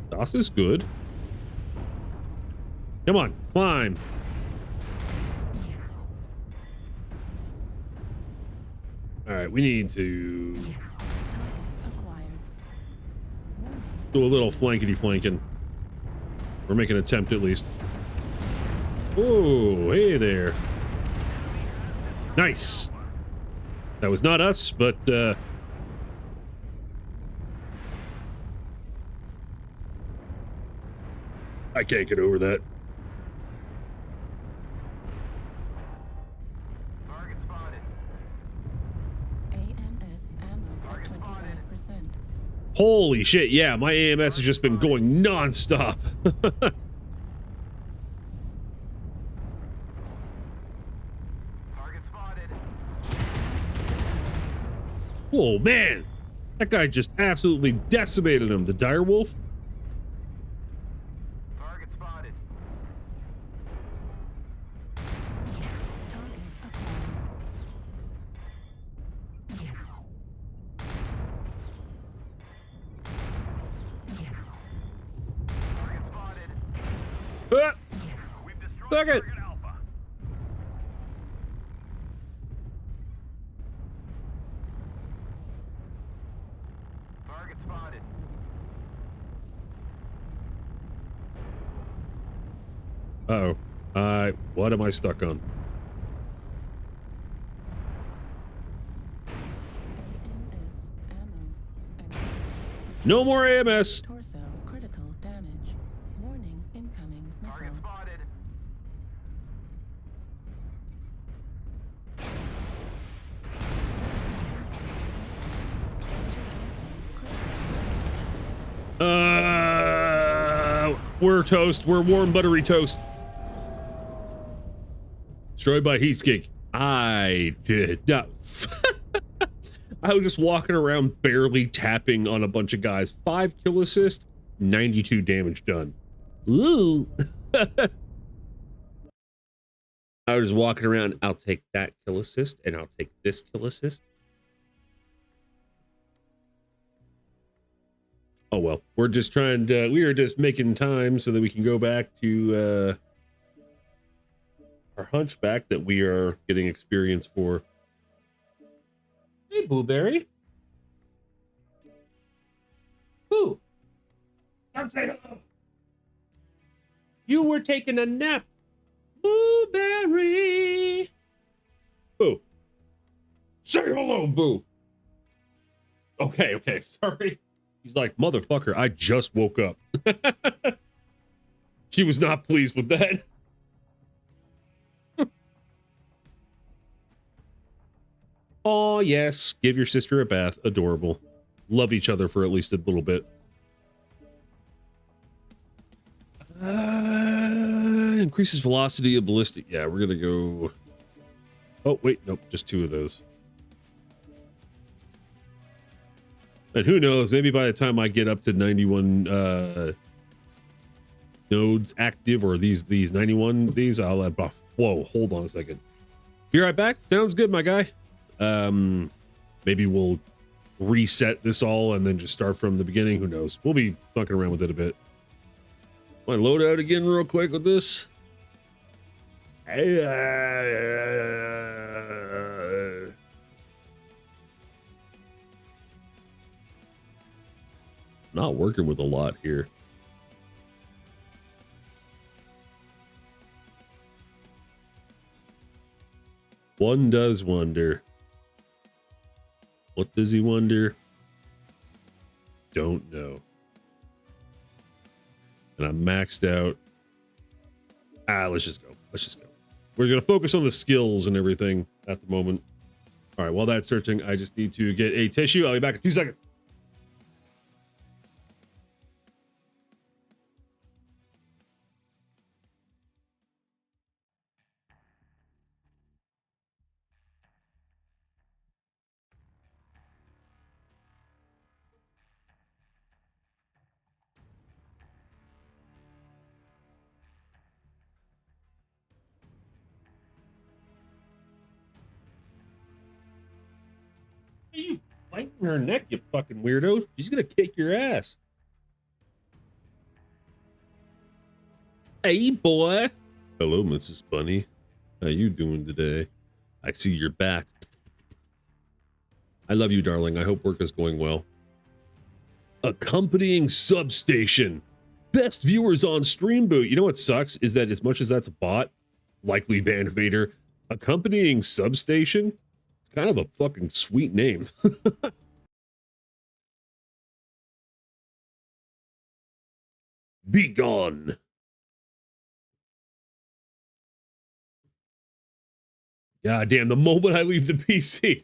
DOS is good. Come on, climb. All right, we need to Target acquired. Warning. do a little flankety flanking. Or make an attempt at least. Oh, hey there. Nice. That was not us, but I can't get over that. Target spotted. AMS ammo at 25%. Holy shit, yeah, my AMS has just been going non-stop. Target spotted. Oh man, that guy just absolutely decimated him, the direwolf. Target spotted. Target acquired. Target spotted. Ah, We've destroyed suck it. target Alpha. Target spotted. Uh-oh. What am I stuck on? AMS ammo at 0%. No more AMS. Torso critical damage. Warning incoming Target missile. spotted. We're toast. We're warm, buttery toast. Destroyed by heatskink. I did not. I was just walking around barely tapping on a bunch of guys. 5 kill assist, 92 damage done. Ooh. I was just walking around. I'll take that kill assist and I'll take this kill assist. Oh well, we're just trying to, we are just making time so that we can go back to our hunchback that we are getting experience for. Hey, Blueberry. Boo. Come say hello. You were taking a nap. Blueberry. Boo. Say hello, Boo. Okay, sorry. He's like, motherfucker, I just woke up. She was not pleased with that. Oh, yes. Give your sister a bath. Adorable. Love each other for at least a little bit. Increases velocity of ballistic. Yeah, we're going to go... Oh, wait. Nope. Just 2 of those. And who knows, maybe by the time I get up to 91 nodes active, or these 91, I'll have buff. Whoa, hold on a second. Be right back. Sounds good, my guy. Maybe we'll reset this all and then just start from the beginning. Who knows? We'll be fucking around with it a bit. My loadout again real quick with this. Not working with a lot here. One does wonder. What does he wonder? Don't know. And I'm maxed out Let's just go. Let's just go. We're gonna focus on the skills and everything at the moment. All right, while that's searching, I just need to get a tissue. I'll be back in 2 seconds. You biting her neck, you fucking weirdo. She's gonna kick your ass. Hey, boy. Hello, Mrs. Bunny. How you doing today? I see you're back. I love you, darling. I hope work is going well. Accompanying substation. Best viewers on Stream Boot. You know what sucks is that as much as that's a bot, likely Band Vader, accompanying substation, it's kind of a fucking sweet name. Be gone. God damn, the moment I leave the PC.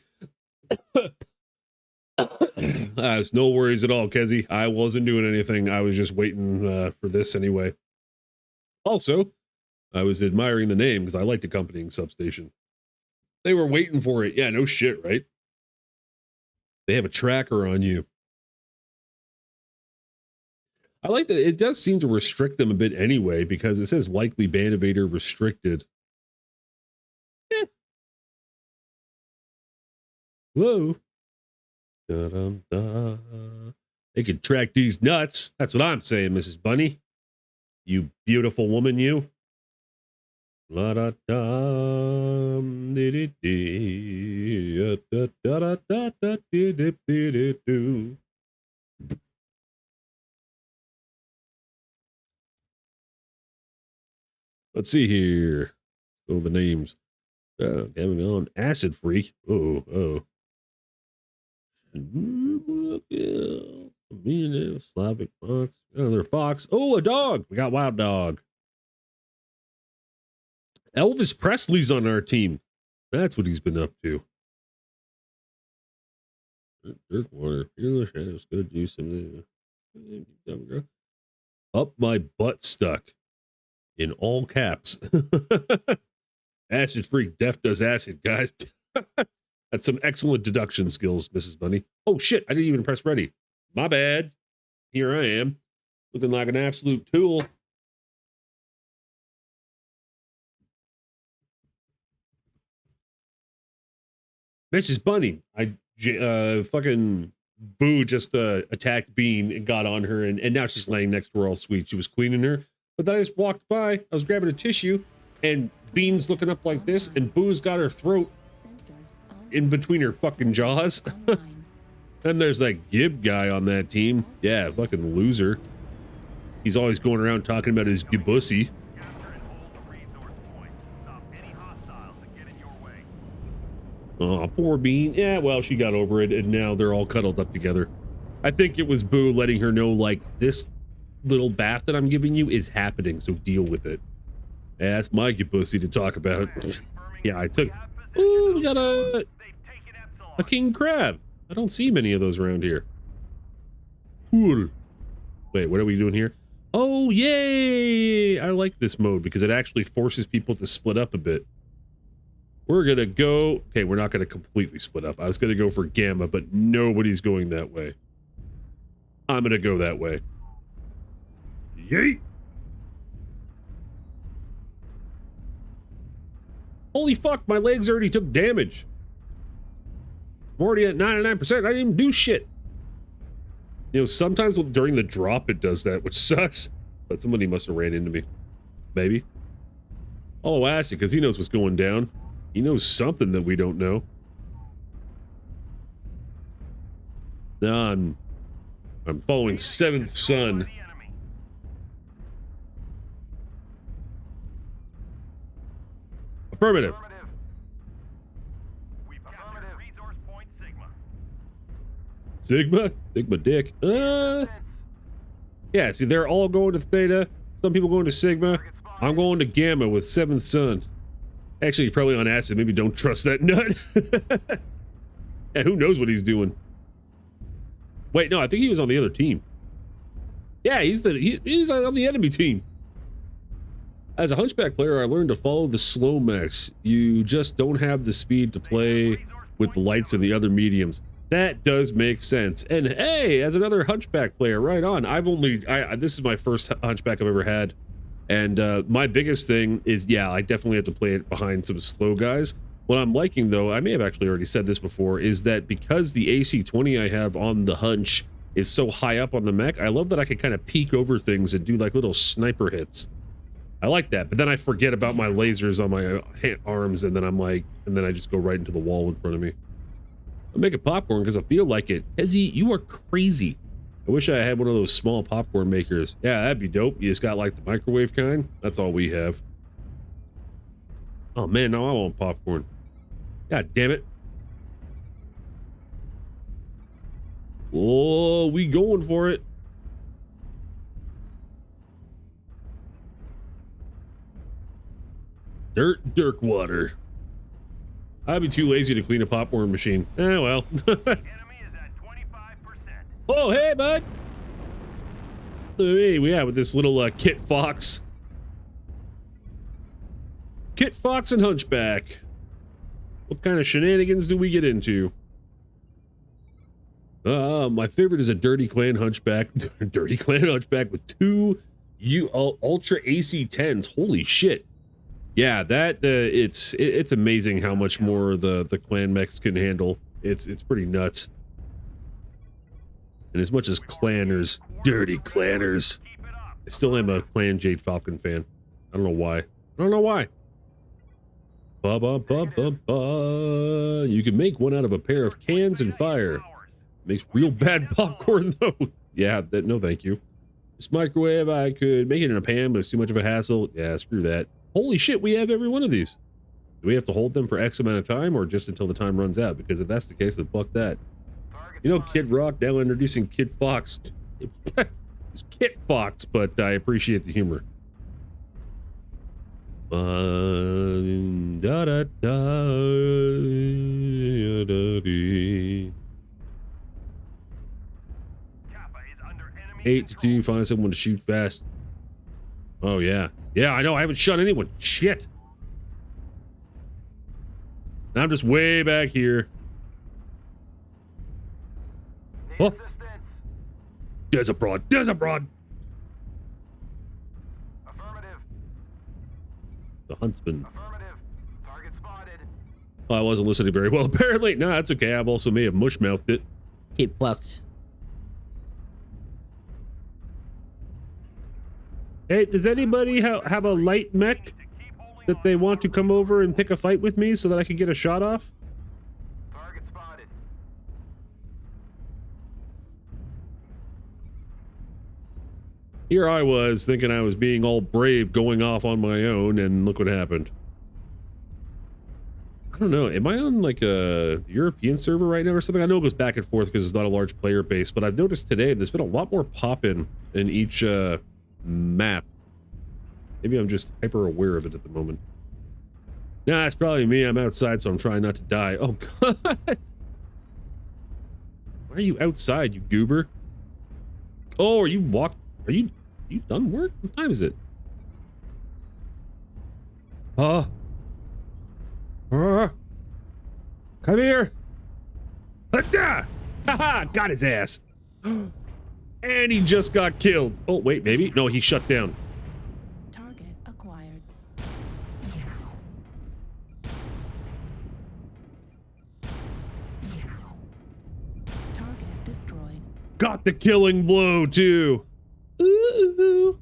No worries at all, Kezzy. I wasn't doing anything. I was just waiting for this anyway. Also, I was admiring the name because I liked accompanying substation. They were waiting for it. Yeah, no shit, right? They have a tracker on you. I like that it does seem to restrict them a bit anyway because it says likely Band Vader restricted. Eh. Whoa. Da-dum-da. They can track these nuts. That's what I'm saying, Mrs. Bunny. You beautiful woman, you. La da dum dee dee dee da da da da da dee dee dee dee. Let's see here. Oh, the names. Having on Acid Freak. Oh. Slavic Fox. Another fox. Oh, a dog. We got Wild Dog. Elvis Presley's on our team. That's what he's been up to. Dirk Water. Fearless Shadows. Good use of up my butt stuck. In all caps. Acid Freak. Def does acid, guys. That's some excellent deduction skills, Mrs. Bunny. Oh, shit. I didn't even press ready. My bad. Here I am. Looking like an absolute tool. Mrs. Bunny. Fucking Boo just attacked Bean and got on her, and now she's laying next to her all sweet. She was queening her. But then I just walked by. I was grabbing a tissue, and Bean's looking up like this, and Boo's got her throat in between her fucking jaws. Then there's that Gib guy on that team. Yeah, fucking loser. He's always going around talking about his gibussy. Oh, poor Bean. Yeah, well, she got over it, and now they're all cuddled up together. I think it was Boo letting her know, like, this little bath that I'm giving you is happening, so deal with it. Yeah, that's my gibussy to talk about. Yeah, I took... Ooh, we got a king crab. I don't see many of those around here. Cool. Wait, what are we doing here? Oh, yay! I like this mode because it actually forces people to split up a bit. We're gonna go... Okay, we're not gonna completely split up. I was gonna go for Gamma, but nobody's going that way. I'm gonna go that way. Yeet! Holy fuck, my legs already took damage. I'm already at 99%. I didn't even do shit. You know, sometimes during the drop it does that, which sucks. But somebody must have ran into me. Maybe. I'll ask you, because he knows what's going down. He knows something that we don't know. Nah, I'm following Seventh Son. Affirmative. We've captured resource point Sigma. Sigma? Sigma dick. Yeah, see, they're all going to Theta. Some people going to Sigma. I'm going to Gamma with 7th Son. Actually, probably on acid. Maybe don't trust that nut. Yeah, who knows what he's doing? Wait, no, I think he was on the other team. Yeah, he's on the enemy team. As a Hunchback player, I learned to follow the slow mechs. You just don't have the speed to play with the lights and the other mediums. That does make sense. And hey, as another Hunchback player, right on. This is my first Hunchback I've ever had. And my biggest thing is, yeah, I definitely have to play it behind some slow guys. What I'm liking, though, I may have actually already said this before, is that because the AC-20 I have on the Hunch is so high up on the mech, I love that I can kind of peek over things and do like little sniper hits. I like that, but then I forget about my lasers on my arms, and then I just go right into the wall in front of me. I'm making popcorn because I feel like it. Hezzy, you are crazy. I wish I had one of those small popcorn makers. Yeah, that'd be dope. You just got like the microwave kind. That's all we have. Oh man, now I want popcorn. God damn it. Oh, we going for it. Dirk water. I'd be too lazy to clean a popcorn machine. Eh, well. Enemy is at 25%. Oh, hey, bud. Hey, yeah, with this little Kit Fox. Kit Fox and Hunchback. What kind of shenanigans do we get into? My favorite is a Dirty Clan Hunchback. Dirty Clan Hunchback with 2 Ultra AC-10s. Holy shit. Yeah, that it's amazing how much more the clan mechs can handle. It's pretty nuts. And as much as clanners, dirty clanners, I still am a Clan Jade Falcon fan. I don't know why. I don't know why. Ba ba ba ba ba. You can make one out of a pair of cans and fire. Makes real bad popcorn though. Yeah, no thank you. This microwave, I could make it in a pan, but it's too much of a hassle. Yeah, screw that. Holy shit, we have every one of these. Do we have to hold them for X amount of time or just until the time runs out? Because if that's the case, then fuck that. You know, Kid Rock now introducing Kid Fox. It's Kit Fox, but I appreciate the humor. Da, da, da, da, 8-2, find someone to shoot fast. Oh yeah. Yeah, I know, I haven't shot anyone. Shit. And I'm just way back here. Oh. There's a broad. There's a broad. Affirmative. The huntsman. Affirmative. Target spotted. Oh, I wasn't listening very well, apparently. Nah, that's okay. I've also may have mush-mouthed it. Keep fucked. Hey, does anybody have a light mech that they want to come over and pick a fight with me so that I can get a shot off? Target spotted. Here I was thinking I was being all brave going off on my own, and look what happened. I don't know, am I on like a European server right now or something? I know it goes back and forth because it's not a large player base, but I've noticed today there's been a lot more pop-in in each map. Maybe I'm just hyper aware of it at the moment. Nah, it's probably me. I'm outside, so I'm trying not to die. Oh god. Why are you outside, you goober? Oh, are you done work? What time is it? Come here. Haha, got his ass. And he just got killed. Oh, wait, maybe? No, he shut down. Target acquired. Target destroyed. Got the killing blow, too. Ooh.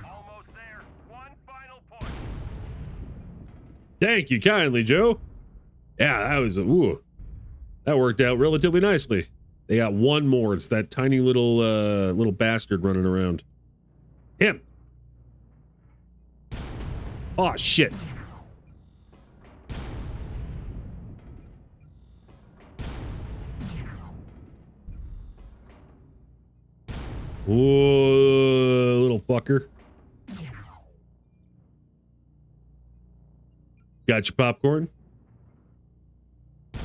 Almost there. One final push. Thank you kindly, Joe. Yeah, that was ooh. That worked out relatively nicely. They got one more. It's that tiny little bastard running around. Him. Oh shit. Whoa, little fucker. Got your popcorn? Autocannon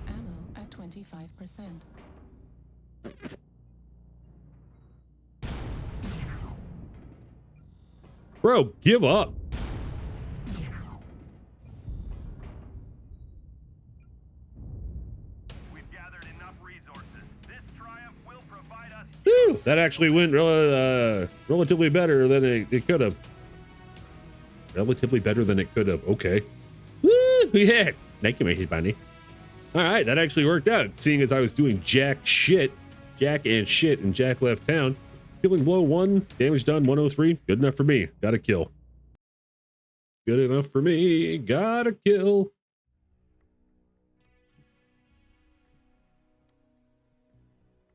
ammo at 25%. Bro, give up. We've gathered enough resources. This triumph will provide us. Woo, that actually went relatively better than it could have. Relatively better than it could have. Okay. Woo, yeah. Thank you, Mrs. Bunny. All right, that actually worked out. Seeing as I was doing Jack and shit, and Jack left town. Killing blow 1, damage done 103. Good enough for me. Got a kill. Good enough for me. Got a kill.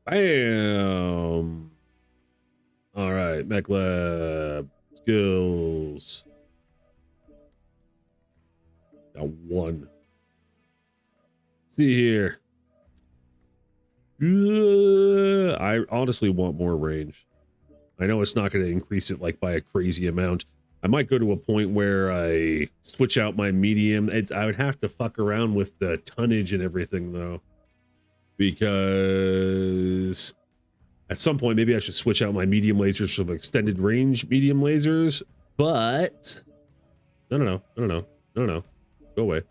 Bam. All right, Mech Lab skills. Got 1. See here. I honestly want more range. I know it's not going to increase it like by a crazy amount. I might go to a point where I switch out my medium. I would have to fuck around with the tonnage and everything though, because at some point maybe I should switch out my medium lasers from extended range medium lasers. But no. Go away.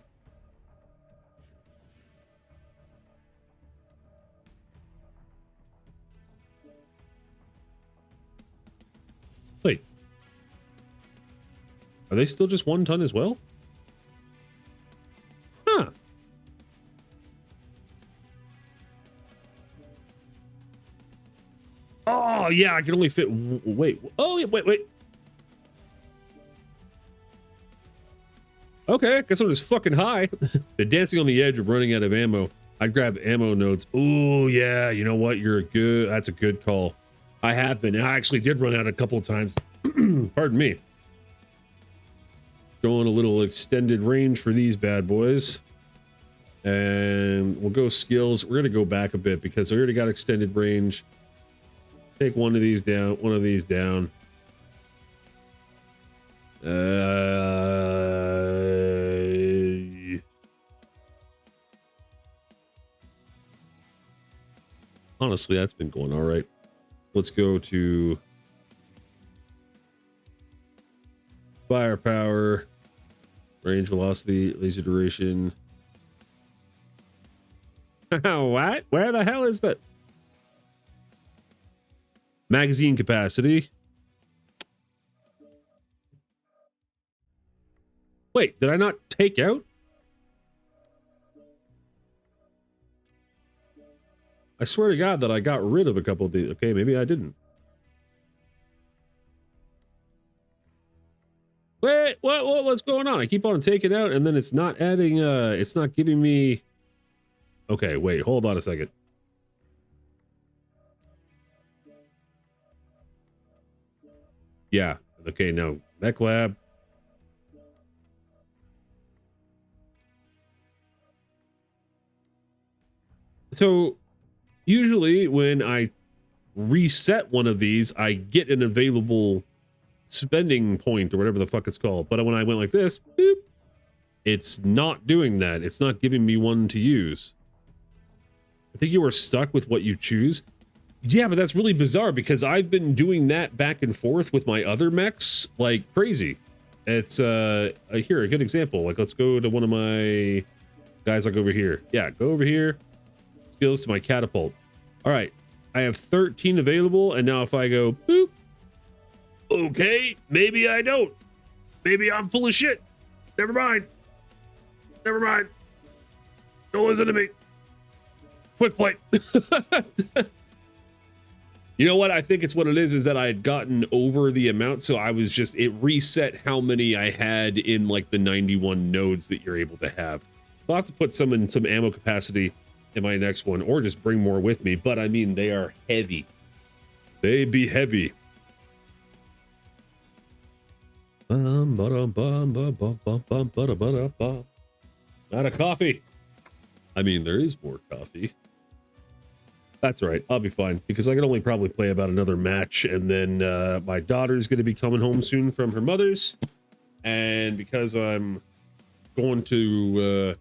Wait. Are they still just 1 ton as well? Huh. Oh, yeah, I can only fit... Wait. Oh, yeah, wait. Okay, I guess I'm just fucking high. They're dancing on the edge of running out of ammo. I'd grab ammo nodes. Oh, yeah, you know what? That's a good call. I have been. I actually did run out a couple of times. Pardon me. Going a little extended range for these bad boys. And we'll go skills. We're going to go back a bit because I already got extended range. Take one of these down, one of these down. Honestly, that's been going all right. Let's go to firepower, range, velocity, laser duration. What? Where the hell is that? Magazine capacity. Wait, did I not take out? I swear to God that I got rid of a couple of these. Okay, maybe I didn't. Wait, what's going on? I keep on taking out and then it's not adding, it's not giving me... Okay, wait, hold on a second. Yeah, okay, now, Mech Lab. So, usually when I reset one of these, I get an available spending point or whatever the fuck it's called. But when I went like this, boop, it's not doing that. It's not giving me one to use. I think you are stuck with what you choose. Yeah, but that's really bizarre because I've been doing that back and forth with my other mechs like crazy. It's here, a good example. Like, let's go to one of my guys like over here. Yeah, go over here. Skills to my catapult. All right, I have 13 available, and now if I go boop, okay, maybe I don't. Maybe I'm full of shit. Never mind. Never mind. Don't listen to me. Quick play. You know what? I think it's what it is that I had gotten over the amount, so I was just, it reset how many I had in like the 91 nodes that you're able to have. So I'll have to put some in some ammo capacity in my next one, or just bring more with me. But I mean, they are heavy. They be heavy. Not a coffee. I mean, there is more coffee. That's right. I'll be fine because I can only probably play about another match. And then my daughter's going to be coming home soon from her mother's. And because I'm going to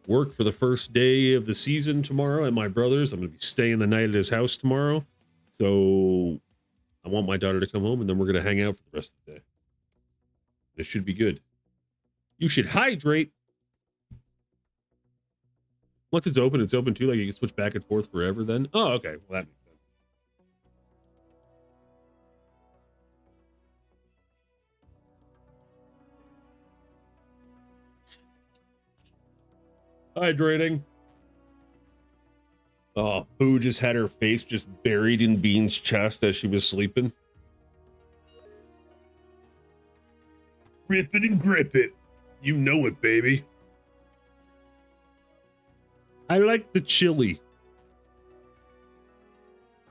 work for the first day of the season tomorrow at my brother's, I'm going to be staying the night at his house tomorrow. So I want my daughter to come home and then we're going to hang out for the rest of the day. It should be good. You should hydrate. Once it's open too. Like you can switch back and forth forever then. Oh, okay. Well, that makes sense. Hydrating. Oh, Boo just had her face just buried in Bean's chest as she was sleeping. Rip it and grip it. You know it, baby. I like the chili.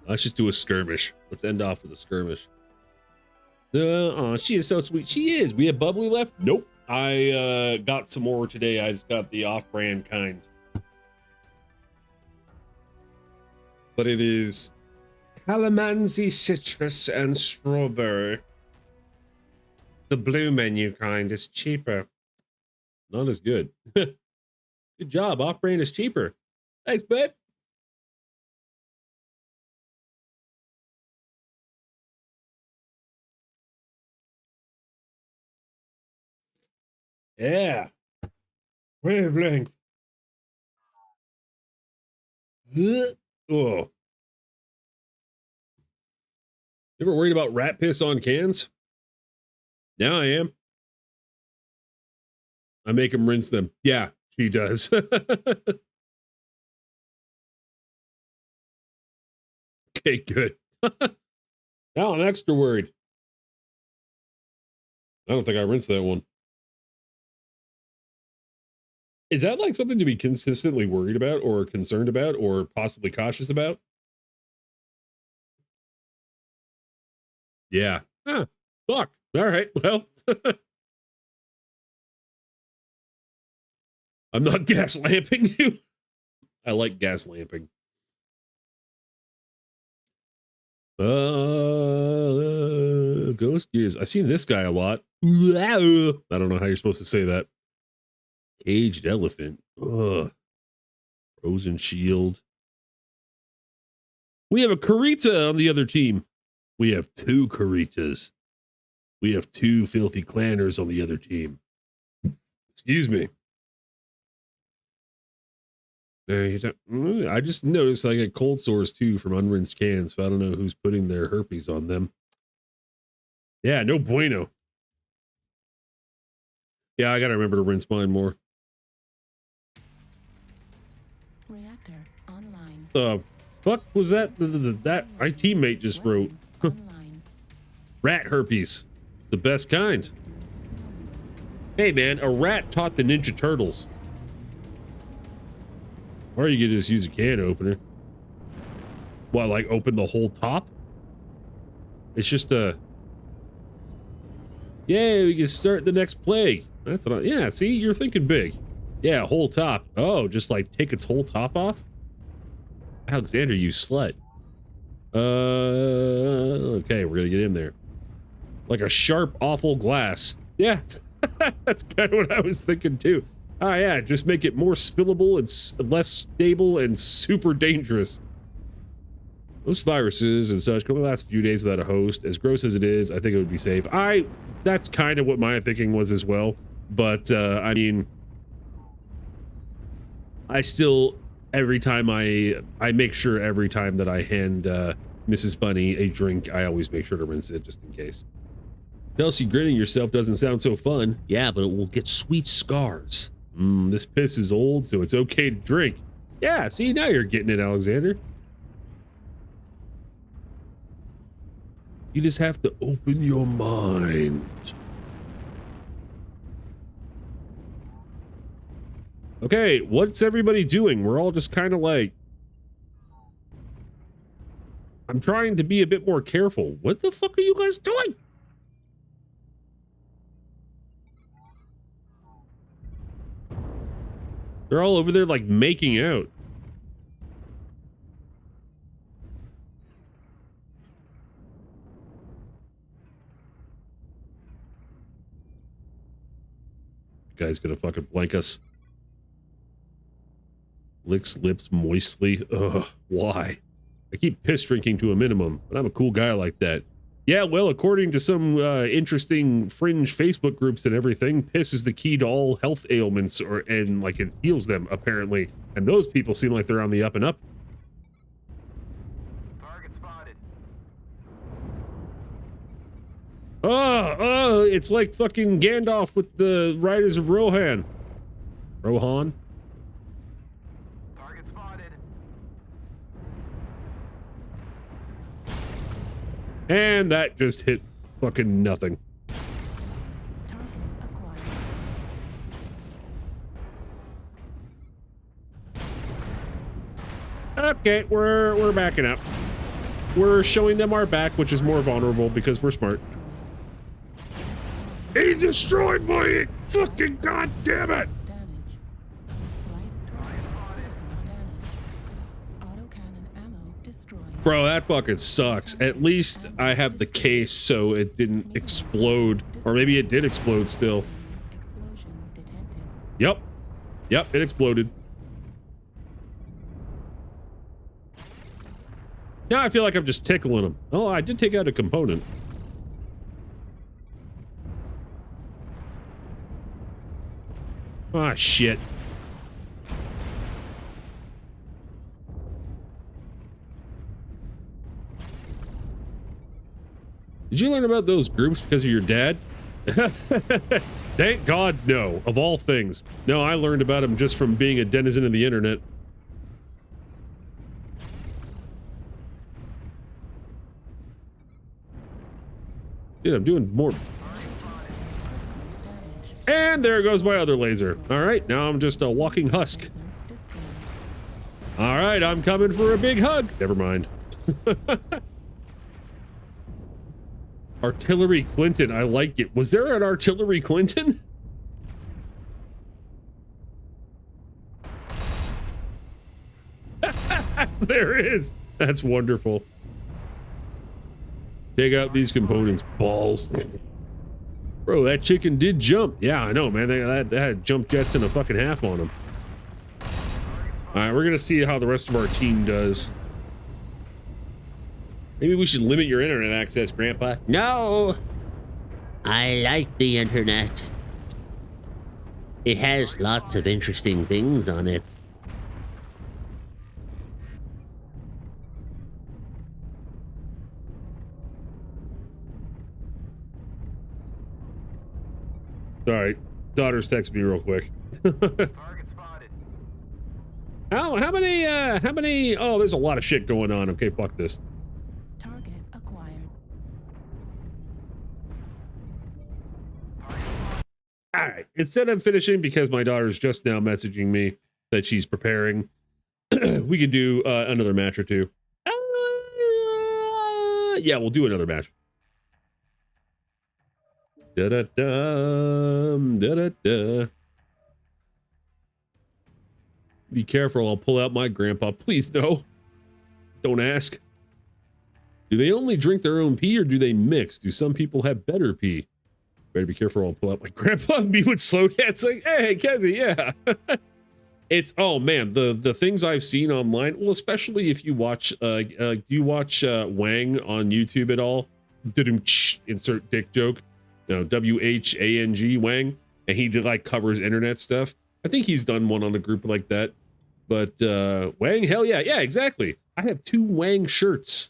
Let's just do a skirmish. Let's end off with a skirmish. Oh, she is so sweet. She is. We have bubbly left? Nope. I got some more today. I just got the off-brand kind. But it is calamansi, citrus, and strawberry. The blue menu kind is cheaper. Not as good. Good job. Off-brand is cheaper. Thanks, babe. Yeah. Wavelength. Oh. You ever worried about rat piss on cans? Now I am. I make him rinse them. Yeah, she does. Okay, good. Now I'm extra worried. I don't think I rinsed that one. Is that like something to be consistently worried about or concerned about or possibly cautious about? Yeah. Huh. Fuck. All right. Well, I'm not gas lamping you. I like gas lamping. Ghost Gears. I've seen this guy a lot. I don't know how you're supposed to say that. Caged elephant. Ugh. Frozen shield. We have a Karita on the other team. We have two Karitas. We have two filthy clanners on the other team. Excuse me. I just noticed I get cold sores too from unrinsed cans, so I don't know who's putting their herpes on them. Yeah, no bueno. Yeah, I gotta remember to rinse mine more. Reactor online. Fuck was that? That my teammate just wrote. Online. Rat herpes. It's the best kind. Hey man, a rat taught the Ninja Turtles. Or you could just use a can opener. What, like open the whole top? It's just a... Yeah, we can start the next plague. That's what I... Yeah, see, you're thinking big. Yeah, whole top. Oh, just like take its whole top off? Alexander, you slut. Okay, we're gonna get in there. Like a sharp, awful glass. Yeah, that's kind of what I was thinking too. Ah, yeah, just make it more spillable and less stable and super dangerous. Most viruses and such can only last a few days without a host. As gross as it is, I think it would be safe. That's kind of what my thinking was as well. But, I mean, I still, every time I make sure every time that I hand Mrs. Bunny a drink, I always make sure to rinse it just in case. Kelsey, grinning yourself doesn't sound so fun. Yeah, but it will get sweet scars. This piss is old, so it's okay to drink. Yeah, see, now you're getting it, Alexander. You just have to open your mind. Okay, what's everybody doing? We're all just kind of like... I'm trying to be a bit more careful. What the fuck are you guys doing? They're all over there like making out. The guy's gonna fucking flank us. Licks lips moistly. Ugh, why? I keep piss drinking to a minimum, but I'm a cool guy like that. Yeah, well, according to some interesting fringe Facebook groups and everything, piss is the key to all health ailments, and like it heals them apparently. And those people seem like they're on the up and up. Target spotted. Oh, it's like fucking Gandalf with the Riders of Rohan. Rohan? Target spotted. And that just hit fucking nothing. Target acquired. Okay, we're backing up. We're showing them our back, which is more vulnerable because we're smart. He destroyed my fucking goddamn it! Damage. Right torso critical damage. Autocannon ammo destroyed. Bro, that fucking sucks. At least I have the case so it didn't explode. Or maybe it did explode still. Explosion detected. Yep. Yep, it exploded. Now I feel like I'm just tickling him. Oh, I did take out a component. Ah, shit. Did you learn about those groups because of your dad? Thank God, no. Of all things. No, I learned about them just from being a denizen of the internet. Dude, I'm doing more. And there goes my other laser. All right, now I'm just a walking husk. Laser destroyed. All right, I'm coming for a big hug. Never mind. Artillery Clinton, I like it. Was there an Artillery Clinton? There is. That's wonderful. Take out these components, balls. Bro, that chicken did jump. Yeah, I know, man. They had jump jets and a fucking half on them. All right, we're gonna see how the rest of our team does. Maybe we should limit your internet access, Grandpa. No, I like the internet. It has lots of interesting things on it. All right, daughter's text me real quick. Target spotted. How many? Oh, there's a lot of shit going on. Okay, fuck this. Target acquired. All right, instead of finishing because my daughter's just now messaging me that she's preparing, we can do another match or two. Yeah, we'll do another match. Da-da-dum, da-da-da. Be careful, I'll pull out my grandpa. Please, no. Don't ask. Do they only drink their own pee or do they mix? Do some people have better pee? Better be careful, I'll pull out my grandpa. Me with slow dancing. Hey, Kezzy, yeah. It's, oh man, the things I've seen online, well, especially if you watch, do you watch Wang on YouTube at all? Insert dick joke. No, W-H-A-N-G, Wang, and he did like covers internet stuff. I think he's done one on a group like that. But Wang, hell yeah, yeah, exactly. I have 2 Wang shirts,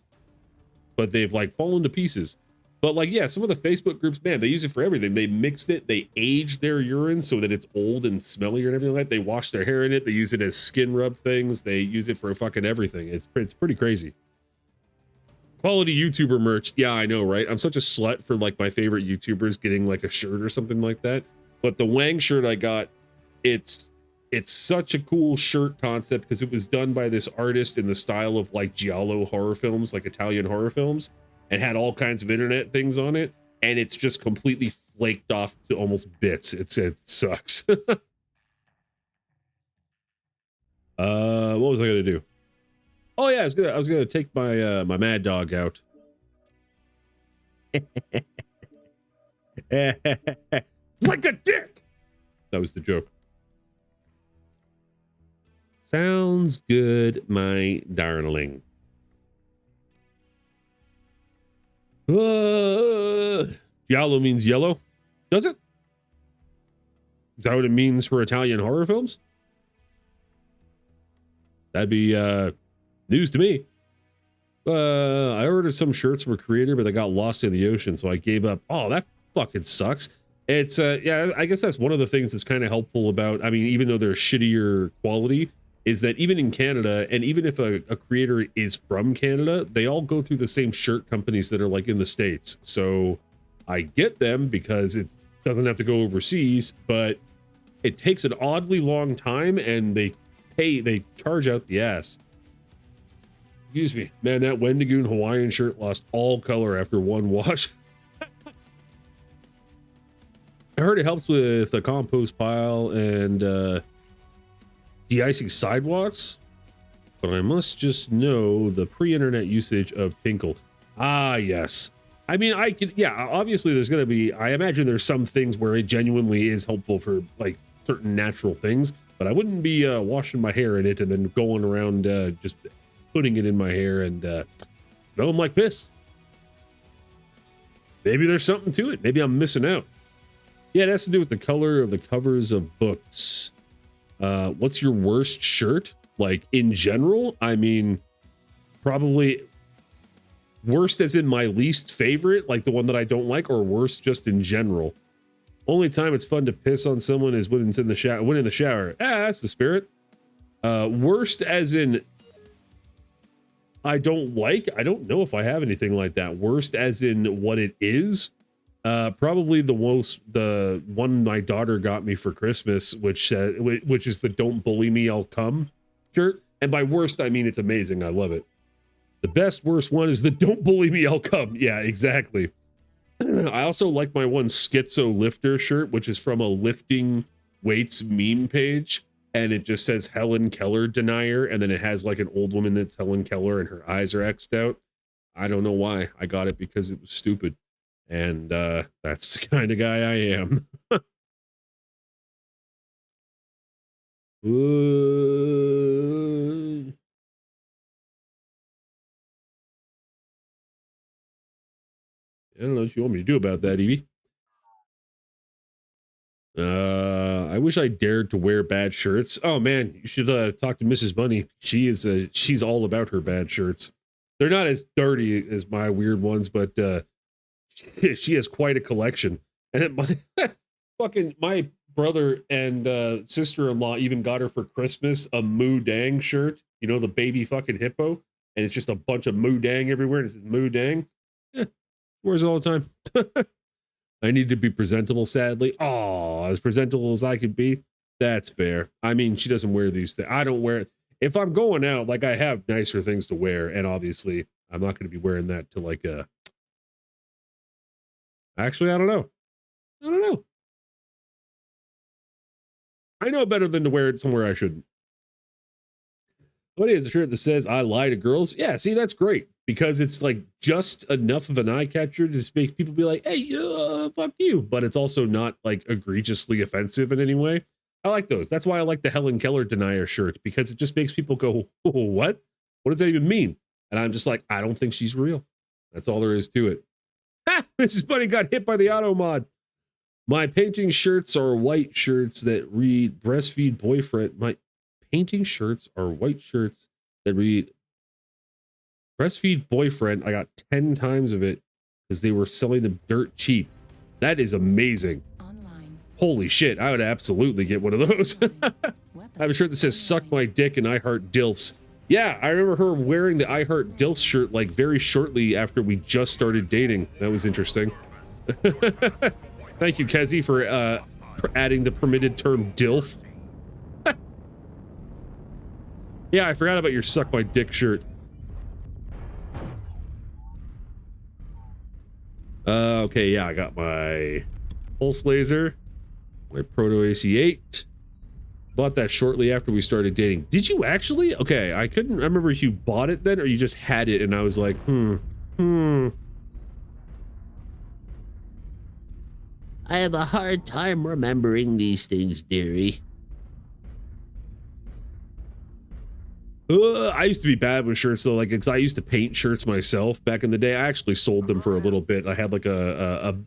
but they've like fallen to pieces. But like, yeah, some of the Facebook groups, man, they use it for everything. They mixed it, they aged their urine so that it's old and smelly and everything like that. They wash their hair in it, they use it as skin rub things, they use it for fucking everything. It's pretty crazy. Quality YouTuber merch. Yeah, I know, right? I'm such a slut for like my favorite YouTubers getting like a shirt or something like that. But the Wang shirt I got, it's such a cool shirt concept because it was done by this artist in the style of like giallo horror films, like Italian horror films, and had all kinds of internet things on it. And it's just completely flaked off to almost bits. It sucks. What was I gonna do? Oh yeah, I was gonna take my my mad dog out. Like a dick. That was the joke. Sounds good, my darling. Giallo means yellow. Does it? Is that what it means for Italian horror films? That'd be news to me. I ordered some shirts from a creator, but they got lost in the ocean, so I gave up. Oh, that fucking sucks. It's yeah, I guess that's one of the things that's kind of helpful about, I mean, even though they're shittier quality, is that even in Canada, and even if a creator is from Canada, they all go through the same shirt companies that are like in the States. So I get them because it doesn't have to go overseas, but it takes an oddly long time, and they charge out the ass. Excuse me, man, that Wendigoon Hawaiian shirt lost all color after one wash. I heard it helps with a compost pile and de-icing sidewalks, but I must just know the pre-internet usage of Tinkle. Ah, yes. I mean, I could, yeah, obviously there's going to be, I imagine there's some things where it genuinely is helpful for like certain natural things, but I wouldn't be washing my hair in it and then going around just putting it in my hair and smelling like piss. Maybe there's something to it. Maybe I'm missing out. Yeah, it has to do with the color of the covers of books. What's your worst shirt? Like in general? I mean, probably worst as in my least favorite, like the one that I don't like, or worst just in general. Only time it's fun to piss on someone is when it's in the shower. When in the shower. Ah, that's the spirit. Worst as in I don't like. I don't know if I have anything like that. Worst as in what it is. Probably the one my daughter got me for Christmas, which is the "Don't Bully Me, I'll Come" shirt. And by worst, I mean it's amazing. I love it. The best worst one is the "Don't Bully Me, I'll Come." Yeah, exactly. I also like my one Schizo Lifter shirt, which is from a lifting weights meme page. And it just says Helen Keller denier. And then it has like an old woman that's Helen Keller and her eyes are X'd out. I don't know why. I got it because it was stupid. And that's the kind of guy I am. I don't know what you want me to do about that, Evie. I wish I dared to wear bad shirts. Oh man, you should talk to Mrs. Bunny. She's all about her bad shirts. They're not as dirty as my weird ones, but she has quite a collection. And my brother and sister-in-law even got her for Christmas a Moo Dang shirt. You know, the baby fucking hippo, and it's just a bunch of Moo Dang everywhere. And it says Moo Dang. Yeah, wears it all the time. I need to be presentable, sadly. Oh, as presentable as I could be. That's fair. I mean, she doesn't wear these things. I don't wear it. If I'm going out, like I have nicer things to wear, and obviously I'm not going to be wearing that to like a. Actually, I don't know. I don't know. I know better than to wear it somewhere I shouldn't. What is a shirt that says "I lie to girls"? Yeah, see, that's great because it's like just enough of an eye catcher to just make people be like, "Hey, fuck you," but it's also not like egregiously offensive in any way. I like those. That's why I like the Helen Keller denier shirt, because it just makes people go, "Oh, what? What does that even mean?" And I'm just like, I don't think she's real. That's all there is to it. Ha! Mrs. Bunny got hit by the auto mod. My painting shirts are white shirts that read "breastfeed boyfriend." My painting shirts are white shirts that read "breastfeed boyfriend." I got 10 times of it because they were selling them dirt cheap. That is amazing. Online. Holy shit, I would absolutely get one of those. I have a shirt that says "Suck my dick" and "I heart DILFs." Yeah, I remember her wearing the "I heart DILFs" shirt like very shortly after we just started dating. That was interesting. Thank you, Kezi, for adding the permitted term DILF. Yeah, I forgot about your "Suck my dick" shirt. Okay, yeah, I got my pulse laser, my Proto AC8. Bought that shortly after we started dating. Did you actually? Okay, I couldn't remember if you bought it then or you just had it and I was like, I I have a hard time remembering these things, dearie. I used to be bad with shirts though, like, cause I used to paint shirts myself back in the day. I actually sold them for a little bit. I had like a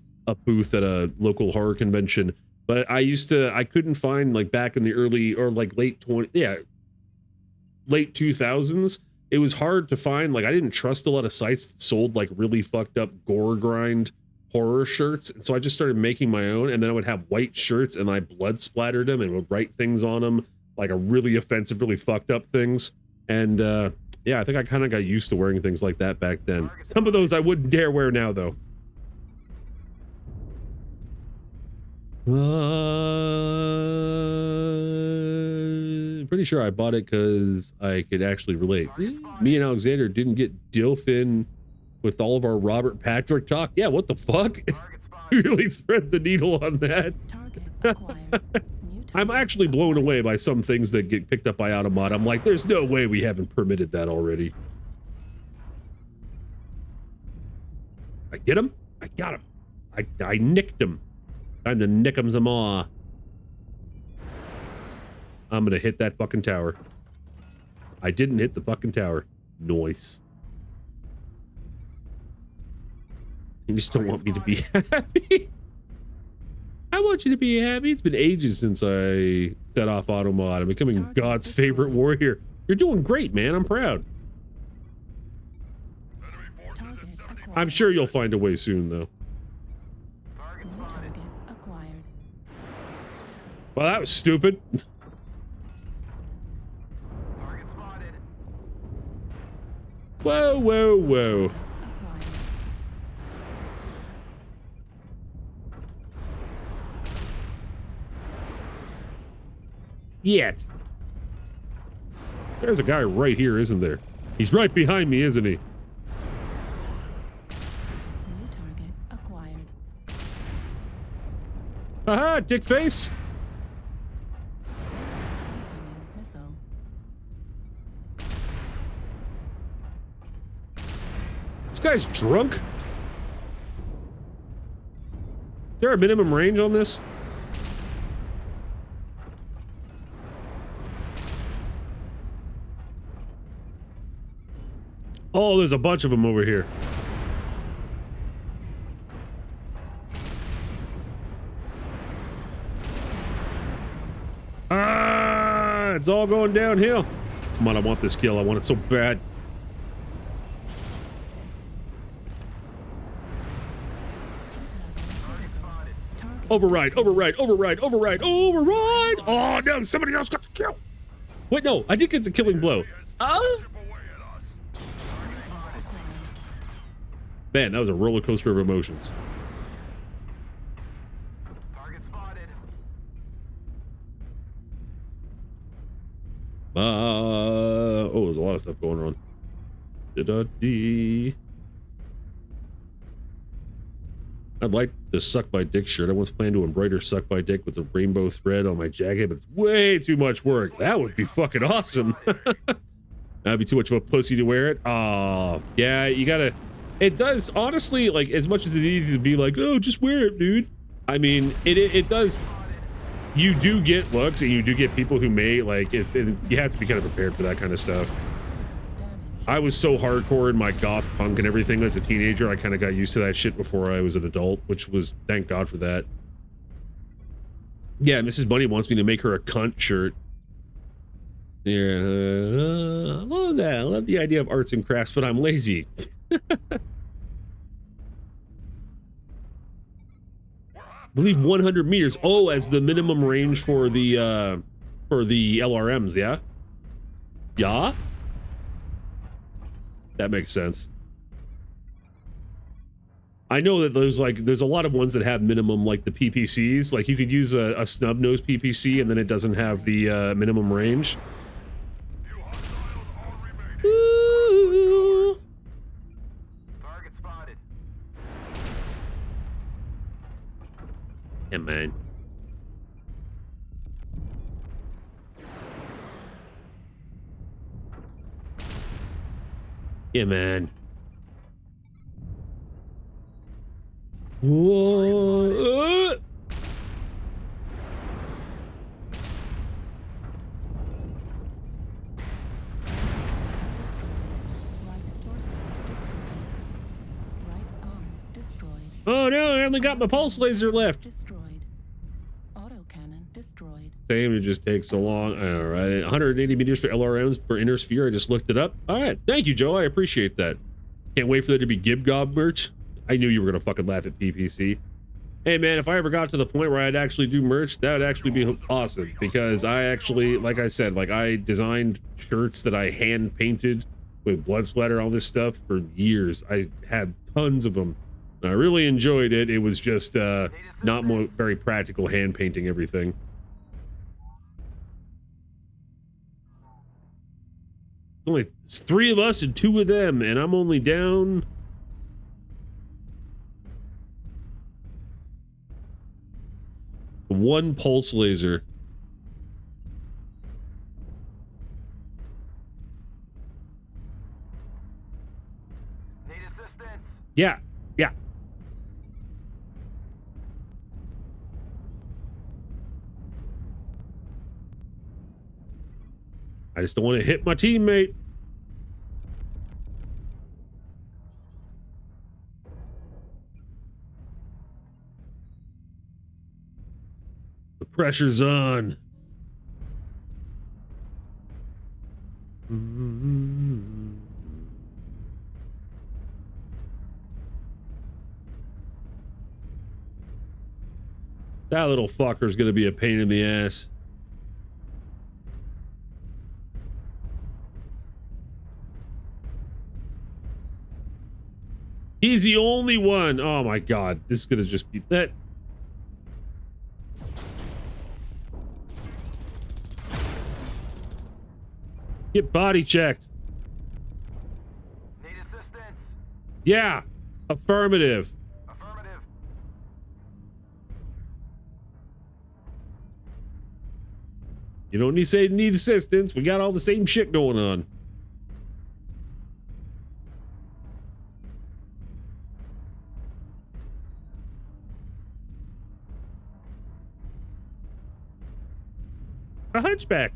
booth at a local horror convention, but I couldn't find, like, back in the early or like late 2000s. It was hard to find, like, I didn't trust a lot of sites that sold like really fucked up gore grind horror shirts. And so I just started making my own, and then I would have white shirts and I blood splattered them and would write things on them, like a really offensive, really fucked up things. And yeah, I think I kind of got used to wearing things like that back then. Some of those I wouldn't dare wear now, though. Pretty sure I bought it because I could actually relate. Me and Alexander didn't get Dilfin with all of our Robert Patrick talk. Yeah, what the fuck? You really thread the needle on that. Target acquired. New I'm target actually blown away by some things that get picked up by Automod. I'm like, there's no way we haven't permitted that already. I get him. I got him. I nicked him. Time to nick him some more. I'm gonna hit that fucking tower. I didn't hit the fucking tower. Noise. You just don't want me to be happy. I want you to be happy. It's been ages since I set off Automod. I'm becoming God's favorite warrior. You're doing great, man. I'm proud. target acquired. I'm sure you'll find a way soon, though. New target acquired. Well, that was stupid. Whoa, whoa, whoa. Acquired. Yet. There's a guy right here, isn't there? He's right behind me, isn't he? New target acquired. Haha, dick face. Incoming missile. This guy's drunk. Is there a minimum range on this? Oh, there's a bunch of them over here. Ah, it's all going downhill. Come on, I want this kill. I want it so bad. Override, override, override, override, override! Oh no, somebody else got the kill! Wait, no, I did get the killing blow. Oh! Man, that was a roller coaster of emotions. Target spotted. Oh, there's a lot of stuff going on. Da-da-dee. I'd like the Suck My Dick shirt. I once planned to embroider Suck My Dick with a rainbow thread on my jacket, but it's way too much work. That would be fucking awesome. That'd be too much of a pussy to wear it. Oh, yeah, you gotta... It does, honestly, like, as much as it's easy to be like, oh, just wear it, dude. I mean, it does... You do get looks, and you do get people who may, like, you have to be kind of prepared for that kind of stuff. Damage. I was so hardcore in my goth punk and everything as a teenager, I kind of got used to that shit before I was an adult, which was, thank God for that. Yeah, Mrs. Bunny wants me to make her a cunt shirt. Yeah, I love that. I love the idea of arts and crafts, but I'm lazy. I believe 100 meters. Oh, as the minimum range for the LRMs, yeah? Yeah? That makes sense. I know that there's a lot of ones that have minimum, like the PPCs. Like you could use a snub nose PPC and then it doesn't have the minimum range. Ooh. Target spotted. Yeah, man. Yeah, man. Whoa. only got my pulse laser left. Destroyed. Autocannon destroyed. Same, it just takes so long. All right, 180 meters for LRMs for inner sphere. I just looked it up. All right, thank you, Joe. I appreciate that. Can't wait for there to be Gib Gob merch. I knew you were gonna fucking laugh at PPC. Hey man, if I ever got to the point where I'd actually do merch, that would actually be awesome, because I actually, like I said, like I designed shirts that I hand painted with blood splatter, all this stuff for years. I had tons of them. I really enjoyed it. It was just not very practical hand painting everything. Only 3 of us and 2 of them, and I'm only down. One pulse laser. Need assistance. Yeah, yeah. I just don't want to hit my teammate. The pressure's on. That little fucker's gonna be a pain in the ass. He's the only one. Oh my god, this is gonna just be that. Get body checked. Need assistance. Yeah, affirmative. Affirmative. You don't need to say need assistance. We got all the same shit going on. A hunchback.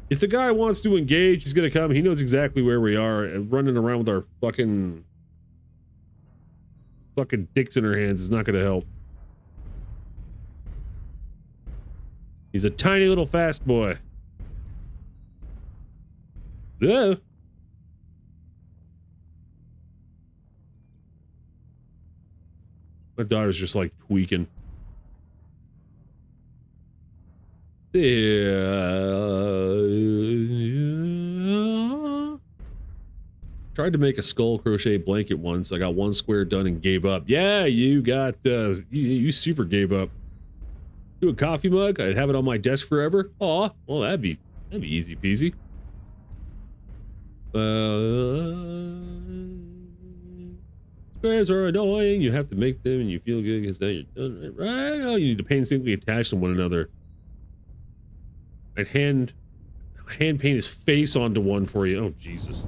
If the guy wants to engage, he's gonna come. He knows exactly where we are, and running around with our fucking dicks in our hands is not gonna help. He's a tiny little fast boy. Yeah. My daughter's just like tweaking. Yeah. Tried to make a skull crochet blanket once. I got 1 square done and gave up. Yeah, you got you super gave up. Do a coffee mug. I'd have it on my desk forever. Aw, well that'd be easy peasy. Squares are annoying. You have to make them and you feel good because then you're done right. Oh, you need to painstakingly attach to one another. I'd hand paint his face onto one for you. Oh, Jesus.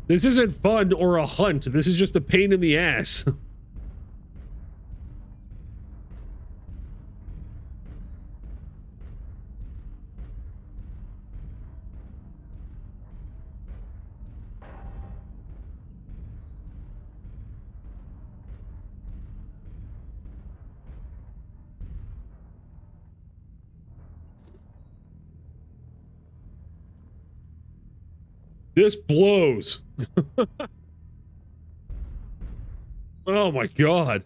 This isn't fun or a hunt. This is just a pain in the ass. This blows. Oh my god.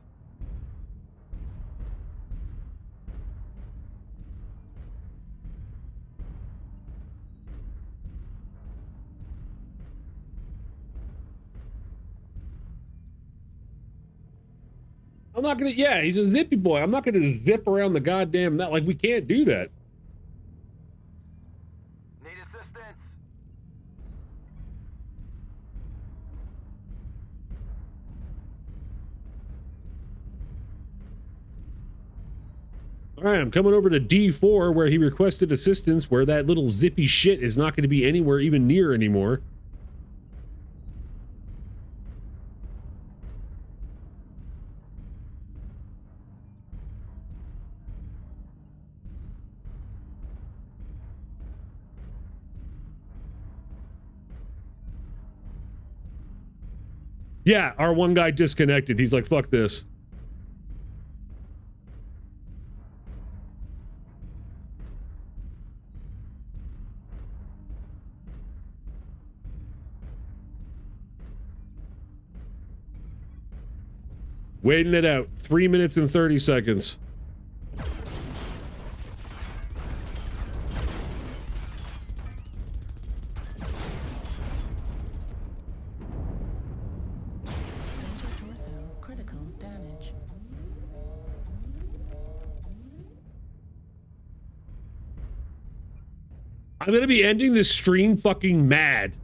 I'm not gonna, yeah, he's a zippy boy. I'm not gonna zip around the goddamn, not like we can't do that. Need assistance. All right, I'm coming over to D4 where he requested assistance, where that little zippy shit is not going to be anywhere even near anymore. Yeah, our one guy disconnected. He's like, fuck this. Waiting it out. 3 minutes and 30 seconds. Ventral torso, critical damage. I'm gonna be ending this stream fucking mad.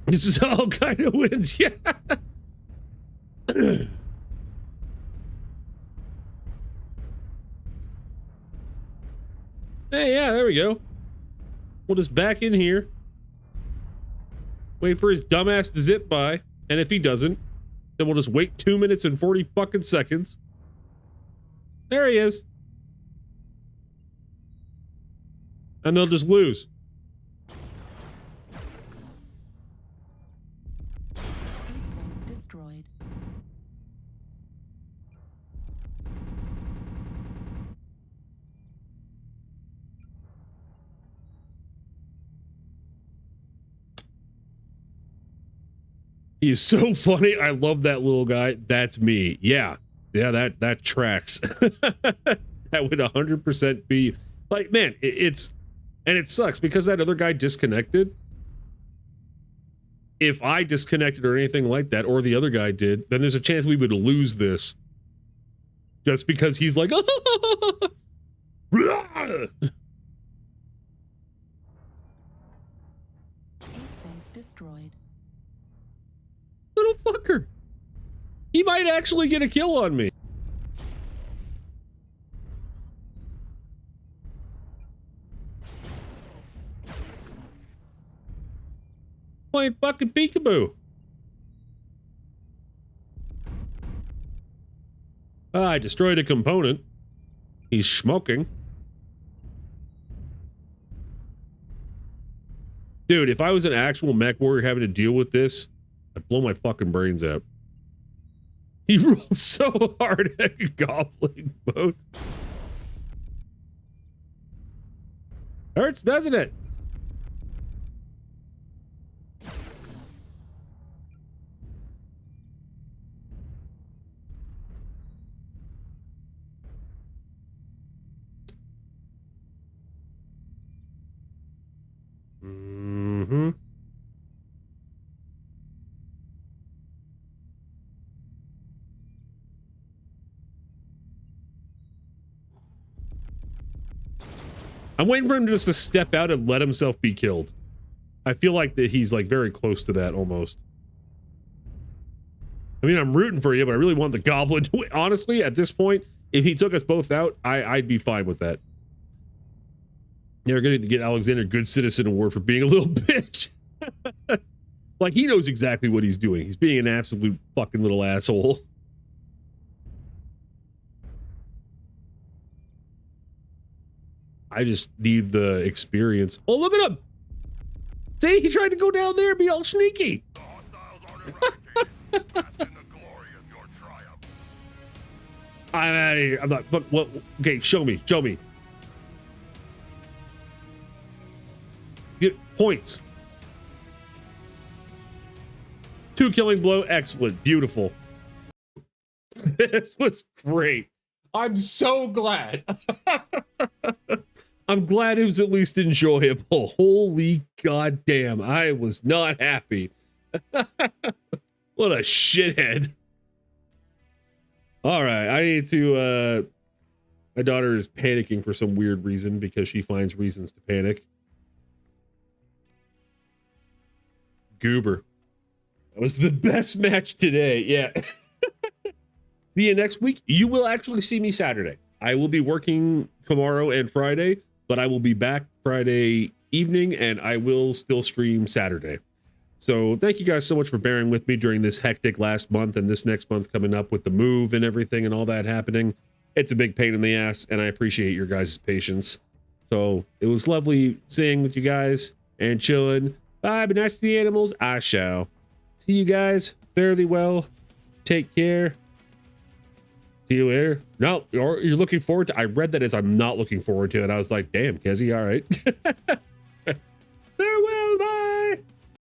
This is all kind of wins, yeah. Hey, yeah, there we go. We'll just back in here. Wait for his dumbass to zip by. And if he doesn't, then we'll just wait 2 minutes and 40 fucking seconds. There he is. And they'll just lose. Heatsink destroyed. He is so funny. I love that little guy. That's me. Yeah. Yeah, that tracks. That would 100% be like, man, it's and it sucks because that other guy disconnected. If I disconnected or anything like that, or the other guy did, then there's a chance we would lose this. Just because he's like, Heatsink destroyed. little fucker. He might actually get a kill on me. Playing fucking peekaboo. I destroyed a component. He's smoking. Dude, if I was an actual mech warrior having to deal with this, I'd blow my fucking brains out. He rolled so hard at goblin mode. Hurts, doesn't it? Mm-hmm. I'm waiting for him just to step out and let himself be killed. I feel like that he's like very close to that almost. I mean, I'm rooting for you, but I really want the goblin to win. Honestly, at this point, if he took us both out, I'd be fine with that. They're going to get Alexander Good Citizen Award for being a little bitch. Like, he knows exactly what he's doing. He's being an absolute fucking little asshole. I just need the experience. Oh, look at him! See, he tried to go down there and be all sneaky. The hostiles are eradicated. That's in the glory of your triumph. I'm out of here. I'm not. Fuck, what? Okay, show me. Show me. Get points. 2 killing blow. Excellent. Beautiful. This was great. I'm so glad. I'm glad it was at least enjoyable. Holy goddamn. I was not happy. What a shithead. All right. I need to, my daughter is panicking for some weird reason because she finds reasons to panic. goober. That was the best match today. Yeah. See you next week. You will actually see me Saturday. I will be working tomorrow and Friday, but I will be back Friday evening and I will still stream Saturday. So thank you guys so much for bearing with me during this hectic last month and this next month coming up with the move and everything and all that happening. It's a big pain in the ass and I appreciate your guys' patience. So it was lovely seeing with you guys and chilling. Bye, be nice to the animals. I shall. See you guys fairly well. Take care. See you later. No, you're looking forward to. I read that as I'm not looking forward to it. I was like, damn, Kezi, all right. Farewell, bye.